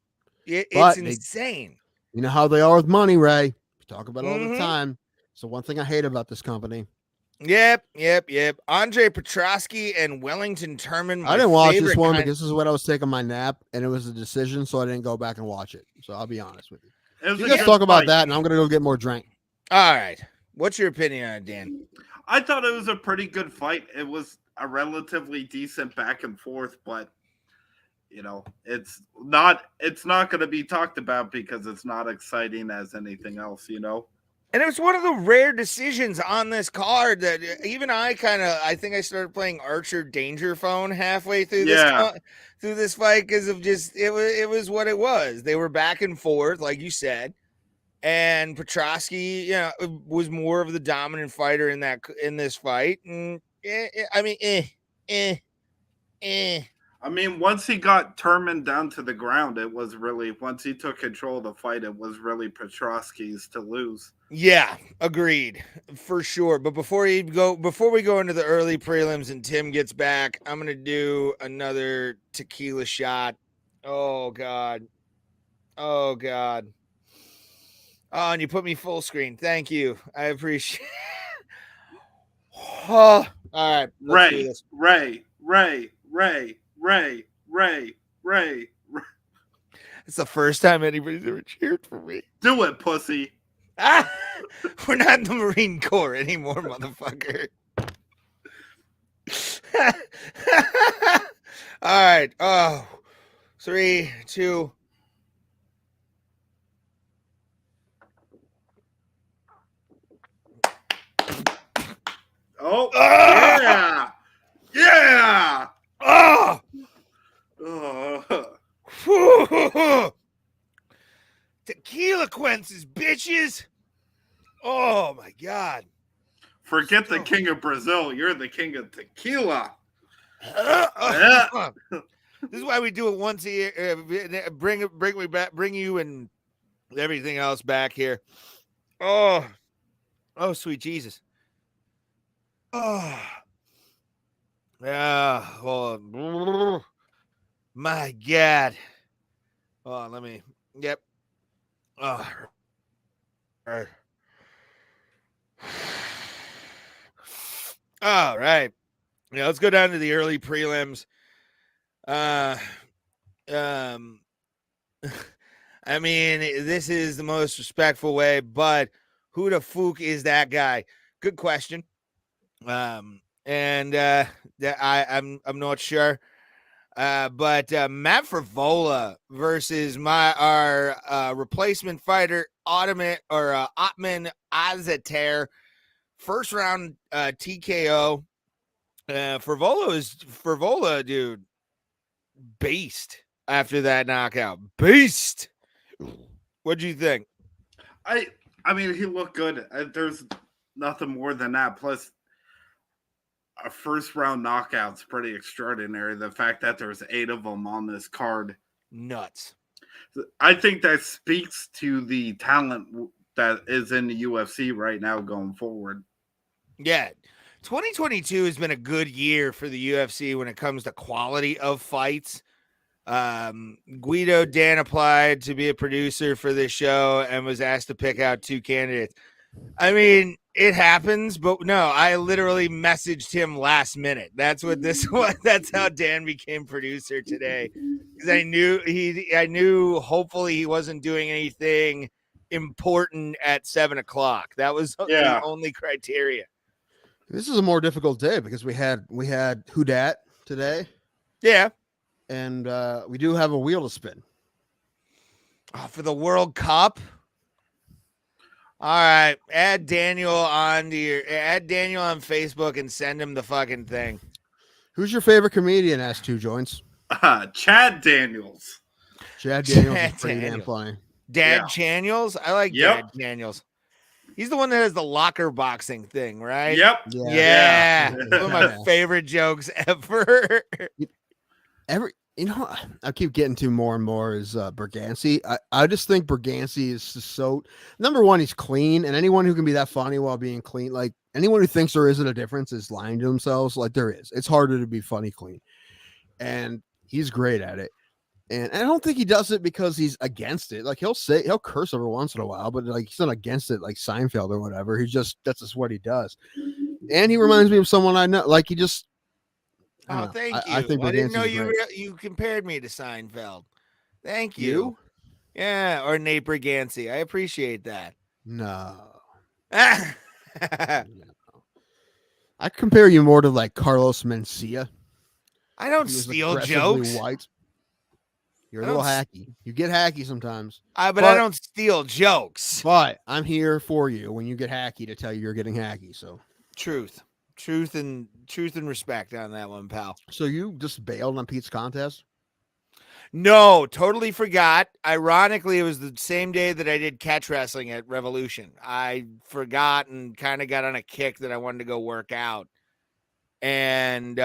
it's But insane. You know how they are with money, Ray. We talk about it all Mhm. the time. So one thing I hate about this company. Yep. Andre Petrosky and Wellington Turman. I didn't watch this favorite one kind- because this is when I was taking my nap, and it was a decision, so I didn't go back and watch it. So I'll be honest with you. It was You a guys good talk about fight. that, and I'm gonna go get more drink. All right. What's your opinion on it, Dan? I thought it was a pretty good fight. It was a relatively decent back and forth, but you know, it's not going to be talked about because it's not exciting as anything else, you know. And it was one of the rare decisions on this card that even I think I started playing Archer Danger Phone halfway through this fight because of just it was what it was. They were back and forth, like you said, and Petrosky, was more of the dominant fighter in this fight. And I mean, once he got Turman down to the ground, it was really, once he took control of the fight, it was really Petrosky's to lose. Yeah, agreed for sure. But before we go into the early prelims and Tim gets back, I'm gonna do another tequila shot. Oh God. Oh, and you put me full screen. Thank you. I appreciate. Oh, all right. Let's do this. Ray. It's the first time anybody's ever cheered for me. Do it, pussy. We're not in the Marine Corps anymore, motherfucker. All right. Oh, 3, 2. Oh, yeah. Yeah. Oh. Tequila quences, bitches. Oh my God. Forget the king of Brazil. You're the king of tequila. This is why we do it once a year. Bring me back, bring you and everything else back here. Oh, sweet Jesus. Oh, yeah. Oh, my God. Oh, let me. Yep. Oh. All right. Yeah, let's go down to the early prelims. I mean, this is the most respectful way, but who the fuck is that guy? Good question. I'm not sure. But Matt Frivola versus our replacement fighter Otman Azater, first round TKO. Frivola, dude, beast after that knockout. Beast. What'd you think? I mean, he looked good. There's nothing more than that. Plus, a first round knockout's pretty extraordinary. The fact that there's 8 of them on this card, nuts. I think that speaks to the talent that is in the UFC right now going forward. Yeah. 2022 has been a good year for the UFC when it comes to quality of fights. Guido Dan applied to be a producer for this show and was asked to pick out 2 candidates. I mean, it happens, but no, I literally messaged him last minute. That's what this was. That's how Dan became producer today. Because I knew hopefully he wasn't doing anything important at 7:00. That was the only criteria. This is a more difficult day because we had Who Dat today. Yeah. And we do have a wheel to spin. Oh, for the World Cup. All right. Add Daniel on Facebook and send him the fucking thing. Who's your favorite comedian? Asked 2 joints. Chad Daniels. Chad Daniels is pretty damn funny. Dad Chaniels? I like Dad Daniels. He's the one that has the locker boxing thing, right? Yep. Yeah. One of my favorite jokes ever. I keep getting to more and more is Bergancy. I just think Bergancy is just so, number one, he's clean, and anyone who can be that funny while being clean, like anyone who thinks there isn't a difference is lying to themselves. Like there is. It's harder to be funny clean, and he's great at it. And I don't think he does it because he's against it. Like he'll curse every once in a while, but like he's not against it like Seinfeld or whatever. That's just what he does. And he reminds me of someone I know. Like he just. Oh, thank you. I think I didn't know great. you compared me to Seinfeld. Thank you. Yeah, or Nate Bergancy. I appreciate that. No. I compare you more to like Carlos Mencia. I don't steal jokes. White. You're a little hacky. You get hacky sometimes. But I don't steal jokes. But I'm here for you when you get hacky to tell you you're getting hacky. So truth and respect on that one, pal. So you just bailed on Pete's contest? No, totally forgot. Ironically, it was the same day that I did catch wrestling at Revolution. I forgot and kind of got on a kick that I wanted to go work out. And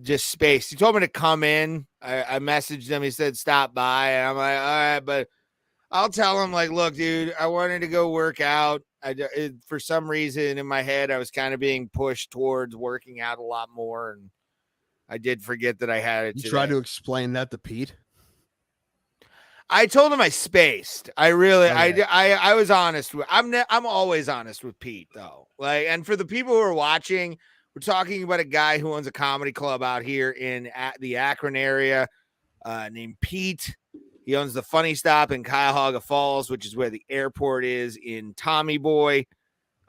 just spaced. He told me to come in. I messaged him. He said, stop by. And I'm like, all right, but I'll tell him, like, look, dude, I wanted to go work out. For some reason in my head, I was kind of being pushed towards working out a lot more. And I did forget that I had it. You tried to explain that to Pete? I told him I spaced. I was honest. I'm always honest with Pete, though. Like, and for the people who are watching, we're talking about a guy who owns a comedy club out here in the Akron area named Pete. He owns the Funny Stop in Cuyahoga Falls, which is where the airport is in Tommy Boy.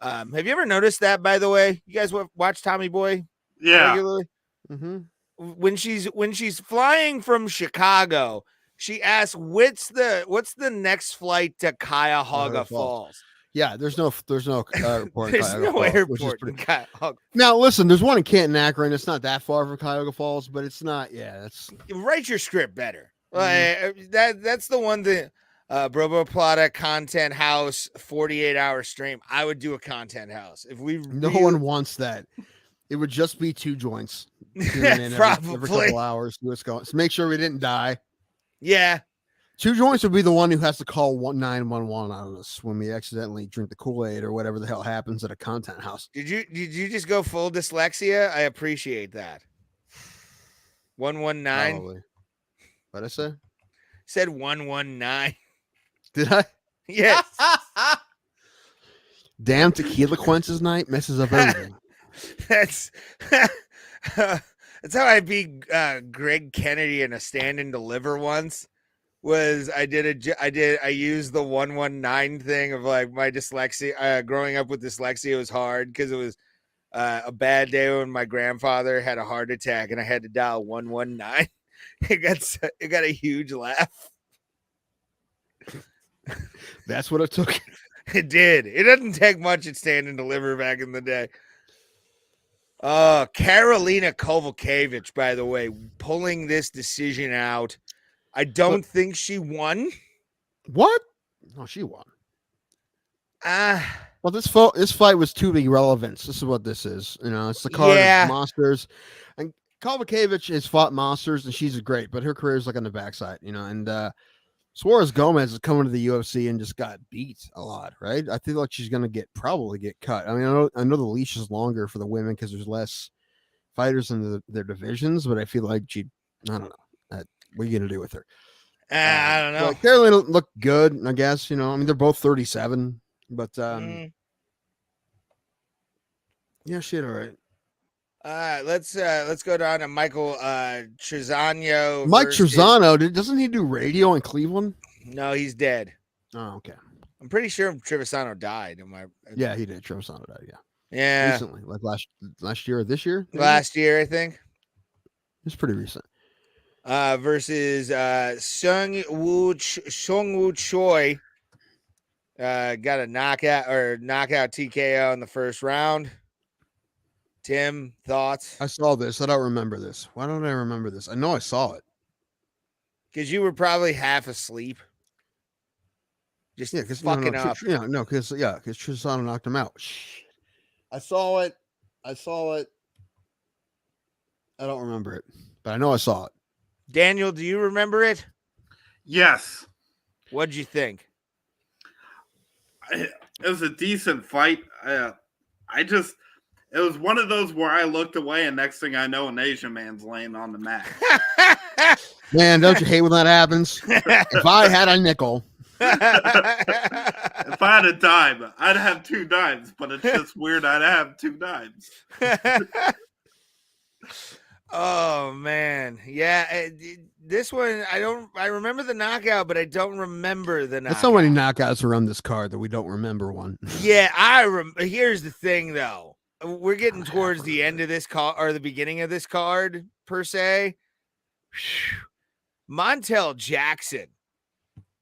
Have you ever noticed that, by the way? You guys watch Tommy Boy? Yeah. Regularly? Mm-hmm. When she's flying from Chicago, she asks, "What's the next flight to Cuyahoga Falls?" Yeah, there's no airport. There's no airport. Now, listen, there's one in Canton, Akron. It's not that far from Cuyahoga Falls, but it's not. Yeah, that's write your script better. That's the one that Brobo Plata Content House 48-hour stream. I would do a content house if we. No one wants that. It would just be 2 joints. Every couple hours. What's going? So make sure we didn't die. Yeah. 2 joints would be the one who has to call 911 on us when we accidentally drink the Kool-Aid or whatever the hell happens at a content house. Did you just go full dyslexia? I appreciate that. 119. Probably. What'd I say? Said 119. Did I? Yes. Damn tequila quenches night messes up everything. That's how I beat Greg Kennedy in a stand and deliver once. I used the 119 thing of like my dyslexia. Growing up with dyslexia was hard because it was a bad day when my grandfather had a heart attack and I had to dial 119. it got a huge laugh. That's what it took. It did. It doesn't take much at Stand and Deliver back in the day. Karolina Kowalkiewicz, by the way, pulling this decision out. I don't think she won. What? No, she won. Well, this fight was too big relevance. This is what this is. You know, it's the card of monsters. And Kowalkiewicz has fought monsters, and she's great, but her career is like on the backside, you know. And Suarez Gomez is coming to the UFC and just got beat a lot, right? I feel like she's gonna probably get cut. I mean, I know the leash is longer for the women because there's less fighters in their divisions, but I feel like I don't know. What are you gonna do with her? I don't know. Like Carolina looked good, I guess. You know, I mean, they're both 37, but yeah, shit, all right. Let's go down to Michael Trizano. Mike Trizano, doesn't he do radio in Cleveland? No, he's dead. Oh, okay. I'm pretty sure Trizano died. Yeah, he did. Trizano died. Yeah. Recently, like last year or this year? Maybe? Last year, I think. It's pretty recent. Versus Sung Woo Choi. Got a knockout TKO in the first round. Tim, thoughts? I saw this. I don't remember this. Why don't I remember this? I know I saw it. Because you were probably half asleep. Just fucking up. Because Trizano knocked him out. Shit. I saw it. I don't remember it, but I know I saw it. Daniel, do you remember it? Yes. What'd you think? It was a decent fight. It was one of those where I looked away, and next thing I know, an Asian man's laying on the mat. Man, don't you hate when that happens? If I had a nickel. If I had a dime, I'd have 2 dimes, but it's just weird I'd have 2 dimes. Oh, man. Yeah, this one, I remember the knockout, but I don't remember the knockout. There's so many knockouts around this card that we don't remember one. Yeah, here's the thing, though. We're getting towards the end of this card, or the beginning of this card, per se. Montel Jackson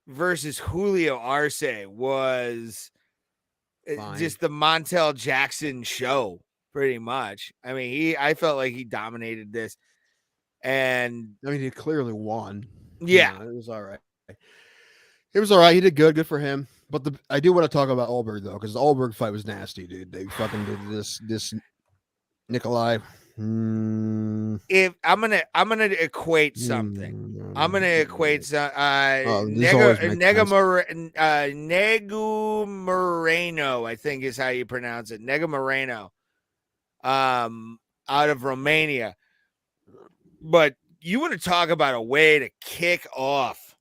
versus Julio Arce was just the Montel Jackson show, pretty much. I mean, I felt like he dominated this, and I mean, he clearly won. Yeah, it was all right. It was all right. He did good. Good for him. But I do want to talk about Ulberg though, because the Ulberg fight was nasty, dude. They fucking did this Nikolai. If I'm gonna equate something, I'm gonna equate Negu Moreno, I think is how you pronounce it. Negu Moreno, out of Romania. But you want to talk about a way to kick off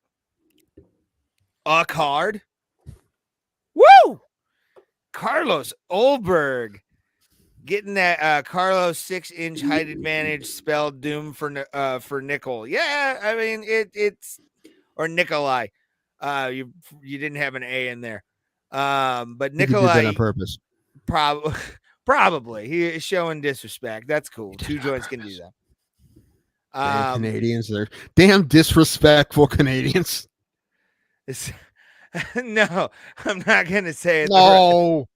a card? Woo! Carlos Ulberg getting that Carlos 6-inch height advantage spelled doom for Nickel. Yeah, I mean it's or Nikolai. You didn't have an A in there. But Nikolai did that on purpose. Probably. He is showing disrespect. That's cool. 2 joints can do that. Damn Canadians, they're damn disrespectful Canadians. No, I'm not gonna say it. No.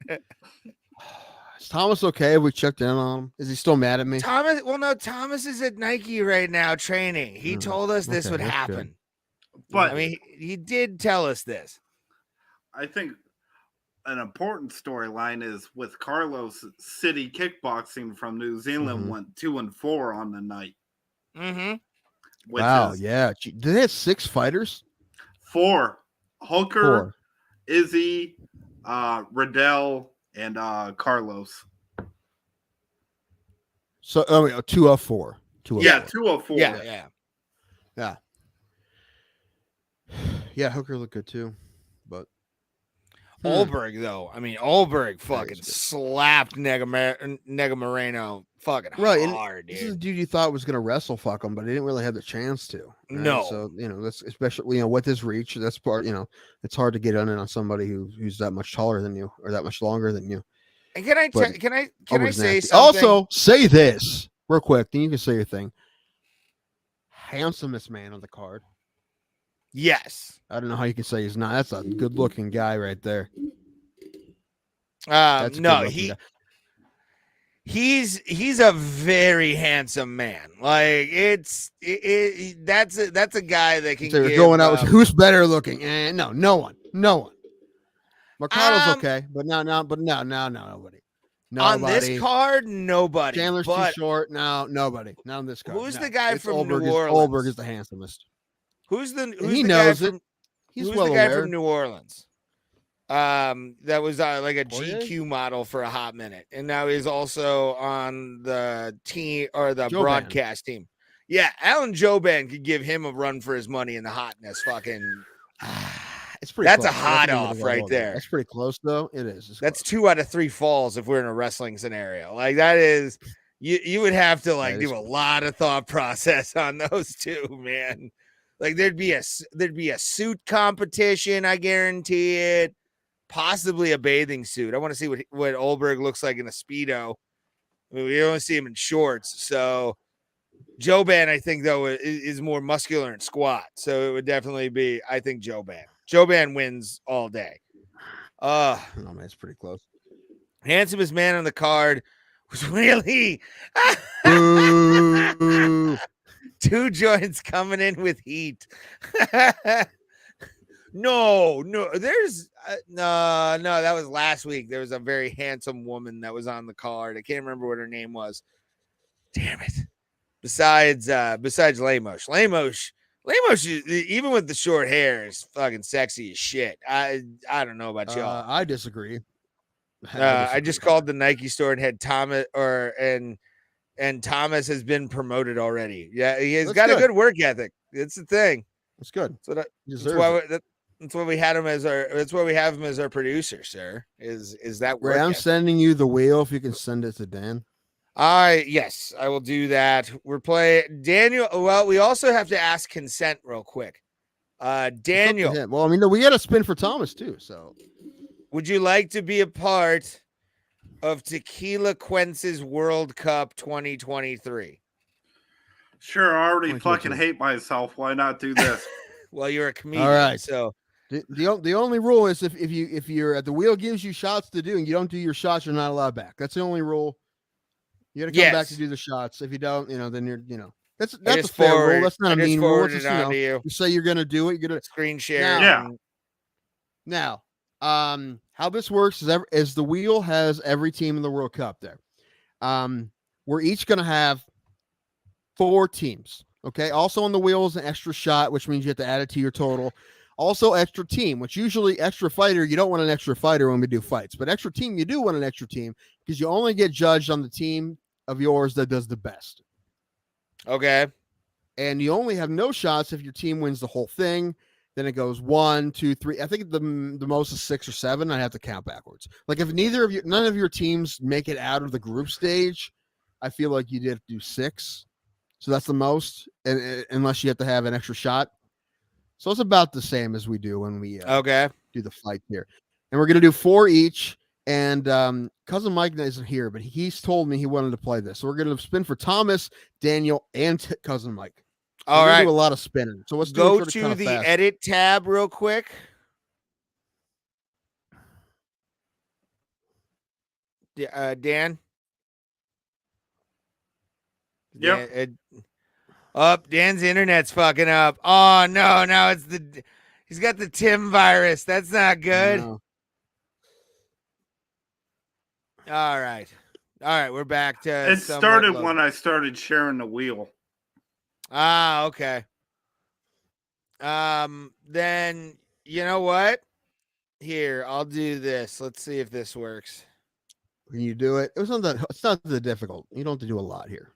Is Thomas okay? We checked in on him. Is he still mad at me? Thomas? Well, no. Thomas is at Nike right now training. He told us this would happen. But I mean, he did tell us this. I think an important storyline is with Carlos City Kickboxing from New Zealand went 2-4 on the night. Wow, yeah. Did they have 6 fighters? 4. Hooker, Izzy, Riddell, and Carlos. So 2 of 4. 2 of 4. 2 of 4. Yeah. Yeah, Hooker looked good too. But Ulberg, though. I mean, Ulberg fucking slapped Nega Moreno fucking hard, dude. This is a dude you thought was going to wrestle fuck him, but he didn't really have the chance to. Right? No. So, that's especially, with his reach, that's part, it's hard to get on somebody who's that much taller than you or that much longer than you. And can I say nasty. something? Also, say this real quick, then you can say your thing. handsomest man on the card. Yes. I don't know how you can say he's not. That's a good-looking guy right there. That's a No, good-looking guy. he's a very handsome man. Like that's a guy that can. So we're give, going out with who's better looking? No one. Mercado's okay, but no, nobody. On this card, nobody. Chandler's but too short. No, nobody. Not on this card. who's No. the guy It's from Oldberg New is, Orleans? Oldberg is the handsomest. Who's the He guy knows from, it. He's who's well the guy aware. from New Orleans? That was like a Poirier? GQ model for a hot minute, and now he's also on the team or the Joban. broadcast team. Yeah, Alan Joban could give him a run for his money in the hotness. Fucking, It's pretty. That's close. a hot That's off even right above there. That's pretty close, though. It is. It's that's close. 2 out of 3 falls if we're in a wrestling scenario. Like that is, you would have to like That is do a close. lot of thought process on those two, man. Like there'd be a suit competition, I guarantee it. Possibly a bathing suit. I want to see what Oldberg looks like in a Speedo. I mean, we only see him in shorts. So Joban, I think, though, is more muscular and squat. So it would definitely be, I think, Joban. Joban wins all day. Oh man, it's pretty close. Handsomest man on the card was really Boo. 2 joints coming in with heat. No, there's no, that was last week. There was a very handsome woman that was on the card. I can't remember what her name was. Damn it. Besides Lemos, even with the short hair, is fucking sexy as shit. I don't know about y'all. I disagree. I just called the Nike store and had Thomas and Thomas has been promoted already. Yeah, he has That's got good. a good work ethic. It's the thing. It's good. That's why we had him as that's why we have him as our producer, sir. Is that work Ray, I'm ethic. sending you the wheel. If you can send it to Dan. Yes, I will do that. We're playing Daniel. Well, we also have to ask consent real quick. Daniel, Well, I mean, we got a spin for Thomas too. So would you like to be a part of Tequila Quence's World Cup 2023? Sure, I already 2022. fucking hate myself. Why not do this? Well, you're a comedian, All right. so the only rule is if you're at the wheel gives you shots to do and you don't do your shots, you're not allowed back. That's the only rule. You got to come back to do the shots. If you don't, then you're that's a fair rule. That's not a mean rule. It's just, you say you're gonna do it. You're gonna screen share. Now, how this works is the wheel has every team in the World Cup there. We're each gonna have 4 teams. Okay. Also on the wheel is an extra shot, which means you have to add it to your total. Also extra team, which usually extra fighter, you don't want an extra fighter when we do fights, but extra team, you do want an extra team because you only get judged on the team of yours that does the best. Okay. And you only have no shots if your team wins the whole thing. Then it goes 1, 2, 3. I think the most is 6 or 7. I have to count backwards. Like if none of your teams make it out of the group stage, I feel like you did do 6. So that's the most, unless you have to have an extra shot. So it's about the same as we do when we do the fight here. And we're going to do 4 each. And Cousin Mike isn't here, but he's told me he wanted to play this. So we're going to spin for Thomas, Daniel, and Cousin Mike. So All right. do a lot of spinning. So let's go do to the edit tab real quick. Dan. Yep. Dan's internet's fucking up. Oh no, now he's got the Tim virus. That's not good. No. All right, we're back to. It started when I started sharing the wheel. Okay. Then you know what? Here, I'll do this. Let's see if this works. Can you do it? It's not that difficult. You don't have to do a lot here.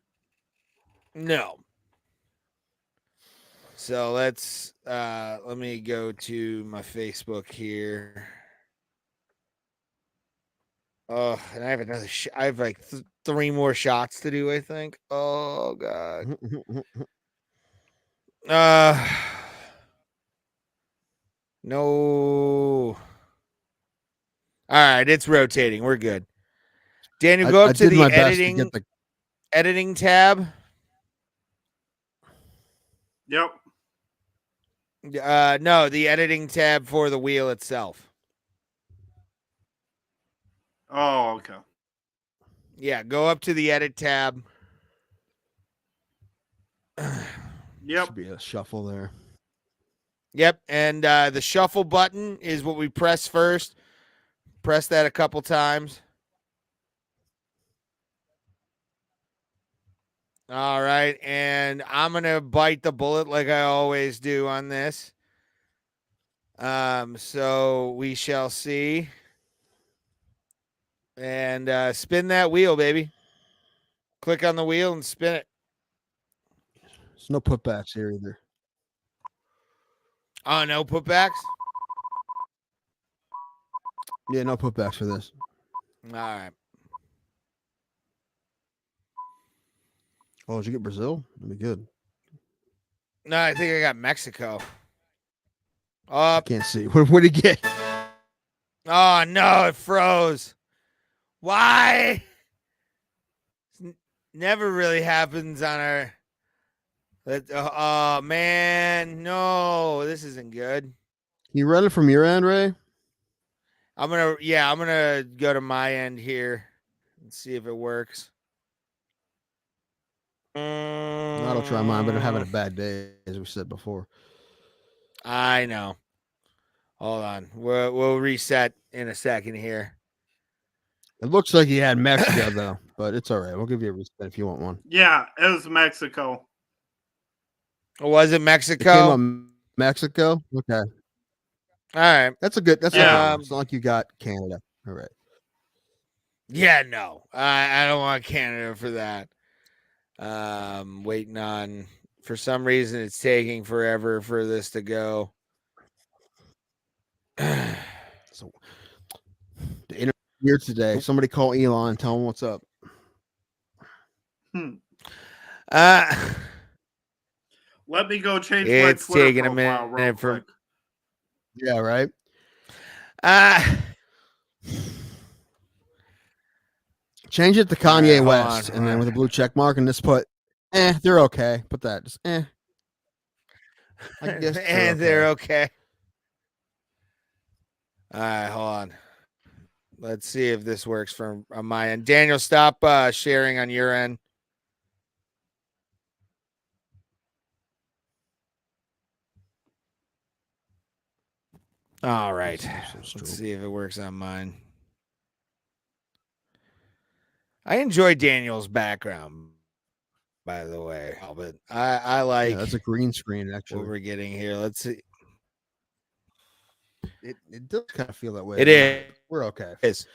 No. So let me go to my Facebook here. Oh, and I have another I have like 3 more shots to do, I think. Oh god. No. All right, it's rotating. We're good. Daniel, go up to the editing tab. Yep. No, the editing tab for the wheel itself. Oh, okay. Yeah, go up to the edit tab. Yep. Should be a shuffle there. Yep, and the shuffle button is what we press first. Press that a couple times. All right, and I'm going to bite the bullet like I always do on this. So we shall see. And spin that wheel, baby. Click on the wheel and spin it. There's no putbacks here either. Oh, no putbacks? Yeah, no putbacks for this. All right. Oh, did you get Brazil? That'd be good. No, I think I got Mexico. I can't see. What did you get? Oh, no, it froze. Why? Never really happens on our... Oh, man. No, this isn't good. Can you run it from your end, Ray? I'm going to go to my end here and see if it works. I'll try mine, but I'm having a bad day, as we said before. I know. Hold on. We'll reset in a second here. It looks like he had Mexico, though, but it's all right. We'll give you a reset if you want one. Yeah, it was Mexico. Was it It came Mexico? up Mexico? Okay. All right. That's a good. That's Yeah. it's not like you got Canada. All right. Yeah, no. I don't want Canada for that. Waiting on, for some reason it's taking forever for this to go. So the interview here today. Somebody call Elon and tell him what's up. Let me go change my It's Twitter taking a profile real minute for quick. Yeah, right. Change it to Kanye hold West, on, and then hold with a on. blue check mark, and just put, they're okay. Put that, just, I guess and they're okay. All right, hold on. Let's see if this works from on my end. Daniel, stop sharing on your end. All right. Let's see if it works on mine. I enjoy Daniel's background, by the way, but I like Yeah, that's a green screen, what actually. we're getting here. Let's see. It does kind of feel that way. It is. We're okay. It's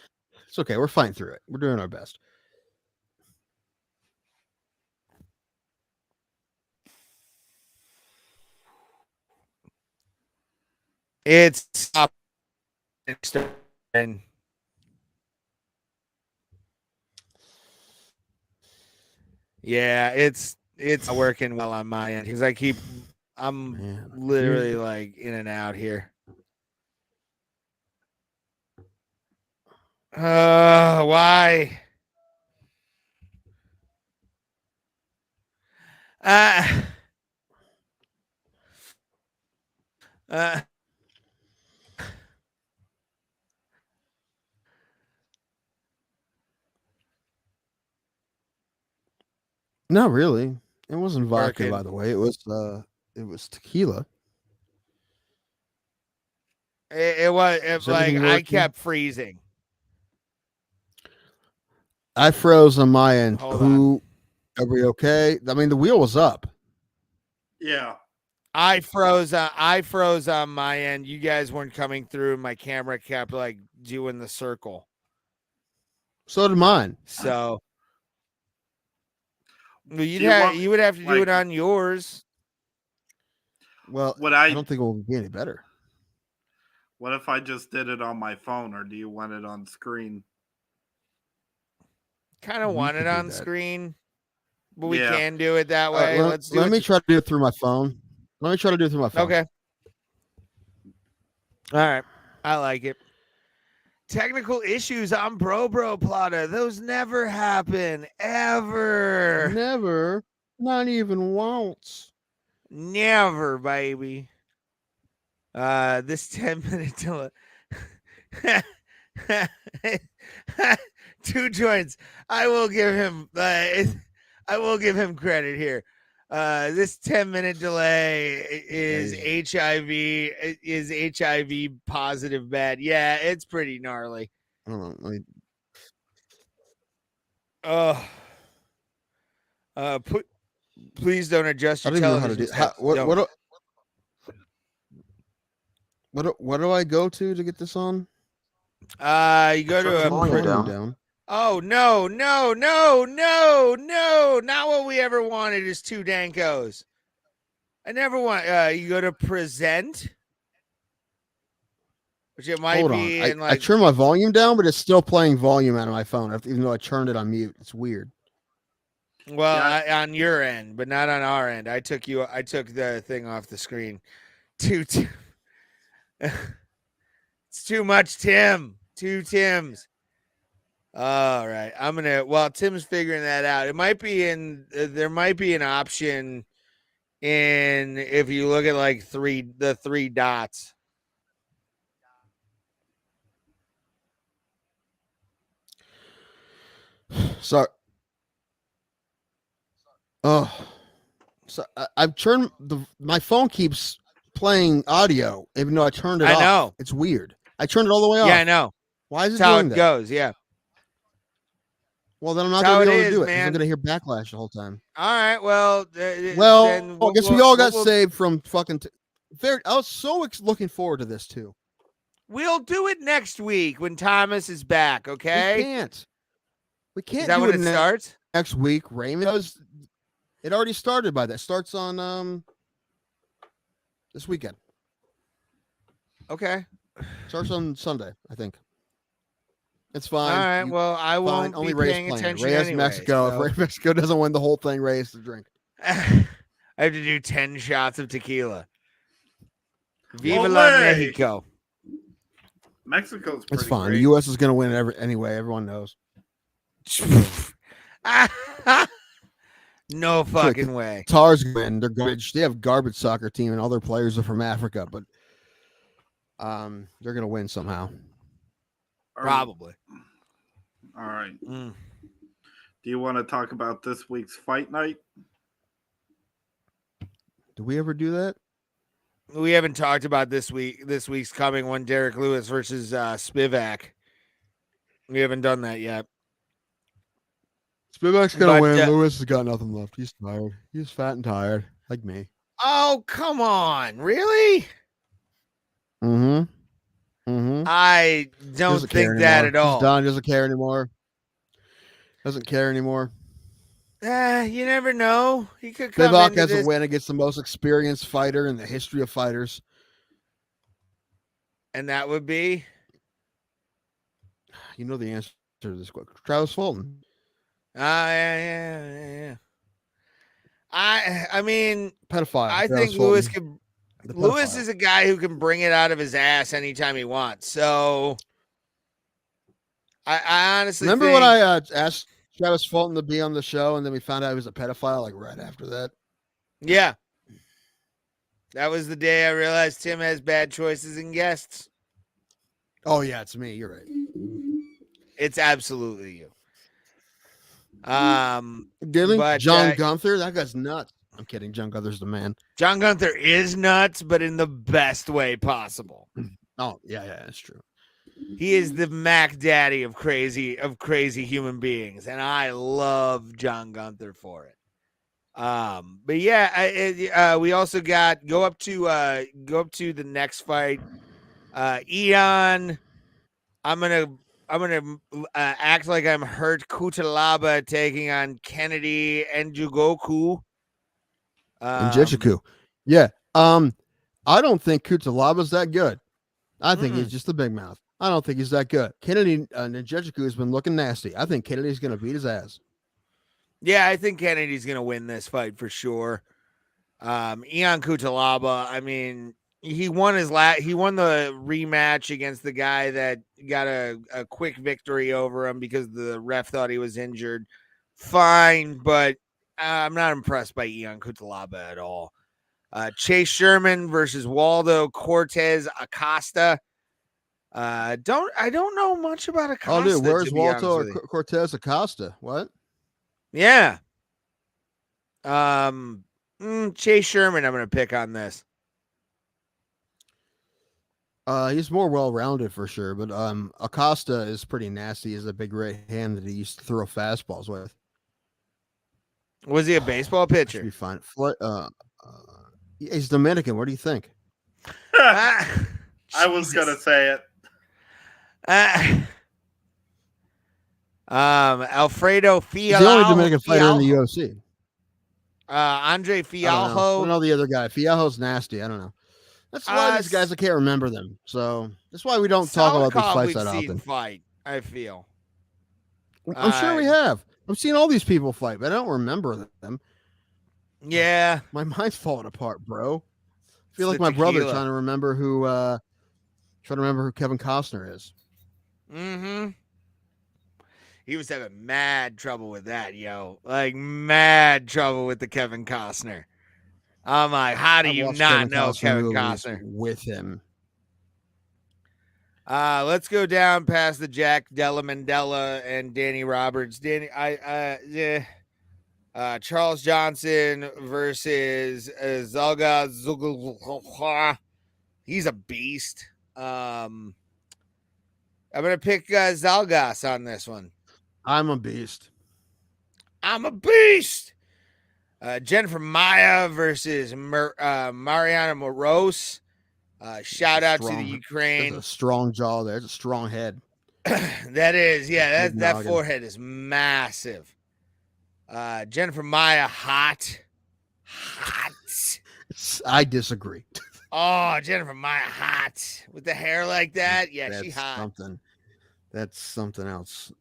It's okay. We're fighting through it. We're doing our best. It's up. And yeah, it's not working well on my end because I'm Yeah. literally like in and out here. Why? No, really. It wasn't vodka, Working. by the way. It was tequila. It was Is like everything I working? kept freezing. I froze on my end. Hold Who? Are we okay? I mean, the wheel was up. Yeah. I froze on my end. You guys weren't coming through. My camera kept like doing the circle. So did mine. So well, Do you want- you would have to do like- it on yours. Well, What I I don't think it will be any better. what if I just did it on my phone, or do you want it on screen? Kind of You want could it do on that. screen, but we Yeah. can do it that All right, way. let Let's do let it. me try to do it through my phone. Let me try to do it through my phone. Okay. All right. I like it. Technical issues on Bro Plata. Those never happen ever. Never, not even once. Never, baby. This 10-minute delay. 2 joints. I will give him credit here. This 10-minute delay is HIV positive bad. Yeah, it's pretty gnarly. I don't know. Please don't adjust I your don't even know how to television. do. Don't. What do I go to get this on? You go Turn to the a volume down. Oh no, not what we ever wanted is 2 Dankos. I never want you go to present, which it might Hold be on. in I like turned my volume down, but it's still playing volume out of my phone, even though I turned it on mute. It's weird. well on your end, but not on our end. I took the thing off the screen. It's too much, Tim. 2 Tims. All right. Tim's figuring that out. It might be there might be an option in if you look at like the 3 dots. So I've turned my phone keeps playing audio, even though I turned it off. I know. It's weird. I turned it all the way off. Yeah, I know. Why is it That's how doing it that? goes. Yeah. Well, then I'm not That's going to how be it able to do is, it. 'Cause I'm man. going to hear backlash the whole time. All right. Well, Well, I guess we all got saved from fucking. I was so looking forward to this too. We'll do it next week when Thomas is back. Okay. We can't. We can't. Is that do when it it starts? next week, Raymond? It already started by that. Starts on this weekend. Okay. Starts on Sunday, I think. It's fine. All right. Well, I won't Only be Ray's paying playing. attention Ray has anyway, Mexico. so- If Mexico doesn't win the whole thing, Ray has to drink. I have to do 10 shots of tequila. Viva Ole! la Mexico. Mexico's pretty It's fine. great. The U.S. is going to win anyway. Everyone knows. No fucking way. Tars win. They're garbage. They have garbage soccer team, and all their players are from Africa. But they're going to win somehow. Probably. All right. Mm. Do you want to talk about this week's fight night? Did we ever do that? We haven't talked about this week's coming one, Derek Lewis versus Spivak. We haven't done that yet. Spivak's going to But, win. Lewis has got nothing left. He's tired. He's fat and tired, like me. Oh, come on. Really? Mm-hmm. Mm-hmm. I don't think that at all. He's done. Doesn't care anymore. Doesn't care anymore. You never know. He could come Spivak into has this, a win against the most experienced fighter in the history of fighters. and that would be You know the answer to this question. Travis Fulton. yeah. I mean, Pedophile. I Travis think Lewis Fulton. could. The Lewis pedophile. is a guy who can bring it out of his ass anytime he wants. So, I honestly Remember think, when I asked Travis Fulton to be on the show, and then we found out he was a pedophile like right after that? Yeah, that was the day I realized Tim has bad choices in guests. Oh yeah, it's me. You're right. It's absolutely you. Really? But, John Gunther? That guy's nuts. I'm kidding. John Gunther's the man. John Gunther is nuts, but in the best way possible. Oh yeah, that's true. He is the Mac Daddy of crazy human beings, and I love John Gunther for it. But yeah, we also got go up to the next fight. Ion, I'm gonna act like I'm Hurt Kutalaba taking on Kennedy Njogoku. And Jijiku. Yeah. I don't think Kutalaba's that good. I think he's just a big mouth. I don't think he's that good. Kennedy Njogoku has been looking nasty. I think Kennedy's going to beat his ass. Yeah, I think Kennedy's going to win this fight for sure. Ion Kutalaba, I mean, he won the rematch against the guy that got a quick victory over him because the ref thought he was injured. Fine, but I'm not impressed by Ion Kutalaba at all. Chase Sherman versus Waldo Cortez Acosta. I don't know much about Acosta. Oh, dude, where's to be honest Walter with you. Cortez Acosta? What? Yeah. Chase Sherman, I'm going to pick on this. He's more well-rounded for sure, but Acosta is pretty nasty. He has a big right hand that he used to throw fastballs with. Was he a baseball Should pitcher? be fine. He's Dominican. What do you think? I was gonna say it. Alfredo Fialho. He's the only Dominican fighter in the UFC. Andre I don't Fialho. know the other guy. Fialho's nasty. I don't know. That's why these guys I can't remember them. So that's why we don't talk about these fights that often. Fight, I feel. I'm sure we have. I've seen all these people fight, but I don't remember them. Yeah. My mind's falling apart, bro. I feel It's like the my brother tequila. trying to remember who Kevin Costner is. Mm-hmm. He was having mad trouble with that, yo. Like mad trouble with the Kevin Costner. I'm like, how do I you watched not know Costner Kevin movies Costner? with him? Let's go down past the Jack Della Mandela and Danny Roberts. Charles Johnson versus Zalga Zugulha. He's a beast. I'm gonna pick Zalgas on this one. I'm a beast. I'm a beast. Jennifer Maya versus Mariana Moros. Shout out to the There's Ukraine. a strong jaw there. It's a strong head. That is, yeah, Big that noggin. forehead is massive. Jennifer Maya, hot. I disagree. Oh, Jennifer Maya, hot. With the hair like that, yeah, That's she hot. something. That's something else.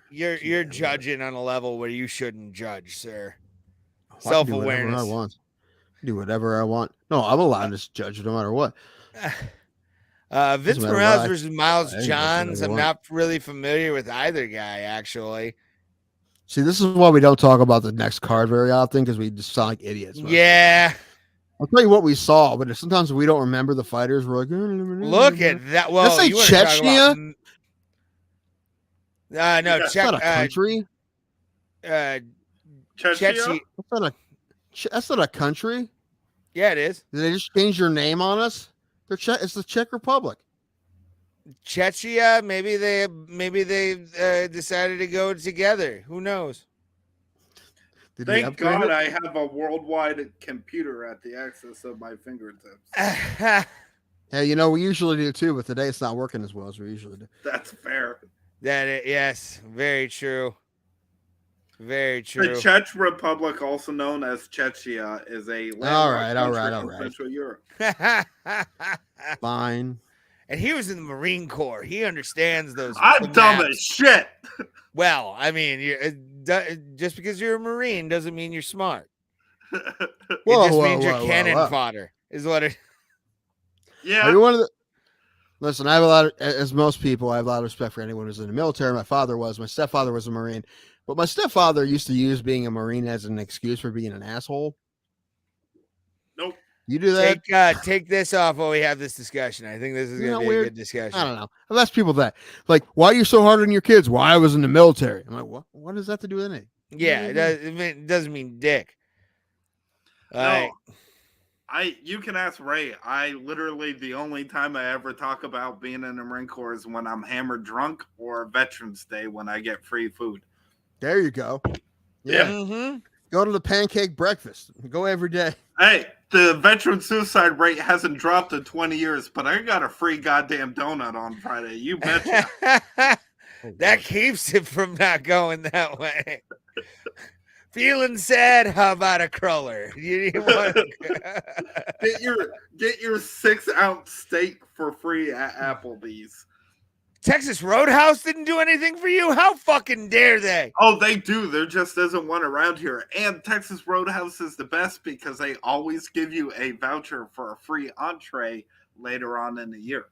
You're judging on a level where you shouldn't judge, sir. I can do whatever Self-awareness. I want. Do whatever I want. No, I'm allowed to judge no matter what. Vince matter Morales what. versus Miles I can judge Johns. whatever I I'm want. not really familiar with either guy, actually. See, this is why we don't talk about the next card very often because we just sound like idiots. Yeah. I'll tell you what we saw, but sometimes we don't remember the fighters. We're like, Look at that. Well, Let's say you wanna talk Chechnya. about- no, That's check. not a country. Chechnya. That's not a country. Yeah, it is. Did they just change your name on us? It's the Czech Republic. Chechnya. Maybe they decided to go together. Who knows? Did they Thank upgrade God it? I have a worldwide computer at the access of my fingertips. Hey, we usually do too, but today it's not working as well as we usually do. That's fair. Yes, very true. Very true. The Czech Republic, also known as Czechia, is a All right, landlocked country in Central Europe. Fine. And he was in the Marine Corps. He understands those. I'm the dumb maps. as shit. Well, I mean, just because you're a Marine doesn't mean you're smart. It just means you're cannon fodder, is what it. Yeah. Are you one of the? Listen, I have a lot of, as most people, I have a lot of respect for anyone who's in the military. My father was. My stepfather was a Marine, but my stepfather used to use being a Marine as an excuse for being an asshole. Nope. You do that? Take this off while we have this discussion. I think this is going to be a good discussion. I don't know. I've asked people that. Like, why are you so hard on your kids? Why I was in the military. I'm like, what does that have to do with anything? Yeah, it doesn't mean dick. No. You can ask Ray. I literally, the only time I ever talk about being in the Marine Corps is when I'm hammered drunk or Veterans Day when I get free food. There you go. Yeah. Go to the pancake breakfast. Go every day. Hey, the veteran suicide rate hasn't dropped in 20 years, but I got a free goddamn donut on Friday. You betcha. That keeps it from not going that way. Feeling sad? How about a cruller? You want get your 6-ounce steak for free at Applebee's. Texas Roadhouse didn't do anything for you? How fucking dare they? Oh, they do. There just isn't one around here. And Texas Roadhouse is the best because they always give you a voucher for a free entree later on in the year.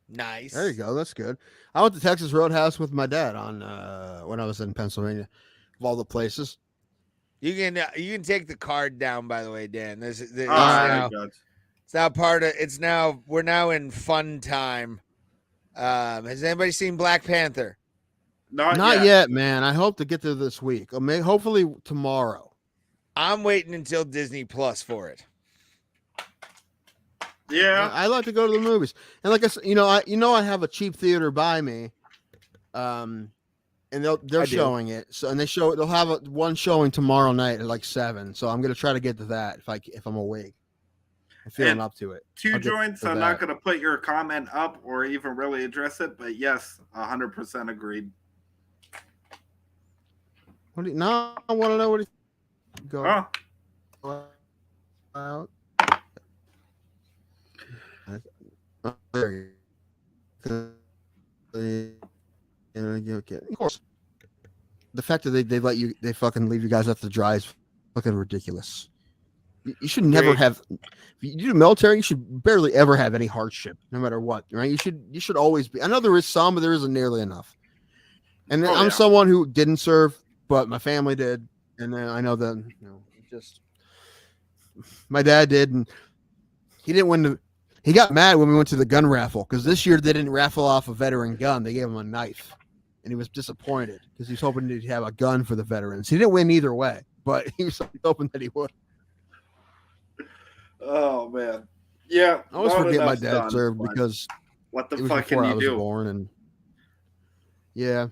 Nice. There you go. That's good. I went to Texas Roadhouse with my dad on when I was in Pennsylvania, of all the places. You can take the card down. By the way, Dan. It's All right, now, it's now part of. It's now we're now in fun time. Has anybody seen Black Panther? Not yet, man. I hope to get there this week. Or hopefully tomorrow. I'm waiting until Disney Plus for it. Yeah, I like to go to the movies, and like I said, I have a cheap theater by me, and they're showing it. So and they'll have one showing tomorrow night at like 7. So I'm gonna try to get to that if I'm awake. I'm feeling up to it. Two joints. I'm not gonna put your comment up or even really address it, but yes, 100% agreed. Now I want to know what he go out. Of course, the fact that they fucking leave you guys up to dry is fucking ridiculous. You should never have. If you do military, you should barely ever have any hardship, no matter what. Right? You should always be. I know there is some, but there isn't nearly enough. And then I'm someone who didn't serve, but my family did, and then I know that just my dad did, and he didn't win He got mad when we went to the gun raffle because this year they didn't raffle off a veteran gun; they gave him a knife, and he was disappointed because he was hoping to have a gun for the veterans. He didn't win either way, but he was hoping that he would. Oh man, yeah. I always forget my dad served because what the fuck can you do? Born and yeah,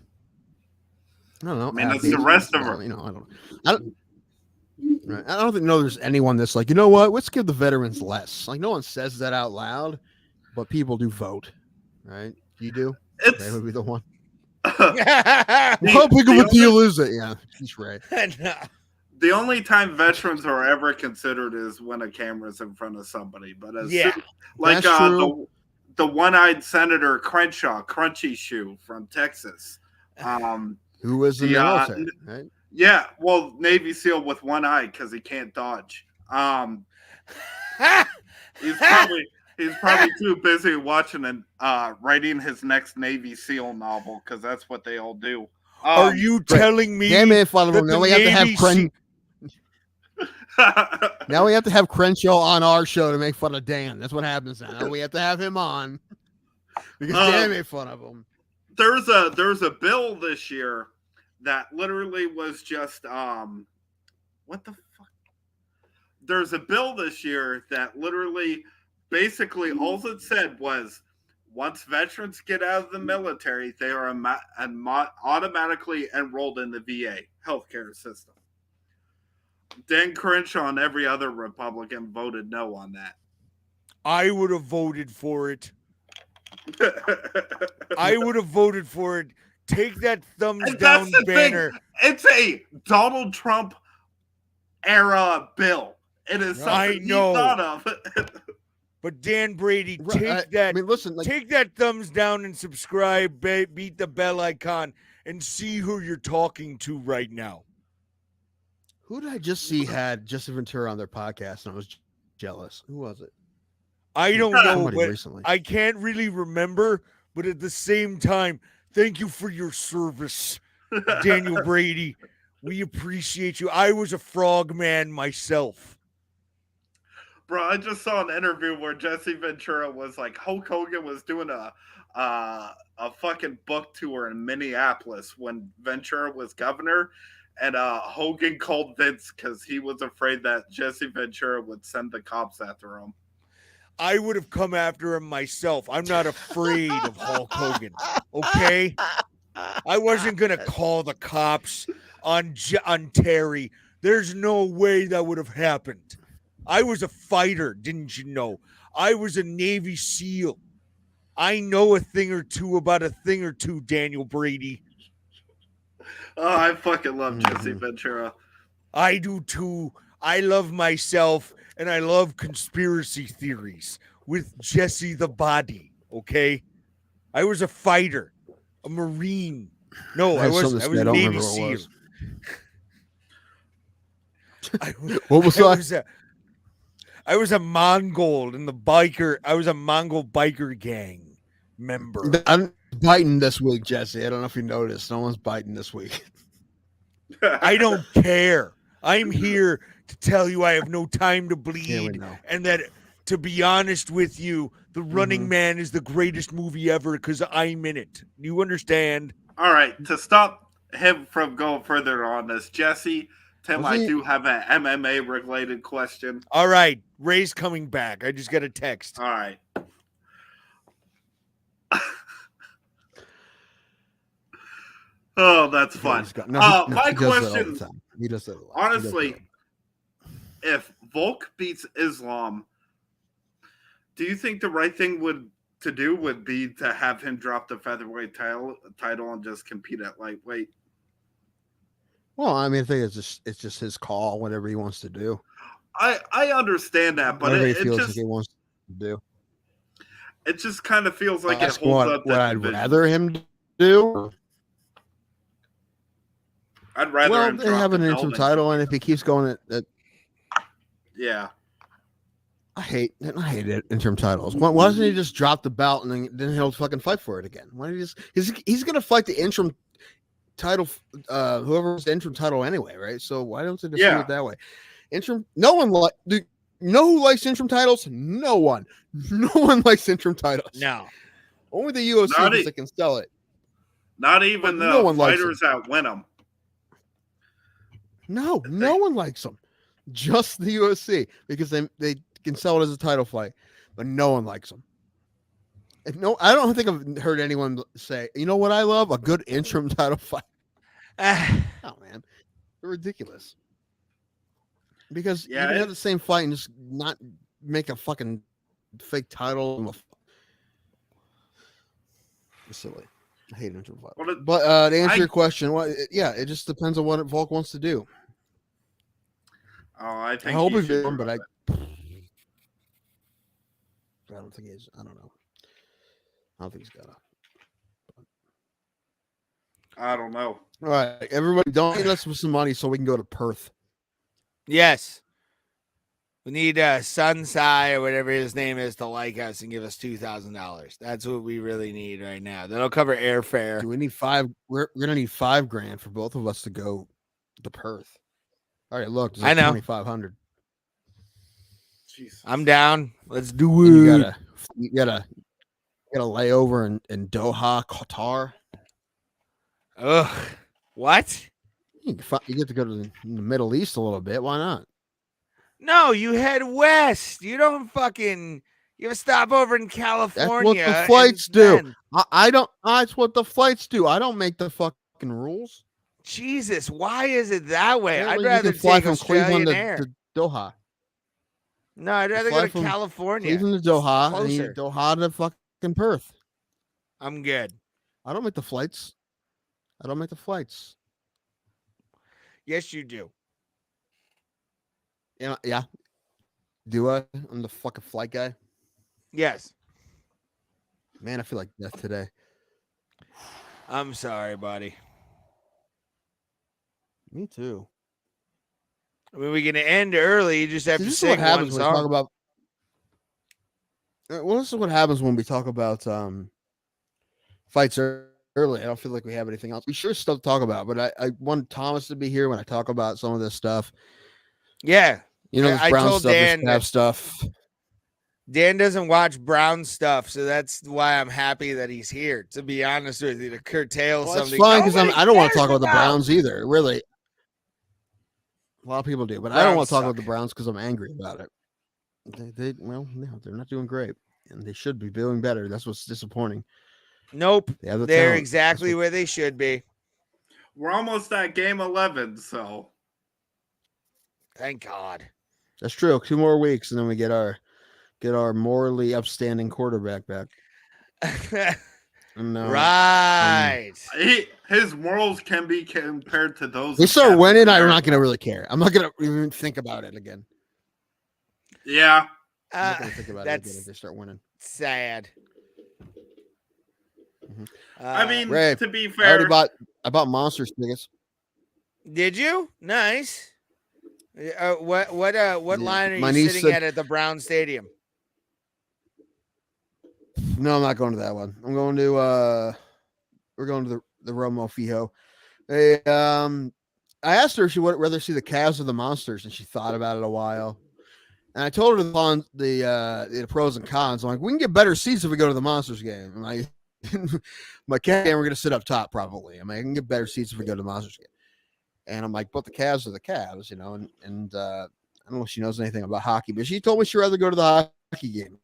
I don't know. I mean, it's the rest of them. I don't think there's anyone that's like, you know what? Let's give the veterans less. Like no one says that out loud, but people do vote, right? You do. That would be the one. How big of a deal is it? Yeah, he's right. The only time veterans are ever considered is when a camera's in front of somebody. But like the one-eyed Senator Crenshaw, Crunchy Shoe from Texas, who was in the military, right? Yeah, well, Navy SEAL with one eye because he can't dodge. He's probably too busy watching and writing his next Navy SEAL novel because that's what they all do. Are you telling me? Damn it, fun of them. Now we have to have now we have to have Crenshaw on our show to make fun of Dan. That's what happens now. We have to have him on because Dan made fun of him. There's a bill this year that literally was just what the fuck? There's a bill this year that literally basically all it said was once veterans get out of the military, they are automatically enrolled in the VA healthcare system. Dan Crenshaw and every other Republican voted no on that. I would have voted for it. I would have voted for it. Take that thumbs down banner. Thing. It's a Donald Trump era bill. It is something he thought of. But Dan Brady, take that thumbs down and subscribe, beat the bell icon, and see who you're talking to right now. Who did I just see had Jesse Ventura on their podcast, and I was jealous? Who was it? I don't know, but I can't really remember. But at the same time, thank you for your service, Daniel Brady. We appreciate you. I was a frog man myself. Bro, I just saw an interview where Jesse Ventura was like, Hulk Hogan was doing a fucking book tour in Minneapolis when Ventura was governor. And Hogan called Vince because he was afraid that Jesse Ventura would send the cops after him. I would have come after him myself. I'm not afraid of Hulk Hogan, okay? I wasn't going to call the cops on Terry. There's no way that would have happened. I was a fighter, didn't you know? I was a Navy SEAL. I know a thing or two about a thing or two, Daniel Brady. Oh, I fucking love Jesse Ventura. I do too. I love myself, and I love conspiracy theories with Jesse the Body, okay? I was a fighter, a Marine. No, I was a Navy SEAL. What was that? I was a Mongol in the biker. I was a Mongol biker gang member. I'm biting this week, Jesse. I don't know if you noticed. No one's biting this week. I don't care. I'm here to tell you I have no time to Yeah, we bleed, know. and that, to be honest with you, The Running Man is the greatest movie ever because I'm in it. You understand? All right, to stop him from going further on this, Jesse, Tim, Was I he- do have an MMA related question. All right, Ray's coming back. I just got a text. All right. Oh, that's Yeah, fun. he's got- no, My he does that all the question, time. He does that a lot. He does that honestly, a lot. if Volk beats Islam, do you think the right thing to do would be to have him drop the featherweight title and just compete at lightweight? Well, I mean, I think it's just his call, whatever he wants to do, I understand that, but whatever he it feels like just he wants to do. it just kind of feels like it Ask holds what up I'd that division. rather him do. I'd rather Well, him they drop have the an belt interim and- title, and if he keeps going Yeah. I hate it, interim titles. Why doesn't he just drop the belt and then he'll fucking fight for it again? Why don't he just? He's gonna fight the interim title, whoever's the interim title anyway, right? So why don't they just do Yeah. it that way? Interim. No one like. You know who likes interim titles? No one. No one likes interim titles. No. Only the UFC Not because e- they can sell it. Not even But no the one likes fighters that win them. No one likes them. Just the UFC because they can sell it as a title fight, but no one likes them. No, I don't think I've heard anyone say, you know what I love? A good interim title fight. Oh man, they're ridiculous. Because Yeah, you can it- have the same fight and just not make a fucking fake title. It's silly. I hate interim fight. Well, it- But to answer I- your question, it just depends on what Volk wants to do. Oh, I think I hope he he's should doing, do but it. I don't think he's. I don't know. I don't think he's got I don't know. All right, everybody, donate us with some money so we can go to Perth. Yes. We need Sunsai or whatever his name is to like us and give us $2,000. That's what we really need right now. That'll cover airfare. Do we need five? We're gonna need $5,000 for both of us to go to Perth. All right, look, I know. 2,500. Jesus. I'm down. Let's do And it. you gotta lay over in Doha, Qatar. Ugh. What? You get to go to the Middle East a little bit. Why not? No, you head west. You don't fucking. You have a stop over in California. the flights and do. then- I don't. That's what the flights do. I don't make the fucking rules. Jesus, why is it that way? Apparently I'd rather you can fly take from Australian Cleveland Air. to Doha. No, I'd rather fly go to from California. Cleveland to Doha, and Closer. then Doha to fucking Perth. I'm good. I don't make the flights. Yes, you do. Yeah. Do I? I'm the fucking flight guy. Yes. Man, I feel like death today. I'm sorry, buddy. Me too. I mean, we're gonna end early. You just have See, to this is what sing one happens when we talk song. about. Well, this is what happens when we talk about fights early. I don't feel like we have anything else. We sure stuff to talk about, but I want Thomas to be here when I talk about some of this stuff. Yeah, You know, I this Brown told stuff, this Dan Cavs that- stuff. Dan doesn't watch Brown stuff, so that's why I'm happy that he's here. To be honest with you, to curtail Well, that's something. fine because nobody I don't want to cares talk about the about. Browns either. Really, a lot of people do, but I don't Browns want to talk suck. about the Browns because I'm angry about it. Well, no, they're not doing great, and they should be doing better. That's what's disappointing. Nope, They have the they're talent. exactly That's where they should be. We're almost at game 11, so Thank God. That's true. 2 more weeks, and then we get our morally upstanding quarterback back. And, Right. his morals can be compared to those. we of start Captain winning. I'm America. not gonna really care. I'm not gonna even think about it again. Yeah, I'm not gonna think about it again if That's they start winning. sad. Mhm. I mean, Ray, to be I fair, already bought Monsters tickets. Did you? Nice. What Yeah, line are my you niece sitting said- at the Brown Stadium? No, I'm not going to that one. I'm going to we're going to the Romo Fijo. Hey, I asked her if she would rather see the Cavs or the Monsters, and she thought about it a while. And I told her the pros and cons. I'm like, we can get better seats if we go to the Monsters game. I'm like, my cat and we're gonna sit up top probably. I mean, I can get better seats if we go to the Monsters game. And I'm like, but the Cavs are the Cavs, you know. And I don't know if she knows anything about hockey, but she told me she'd rather go to the hockey game.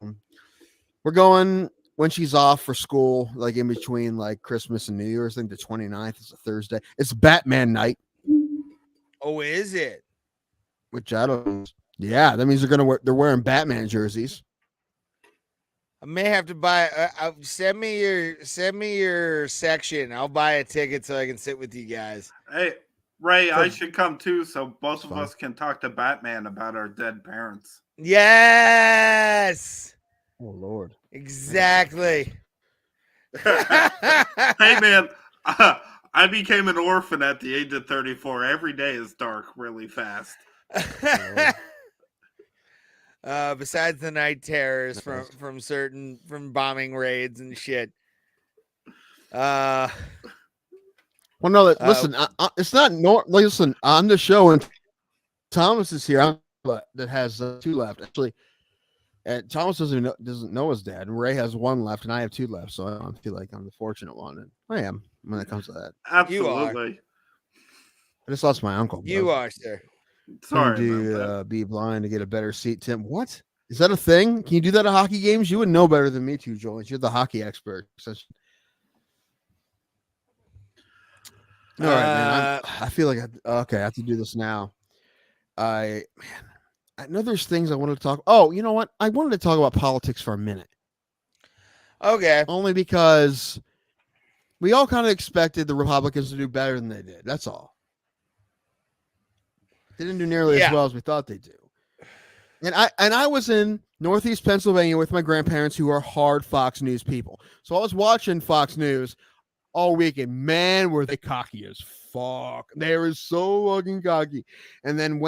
We're going when she's off for school, like in between like Christmas and New Year's. I think the 29th is a Thursday. It's Batman night. Oh, is it? Which I don't. Yeah, that means they're wearing Batman jerseys. I may have to buy. Send me your section. I'll buy a ticket so I can sit with you guys. Hey, Ray, I should come too, so both of fine. us can talk to Batman about our dead parents. Yes, Oh Lord. exactly. Hey, man, I became an orphan at the age of 34. Every day is dark really fast. Besides the night terrors from bombing raids and shit. Well, no, listen, it's not listen on the show, and Thomas is here that has 2 left actually, and Thomas doesn't know his dad, and Ray has 1 left, and I have 2 left, so I feel like I'm the fortunate one, and I am when it comes to that. Absolutely. I just lost my uncle. You are, sir. Sorry. To be blind to get a better seat, Tim. What is that a thing? Can you do that at hockey games? You would know better than me, too, Joel. You're the hockey expert. All right, man. I feel like I have to do this now. I know there's things I wanted to talk. Oh, you know what? I wanted to talk about politics for a minute. Okay. Only because we all kind of expected the Republicans to do better than they did. That's all. They didn't do nearly as well as we thought they'd do. And I was in Northeast Pennsylvania with my grandparents who are hard Fox News people. So I was watching Fox News all weekend. Man, were they cocky as fuck. They were so fucking cocky. And then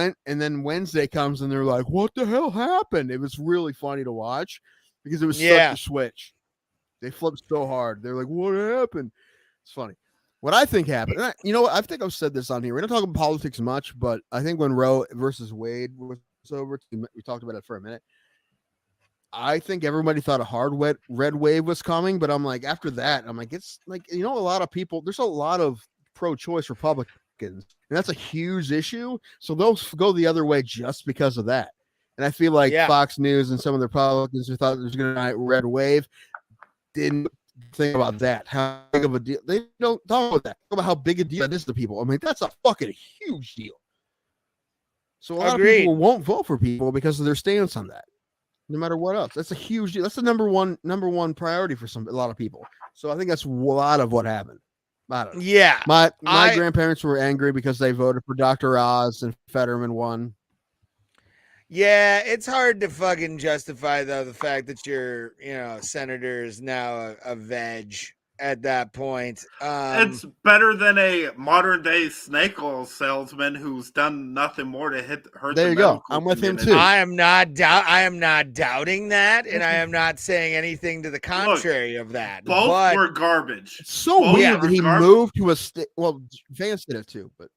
Wednesday comes and they're like, what the hell happened? It was really funny to watch because it was such a switch. They flipped so hard. They're like, what happened? It's funny. What I think happened, and I think I've said this on here. We're not talking politics much, but I think when Roe versus Wade was over, we talked about it for a minute. I think everybody thought a hard red wave was coming, but I'm like, after that, I'm like, it's like, a lot of people, there's a lot of pro-choice Republicans, and that's a huge issue. So they'll go the other way just because of that. And I feel like Fox News and some of the Republicans who thought there was going to be a red wave didn't think about that. How big of a deal? They don't talk about that. Talk about how big a deal that is to people. I mean, that's a fucking huge deal. So a lot of people won't vote for people because of their stance on that. No matter what else, that's a huge deal. That's the number one priority for a lot of people. So I think that's a lot of what happened. I don't know. Yeah, my grandparents were angry because they voted for Dr. Oz and Fetterman won. Yeah, it's hard to fucking justify though the fact that your senator is now a veg at that point. It's better than a modern day snake oil salesman who's done nothing more to hurt. There you go. I'm with him too. I am not doubting that, and I am not saying anything to the contrary of that. Both were garbage. It's so weird that he moved to a state. Well, Vance did it too, but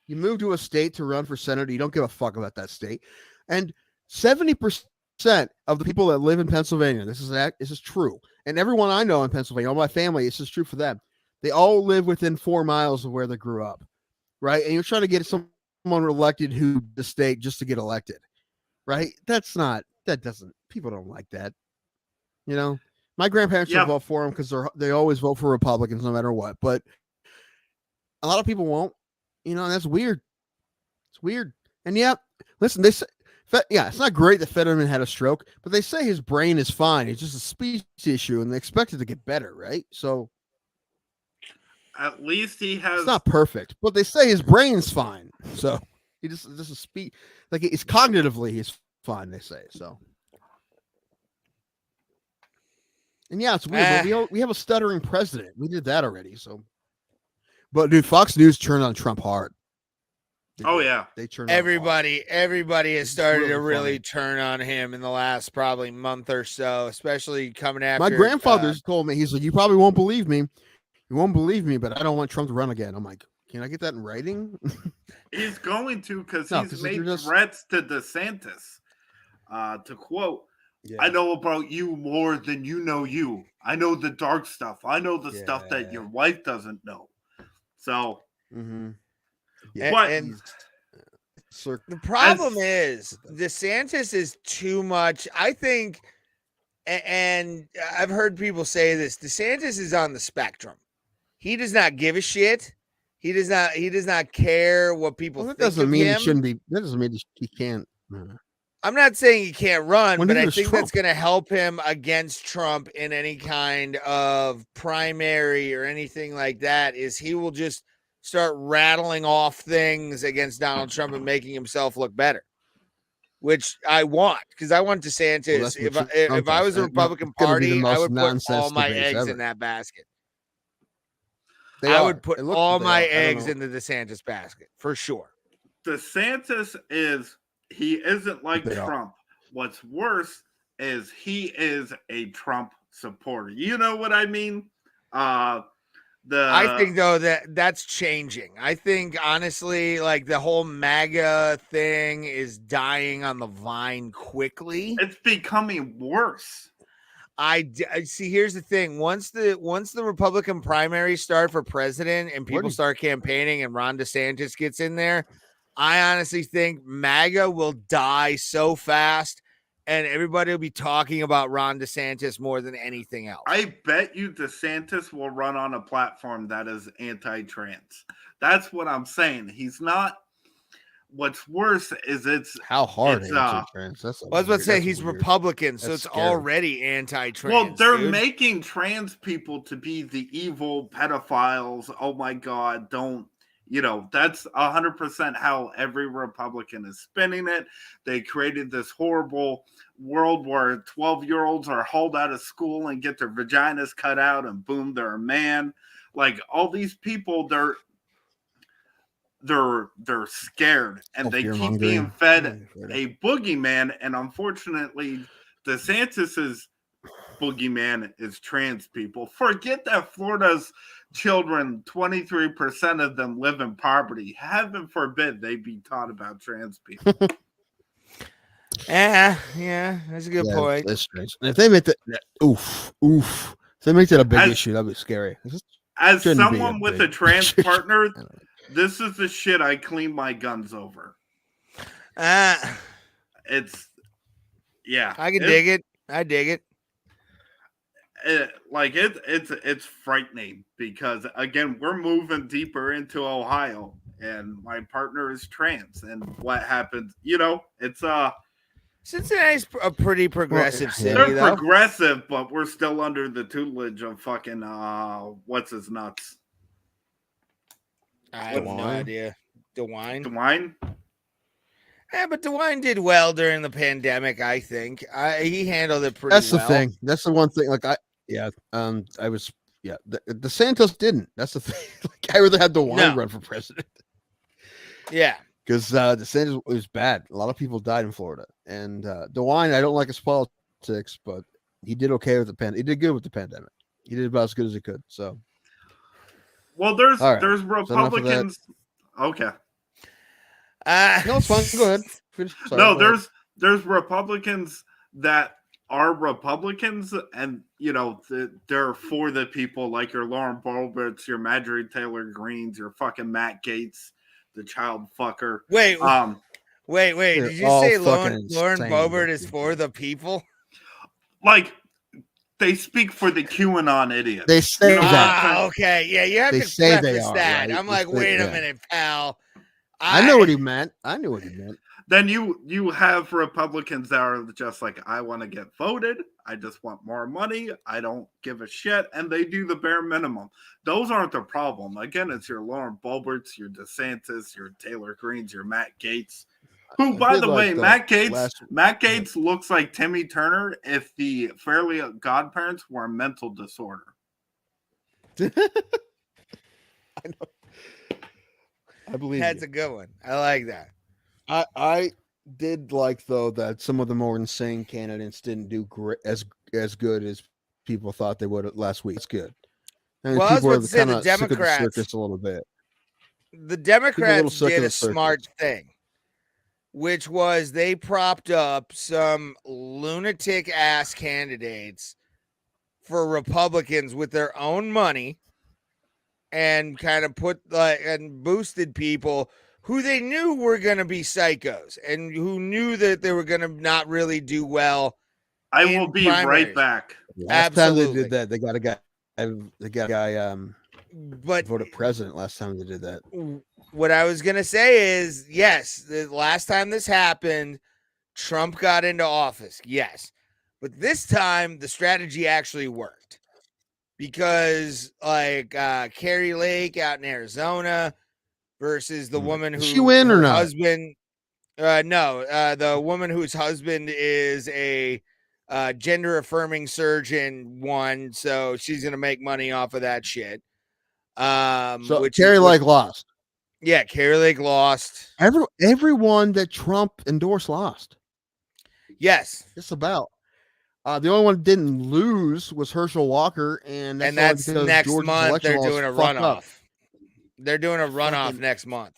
you moved to a state to run for senator. You don't give a fuck about that state. And 70% of the people that live in Pennsylvania, this is true. And everyone I know in Pennsylvania, all my family, this is true for them. They all live within 4 miles of where they grew up, right? And you're trying to get someone elected who the state just to get elected, right? People don't like that. My grandparents will vote for them because they always vote for Republicans no matter what. But a lot of people won't, and that's weird. It's weird. And listen, they say, it's not great that Fetterman had a stroke, but they say his brain is fine. It's just a speech issue, and they expect it to get better, right? So at least he has. It's not perfect, but they say his brain's fine. So he just a speech, like it's cognitively he's fine. They say so. And it's weird. But we have a stuttering president. We did that already. So, but dude, Fox News turned on Trump hard. They turned everybody has started to really turn on him in the last probably month or so, especially coming after. My grandfather's told me, he's like, you probably won't believe me. You won't believe me, but I don't want Trump to run again. I'm like, Can I get that in writing? He's going to because No, he's 'cause made you're just- threats to DeSantis. To quote, I know about you more than you know you. I know the dark stuff. I know the stuff that Yeah. your wife doesn't know. So, Mm-hmm. but And Circ- the problem is DeSantis is too much. I think, and I've heard people say this, DeSantis is on the spectrum. He does not give a shit. He does not care what people well, that think doesn't of mean him. he shouldn't be. That doesn't mean he can't. I'm not saying he can't run, When but he I was think that's Trump. going to help him against Trump in any kind of primary or anything like that. Is he will just start rattling off things against Donald Trump and making himself look better, which I want, because I want DeSantis. Well, that's what if Trump I does. was a And no, Republican it's gonna be the Party, I most would put nonsense all my debates eggs ever. in that basket. They I are. would put It looks all like they my are. I don't eggs know. in the DeSantis basket for sure. DeSantis he isn't like They are. Trump. What's worse is he is a Trump supporter. You know what I mean? I think though that's changing. I think honestly, like the whole MAGA thing is dying on the vine quickly. It's becoming worse. I see. Here's the thing: once the Republican primaries start for president and people start campaigning and Ron DeSantis gets in there, I honestly think MAGA will die so fast, and everybody will be talking about Ron DeSantis more than anything else. I bet you DeSantis will run on a platform that is anti-trans. That's what I'm saying. He's not. What's worse is how hard it's, anti-trans. That's I was about to say that's he's weird. Republican, so That's it's scary. already anti-trans. well, they're dude. making trans people to be the evil pedophiles. Oh my God, don't. That's 100% how every Republican is spinning it. They created this horrible world where 12-year-olds are hauled out of school and get their vaginas cut out, and boom, they're a man. Like all these people, they're scared, and they keep being fed a boogeyman. And unfortunately, DeSantis's boogeyman is trans people. Forget that Florida's children, 23% of them live in poverty. Heaven forbid they be taught about trans people. Yeah, that's a good point. That's strange. And if they make that, oof. If they make that a big issue, that'd be scary. As Shouldn't be someone with big a trans issue. partner, this is the shit I clean my guns over. It's yeah. I can dig it. I dig it. It's frightening because again we're moving deeper into Ohio and my partner is trans, and what happens, it's Cincinnati's a pretty progressive city, they're though. progressive, but we're still under the tutelage of fucking what's his nuts. I have no idea. DeWine? Yeah, but DeWine did well during the pandemic, I think. He handled it pretty That's well. the thing. That's the one thing. The Santos didn't. That's the thing. Like, I rather had DeWine run for president. Yeah. Because DeSantis was bad. A lot of people died in Florida. And DeWine, I don't like his politics, but he did okay with the pandemic. He did good with the pandemic. He did about as good as he could. So, well, there's right. there's So enough of that. Republicans. Okay. No, it's fine. Go ahead. Sorry, No, go ahead. there's Republicans that are Republicans, and they're for the people, like your Lauren Boeberts, your Marjorie Taylor Greens, your fucking Matt Gaetz, the child fucker. Wait. They're Did you all say fucking Lauren insane, Boebert those is for the people? Like they speak for the QAnon idiots. They say that. Okay. Yeah, you have They to say they preface are, that. right? I'm like, They say- wait a yeah. minute, pal. I know what he meant. I knew what he meant. Then you have Republicans that are just like, I want to get voted. I just want more money. I don't give a shit. And they do the bare minimum. Those aren't the problem. Again, it's your Lauren Boeberts, your DeSantis, your Taylor Greens, your Matt Gaetz. Who, by the way, Matt Gaetz looks like Timmy Turner if the Fairly Godparents were a mental disorder. I know. I believe That's you. a good one. I like that. I did like, though, that some of the more insane candidates didn't do as good as people thought they would last week. It's good. I mean, Well, I was people about to say the kinda sick of Democrats- circus a little bit. the Democrats sick of did the a smart thing, which was they propped up some lunatic ass candidates for Republicans with their own money and kind of put and boosted people who they knew were going to be psychos and who knew that they were going to not really do well. I will be right back. Last time they did that, they got a guy. They got a guy. But voted president last time they did that. What I was gonna say is, yes, the last time this happened, Trump got into office. Yes, but this time the strategy actually worked because, like, Carrie Lake out in Arizona versus the woman who Did she win or her not? husband. No, the woman whose husband is a gender affirming surgeon won, so she's gonna make money off of that shit. So Carrie Lake lost. Yeah, Carrie Lake lost. Everyone that Trump endorsed lost. Yes, just about. The only one that didn't lose was Herschel Walker, and that's next Georgia's month. They're election doing a laws fucked up. runoff. They're doing a runoff next month.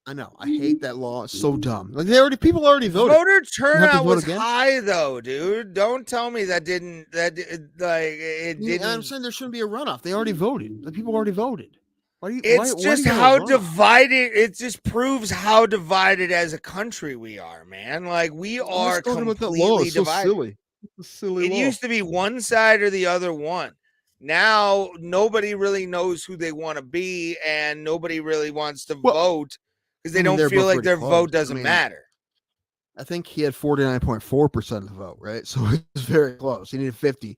I know. I hate that law. It's so dumb. Like people already voted. Voter turnout was again? high though, dude. Don't tell me that didn't. It didn't. I'm saying there shouldn't be a runoff. They already voted. The people already voted. It's just how divided. It just proves how divided as a country we are, man. Like we are completely divided. Silly. It's a silly It law. used to be one side or the other one. Now nobody really knows who they want to be, and nobody really wants to vote because they don't feel like their vote doesn't matter. I think he had 49.4% of the vote, right? So it was very close. He needed 50.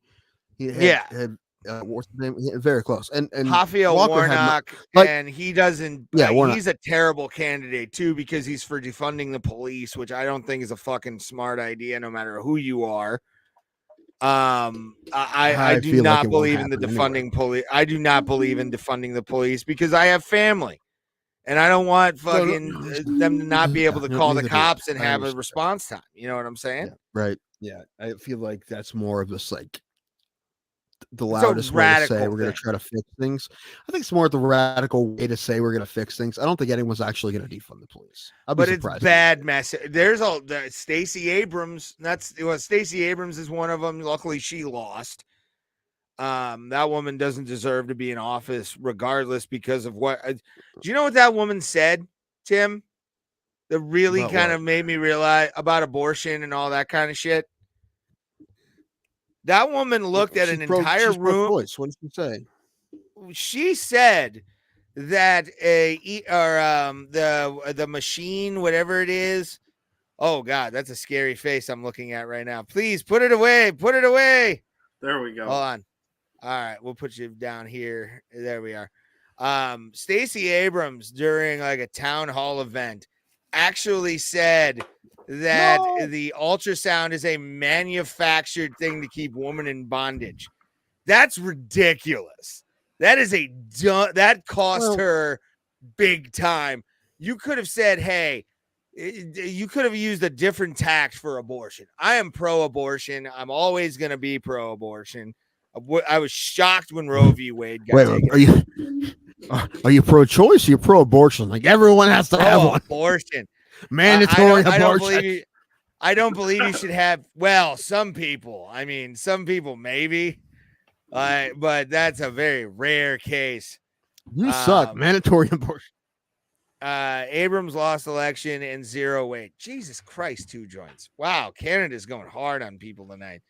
What's his name? Very close. And Raphael Walker Warnock, and he doesn't. Warnock. He's a terrible candidate too because he's for defunding the police, which I don't think is a fucking smart idea, no matter who you are. I do not believe in the defunding police. I do not believe in defunding the police because I have family, and I don't want fucking them to not be able to call the cops and have a response time. You know what I'm saying? Yeah, right. Yeah, I feel like that's more of this like the loudest way to say we're going to try to fix things. I think it's more the radical way to say we're going to fix things. I don't think anyone's actually going to defund the police. But it's bad message. There's Stacey Abrams. Stacey Abrams is one of them. Luckily, she lost. That woman doesn't deserve to be in office, regardless, because of what. Do you know what that woman said, Tim? That really kind of made me realize about abortion and all that kind of shit. That woman looked at an entire room. What did she say? She said that the machine, whatever it is. Oh God, that's a scary face I'm looking at right now. Please put it away. Put it away. There we go. Hold on. All right, we'll put you down here. There we are. Stacey Abrams during like a town hall event actually said that the ultrasound is a manufactured thing to keep women in bondage. That's ridiculous. That is that cost her big time. You could have said, hey, you could have used a different tact for abortion. I am pro-abortion. I'm always going to be pro-abortion. I was shocked when Roe v. Wade got taken. Are you pro-choice or you pro-abortion? Like everyone has to have one. Abortion. Mandatory abortion. I don't believe you should have. Well, some people. I mean, some people maybe. But that's a very rare case. You suck. Mandatory abortion. Abrams lost election in 0 weight. Jesus Christ, 2 joints. Wow, Canada's going hard on people tonight.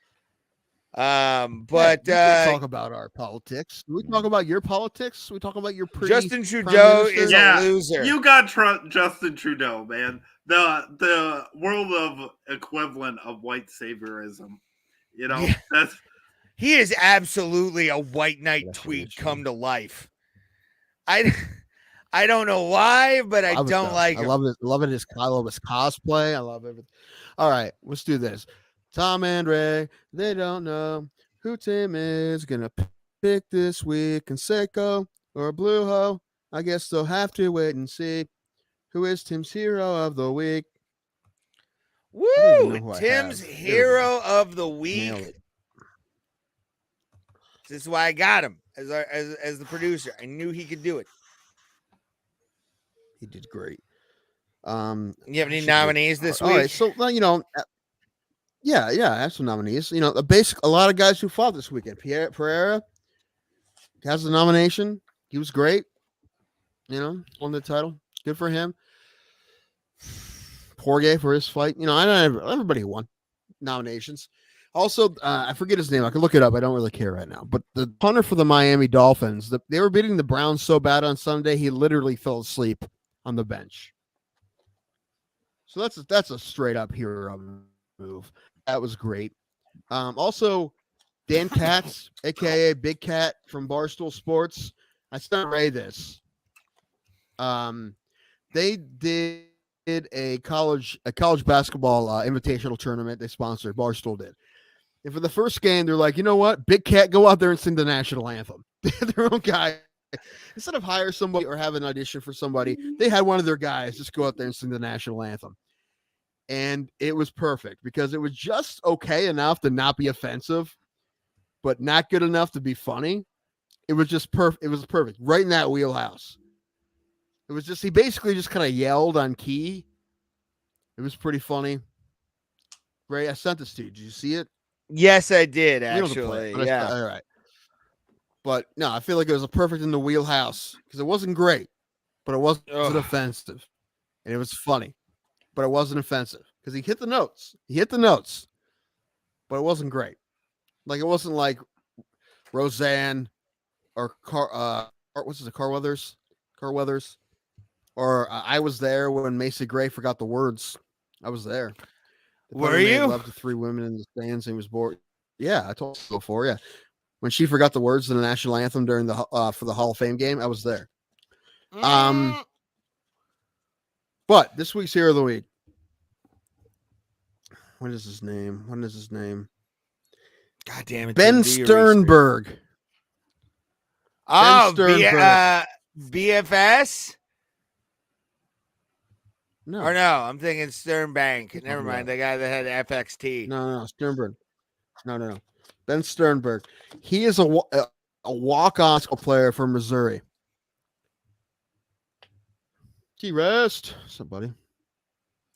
But we can talk about our politics. We talk about your politics. We talk about your Justin Trudeau is a loser. You got Justin Trudeau, man. The world of equivalent of white saviorism. You know, he is absolutely a white knight tweet come to life. I don't know why, but I don't like him. I love it. I love his cosplay. I love everything. All right, let's do this. Tom and Ray, they don't know who Tim is gonna pick this week. Conseco or Blueho? I guess they'll have to wait and see. Who is Tim's hero of the week? Woo! Tim's hero of the week. This is why I got him as the producer. I knew he could do it. He did great. You have any should nominees get- this all week? right, so well, yeah, I have some nominees. A lot of guys who fought this weekend. Pierre Pereira has the nomination. He was great. Won the title. Good for him. Poirier for his fight. I know everybody won nominations. Also, I forget his name. I can look it up. I don't really care right now. But the punter for the Miami Dolphins, they were beating the Browns so bad on Sunday, he literally fell asleep on the bench. So that's a straight up hero move. That was great. Also, Dan Katz, aka Big Cat from Barstool Sports. I sent Ray this. They did a college basketball invitational tournament. They sponsored. Barstool did. And for the first game, they're like, you know what? Big Cat, go out there and sing the national anthem. Their own guy. Instead of hire somebody or have an audition for somebody, they had one of their guys just go out there and sing the national anthem. And it was perfect because it was just okay enough to not be offensive, but not good enough to be funny. It was just perfect. It was perfect. Right in that wheelhouse. It was just, he basically just kind of yelled on key. It was pretty funny. Ray, I sent this to you. Did you see it? Yes, I did We don't have to play actually. it, but Yeah. all right. But no, I feel like it was a perfect in the wheelhouse because it wasn't great, but it wasn't offensive, and it was funny, but it wasn't offensive because he hit the notes. But it wasn't great. Like it wasn't like Roseanne or Carweathers, or I was there when Macy Gray forgot the words. I was there. Were you? Love to three women in the stands. And he was bored. Yeah, I told you before. Yeah, when she forgot the words to the national anthem during the for the Hall of Fame game, I was there. But this week's Hero of the Week. What is his name? God damn it. Ben Tim, do your Sternberg. research. Oh, Sternberg. BFS? No. Or no, I'm thinking Sternbank. Never mind. The guy that had FXT. No, Sternberg. No. Ben Sternberg. He is a walk-on player for Missouri. T-Rest. What's up, buddy?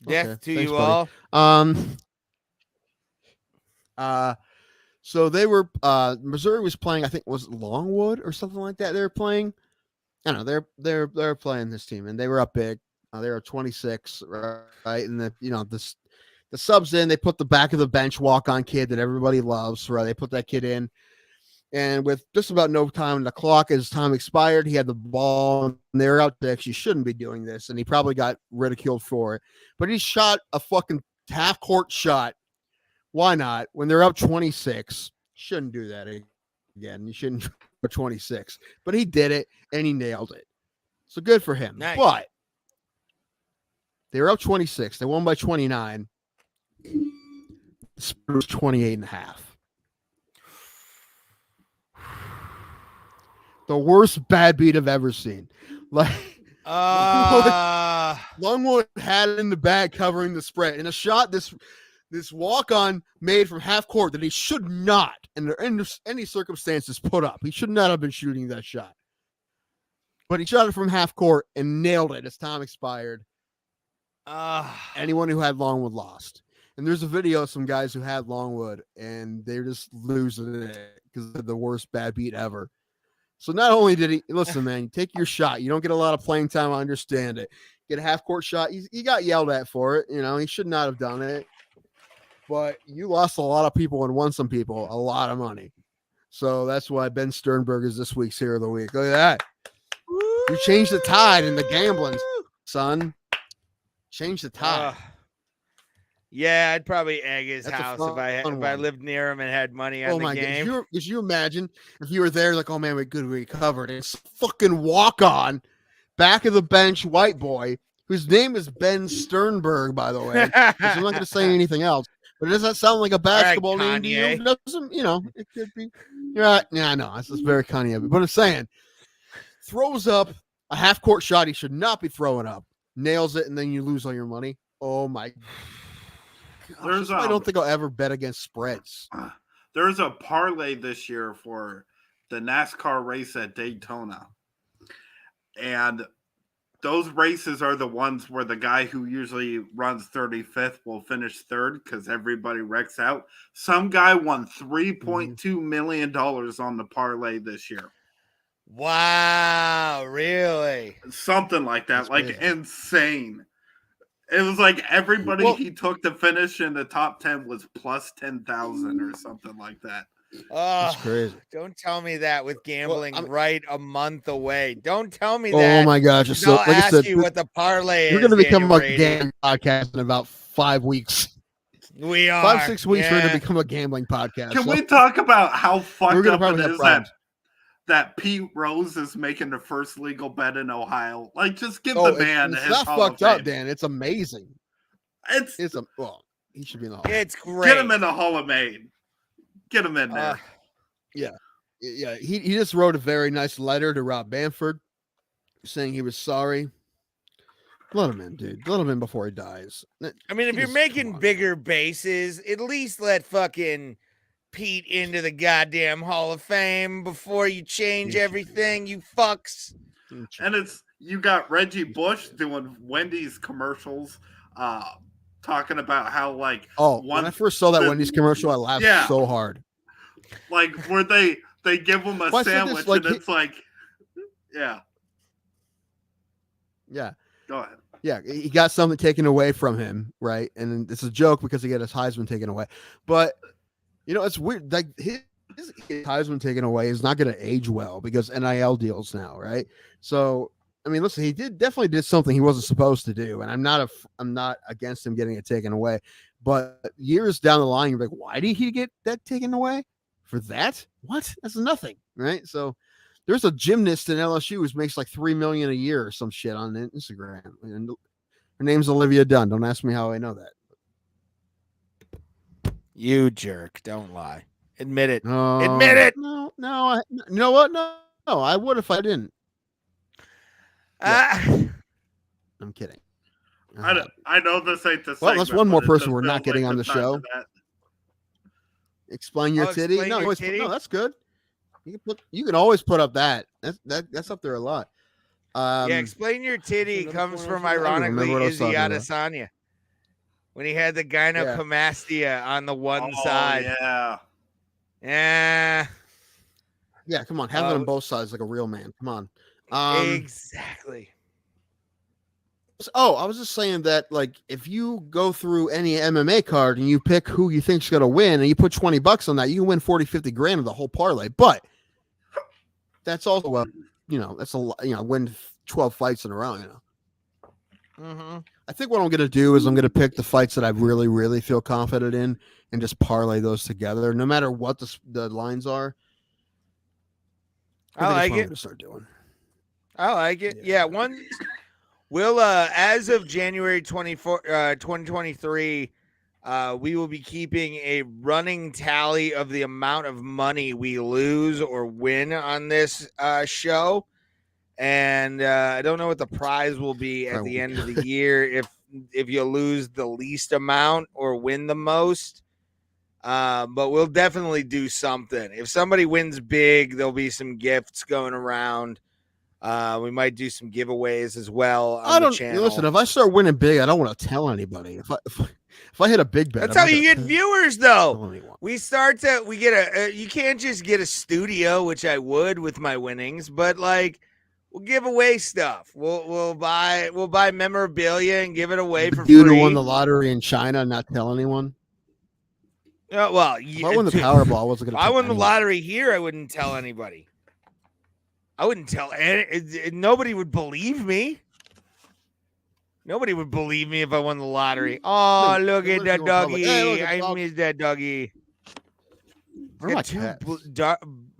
Death to thanks, you buddy. all. So they were Missouri was playing, I think was Longwood or something like that. They were playing. I don't know, they're playing this team and they were up big. They were 26, right? And the subs in, they put the back of the bench walk-on kid that everybody loves, right? They put that kid in. And with just about no time on the clock, as time expired, he had the ball and they were out there. You shouldn't be doing this. And he probably got ridiculed for it. But he shot a fucking half-court shot. Why not? When they're up 26, shouldn't do that again. You shouldn't for 26. But he did it and he nailed it. So good for him. Nice. But they were up 26. They won by 29. The spread was 28.5. The worst bad beat I've ever seen. Like Longwood had it in the bag covering the spread. And a shot this walk-on made from half court that he should not, under any circumstances, put up. He should not have been shooting that shot. But he shot it from half court and nailed it as time expired. Anyone who had Longwood lost. And there's a video of some guys who had Longwood, and they're just losing it because they're the worst bad beat ever. So not only did he, listen, man, you take your shot. You don't get a lot of playing time. I understand it. Get a half-court shot. He got yelled at for it. He should not have done it. But you lost a lot of people and won some people a lot of money. So that's why Ben Sternberg is this week's Hero of the Week. Look at that. You changed the tide in the gambling, son. Change the tide. Yeah, I'd probably egg his That's a house fun if I one. lived near him and had money on the game. God. Could you imagine if you were there like, oh man, we recovered. It's fucking walk-on, back of the bench white boy, whose name is Ben Sternberg, by the way. I'm not going to say anything else. But does that sound like a basketball name to you? It doesn't, it could be. You're right. Yeah, I know. It's just very Kanye. But I'm saying, throws up a half-court shot he should not be throwing up, nails it, and then you lose all your money. Oh, my gosh. I don't think I'll ever bet against spreads. There's a parlay this year for the NASCAR race at Daytona. And those races are the ones where the guy who usually runs 35th will finish third because everybody wrecks out. Some guy won $3.2 million on the parlay this year. Wow, really? Something like that. That's like crazy. insane. It was like everybody Well- he took to finish in the top 10 was plus 10,000 or something like that. That's Oh, crazy. don't tell me that with gambling I'm- right a month away. Don't tell me Oh that. my gosh! It's so, I'll like I ask said, you what the parlay is. we're going to become Daniel a Brady. gambling podcast in about 5 weeks. We are 5-6 weeks, we're going yeah. to become a gambling podcast. Can So we talk about how fucked we're gonna up probably it have is problems. that Pete Rose is making the first legal bet in Ohio? Like, just give Oh, the man it's his not Hall of fucked up, Fame. Dan. It's amazing. It's Well, he should be in the Hall. It's great. get him in the Hall of Fame. Get him in there. Yeah, he just wrote a very nice letter to Rob Bamford saying he was sorry. Let him in, dude. Let him in before he dies. I mean, if you're Jeez, making come on. bigger bases, at least let fucking Pete into the goddamn Hall of Fame before you change He should be. everything, you fucks. And it's you got Reggie Bush doing Wendy's commercials, talking about how like Oh, when one I first saw that the- Wendy's commercial, I laughed Yeah. so hard. like where they give him a Well, I said this, sandwich like, and it's like, yeah, Yeah. go ahead. Yeah, he got something taken away from him, right? And it's a joke because he got his Heisman taken away. But you know, it's weird. Like his Heisman taken away is not going to age well because NIL deals now, right? So I mean, listen, he definitely did something he wasn't supposed to do, and I'm not against him getting it taken away. But years down the line, you're like, why did he get that taken away? For that? What? That's nothing, right? So there's a gymnast in LSU who makes like $3 million a year or some shit on Instagram, and her name's Olivia Dunn. Don't ask me how I know that. You jerk. Don't lie. Admit it. No, Admit it. No, you know what? No, I would if I didn't. I'm kidding. I know this ain't the Well, that's segment, one more but it person does we're feel not getting like on the the time show. for that. Explain your Oh, titty. explain No, your always titty? no, that's good. You can always put up that. That's up there a lot. Yeah, explain your titty another comes one from I don't remember ironically what I was Izzy talking about. Adesanya. When he had the gynecomastia on the one Oh, side. yeah. Yeah. Yeah, come on, have it on both sides like a real man. Come on. Exactly. Oh, I was just saying that, like, if you go through any MMA card and you pick who you think's going to win and you put $20 on that, you can win 40, 50 grand of the whole parlay. But that's also that's a lot, win 12 fights in a row, Mm-hmm. I think what I'm going to do is I'm going to pick the fights that I really, really feel confident in and just parlay those together, no matter what the lines are. I like it. To start doing. I like it. Yeah, once we'll as of January 2023, we will be keeping a running tally of the amount of money we lose or win on this show. And I don't know what the prize will be at the end of the year if you lose the least amount or win the most. But we'll definitely do something. If somebody wins big, there'll be some gifts going around. We might do some giveaways as well on the channel. Listen, if I start winning big, I don't want to tell anybody. If I hit a big bet, That's how you get viewers, though. Tell anyone. We get you can't just get a studio, which I would with my winnings, but like we'll give away stuff. We'll buy memorabilia and give it away for Dude free. who won the lottery in China and not tell anyone. Well, If I won the Powerball, I wasn't going If to. I won the lottery here, I wouldn't tell anybody. I wouldn't tell nobody would believe me. Nobody would believe me if I won the lottery. Oh, look at that doggy. I miss that doggy. Where are my Two cats?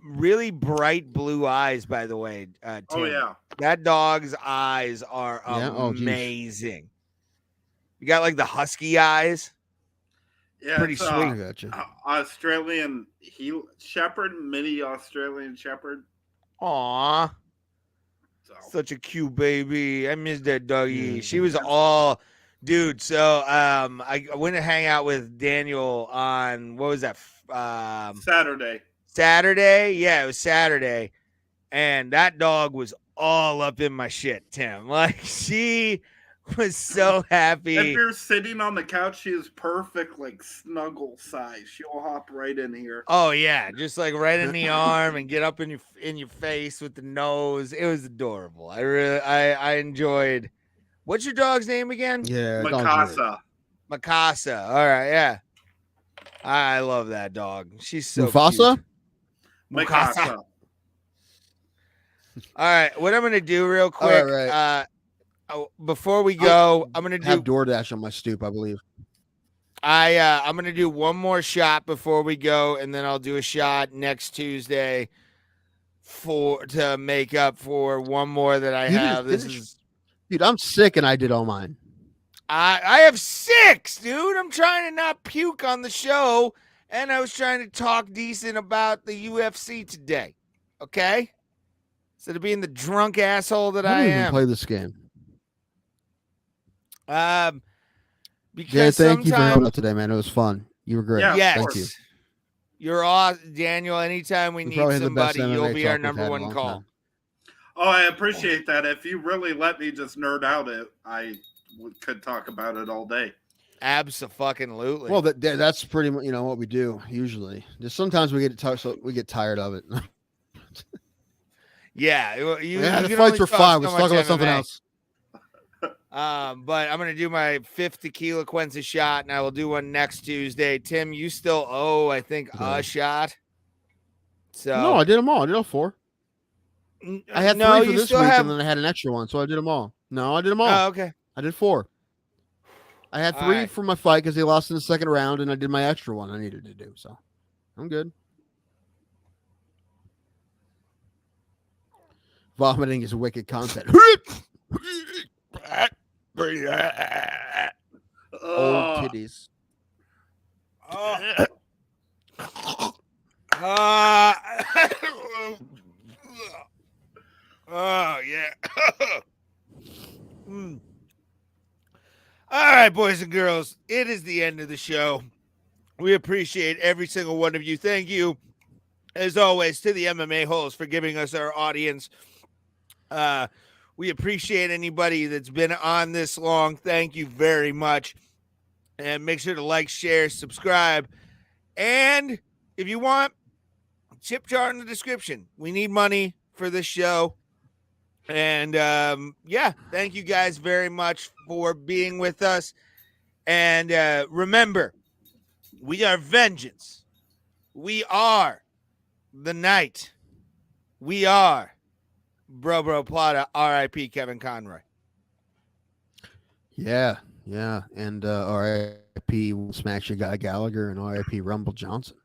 really bright blue eyes, by the way. Tim. Oh yeah. That dog's eyes are Yeah? Oh, geez. amazing. You got like the husky eyes. Yeah, Pretty it's, sweet. I gotcha. Australian shepherd, mini Australian shepherd. Aw. So Such a cute baby. I miss that doggy. Yeah. She was all dude. So I went to hang out with Daniel on what was that? Saturday. Saturday. Yeah, it was Saturday. And that dog was all up in my shit, Tim. Like she was so happy. If you're sitting on the couch, she is perfect, like snuggle size. She'll hop right in here. Oh yeah, just like right in the arm and get up in your face with the nose. It was adorable. I enjoyed. What's your dog's name again? Yeah, Mikasa. Mikasa. All right, yeah. I love that dog. She's so Mufasa? cute. Mikasa. All right, what I'm gonna do real quick. right. Before we go, I'm gonna Have do. DoorDash on my stoop, I believe. I'm gonna do one more shot before we go, and then I'll do a shot next Tuesday to make up for one more that I You didn't have. This finish? is. Dude, I'm sick and I did all mine. I have 6, dude. I'm trying to not puke on the show, and I was trying to talk decent about the UFC today. Okay, instead of being the drunk asshole that I I didn't even am. play this game. Because Yeah, thank you for sometimes, helping out today, man. It was fun. You were great. Yeah, of yes, Thank you. you're awesome, Daniel. Anytime we You need probably had the best somebody, you'll MMA be our talk we've number had in a one long call. time. Oh, I appreciate that. If you really let me just nerd out I could talk about it all day. Absolutely. Well, that's pretty much what we do usually. Just sometimes we get tired of it. yeah, The you fights can only were talk fine. so Let's talk much about something MMA. else. But I'm gonna do my 5th tequila Quenza shot, and I will do one next Tuesday. Tim, you still owe, I think, a shot. So No, I did them all. I did all 4. I had 3 for you this still week, have. and then I had an extra one, so I did them all. No, I did them all. Oh, okay. I did 4. I had 3 All right. for my fight because they lost in the second round, and I did my extra one I needed to do. So I'm good. Vomiting is wicked content. Old titties. Oh yeah. All right, boys and girls, it is the end of the show. We appreciate every single one of you. Thank you, as always, to the MMA hosts for giving us our audience. We appreciate anybody that's been on this long. Thank you very much. And make sure to like, share, subscribe. And if you want, chip jar in the description. We need money for this show. And thank you guys very much for being with us. And remember, we are vengeance. We are the night. We are Bro Plata, R.I.P. Kevin Conroy. Yeah. And R.I.P. Smash Your Guy Gallagher and R.I.P. Rumble Johnson.